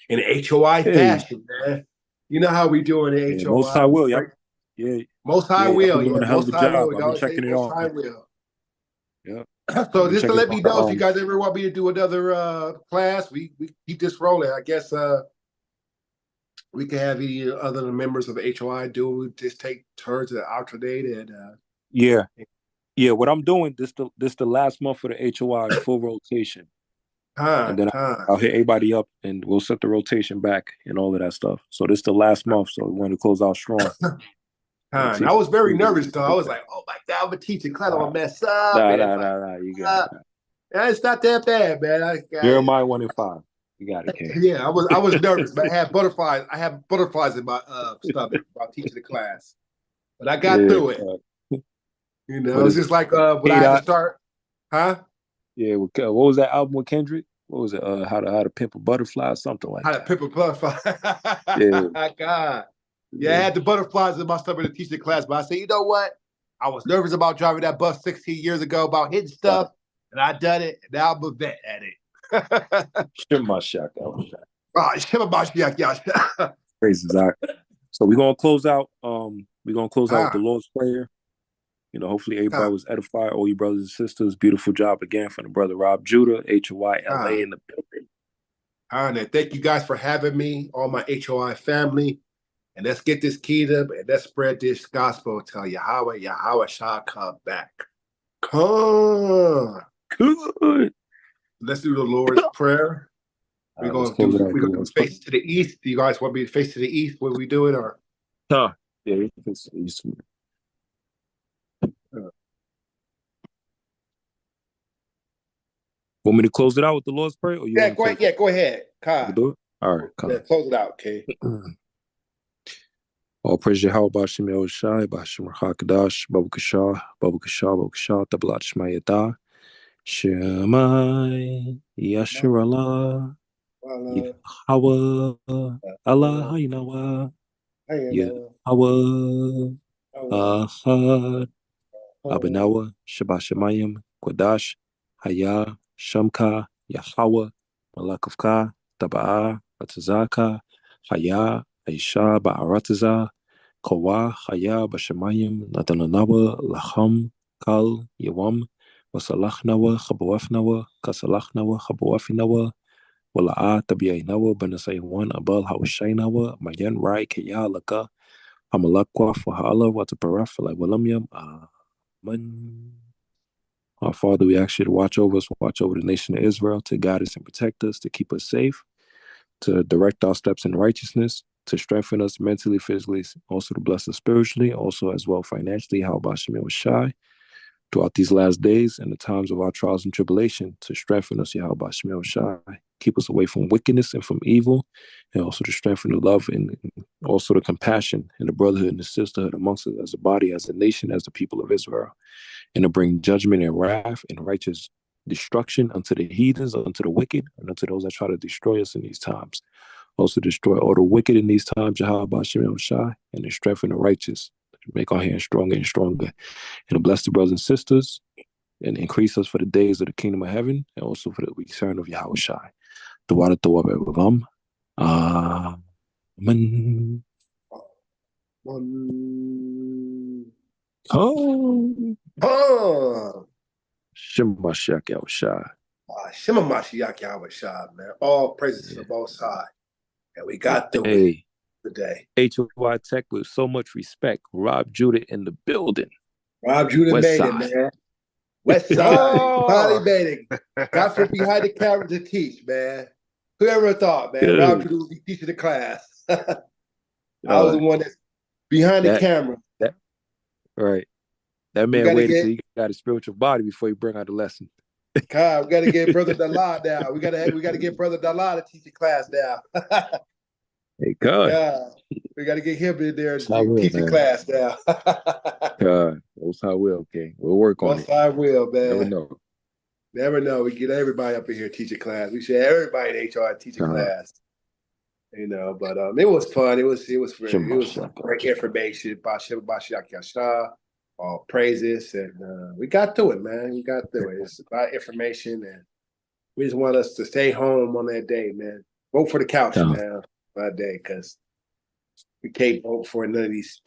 In HOI fashion, man. You know how we do in the HOI. Most High will, yeah. Most High will. Doing a hell of a job. I've been checking it Most out. High will. Yeah. So just to let me know if you guys ever want me to do another class, we keep this rolling. I guess we can have any other members of HOI do. We just take turns to alternate and yeah. What I'm doing this the last month for the HOI full rotation, and then I'll hit everybody up and we'll set the rotation back and all of that stuff. So this the last month, so we want to close out strong. I was very nervous though. I was like, "Oh my God, I'm a teaching class. I'm gonna mess up." Nah, you got it. It's not that bad, man. Jeremiah 1:5. You got it, King. Yeah, I was nervous, but I had butterflies. I have butterflies in my stomach about teaching the class, but I got through it. You know, it's just like when I had to start, huh? Yeah. What was that album with Kendrick? What was it? How to Pimp a Butterfly, or something like that. How to Pimp a Butterfly. Yeah. God. Yeah, I had the butterflies in my stomach to teach the class, but I said, you know what? I was nervous about driving that bus 16 years ago about hitting stuff, and I done it, and now I'm a vet at it. Shema Shaq. Yeah. Crazy, Zach. So we're gonna close out. We're gonna close out with the Lord's Prayer. Hopefully everybody was edified. All you brothers and sisters, beautiful job again from the brother Rob Judah, HOI LA in the building. All right, thank you guys for having me, all my HOI family. And let's get this kingdom and let's spread this gospel till Yahweh shall come back. Come. Good. Let's do the Lord's Prayer. We're going to do face to the east. Do you guys want me to face to the east? What we doing? Or yeah, you can face to the east. Want me to close it out with the Lord's Prayer? Or go ahead. Yeah, go ahead. Do it? All right, come. Yeah, close it out, okay. All praise Yahweh, Bashim Yahushai, Bashim Rakadash, Babu Kashah, Tablat Shmayata, Shemai, Yashir Allah, Yahweh, Allah Haynawa, Yahweh, Ahad, Abinawa, Shabashamayim, Kodash, Haya, Shamka, Yahweh, Malakavka, Taba'a, Atazaka, Haya, Aisha, Ba'arataza, Kawa, Haya, Bashamayim, Natananawa, Lacham, Kal, Yawam, Wasalachnawa, Chabawafnawa, Kasalachnawa, Chabawafinawa, Wala'a, Tabiainawa, Banasaywan, Abal, Hawashainawa, Mayan, Rai, Kaya, Laka, Hamalakwa, Fahala, Wataparaf, Walamyam, Amen. Our Father, we ask you to watch over us, watch over the nation of Israel, to guide us and protect us, to keep us safe, to direct our steps in righteousness, to strengthen us mentally, physically, also to bless us spiritually, also as well financially, how about Shemil Shai, throughout these last days and the times of our trials and tribulation, to strengthen us, how about Shemil Shai, keep us away from wickedness and from evil, and also to strengthen the love and also the compassion and the brotherhood and the sisterhood amongst us as a body, as a nation, as the people of Israel, and to bring judgment and wrath and righteous destruction unto the heathens, unto the wicked, and unto those that try to destroy us in these times. Also destroy all the wicked in these times, Yahweh Bashim Shai, and to strengthen the righteous, to make our hands stronger and stronger. And to bless the brothers and sisters, and increase us for the days of the kingdom of heaven, and also for the return of Yahweh Shai. The water to Amen. Shema Mashiach Yahweh Shai. Shema Mashiach Yahweh Shai, man. All praises to the Most High. And we got through it today. HOI Tech with so much respect. Rob Judah in the building. Rob Judah West made side. it, man. West side. Finally made it. Got from behind the camera to teach, man. Whoever thought, man, Good. Rob Judah would be teaching the class. I was the one that's behind the camera. Right. That man waited till he got his spiritual body before he bring out the lesson. God, we got to get Brother Dalad now. We got to get Brother Dalad to teach the class now. Hey, God. Yeah, we got to get him in there I and will, teach the man. class now. God, most I will, okay. We'll work on Most it. I will, man. Never know. Never know. We get everybody up in here teach a class. We should have everybody in HR teach a class. But it was fun. It was great information about Mashiach Yahshua. All praises, and we got through it, man. We got through it. It's about information, and we just want us to stay home on that day, man. Vote for the couch, man, that day, because we can't vote for none of these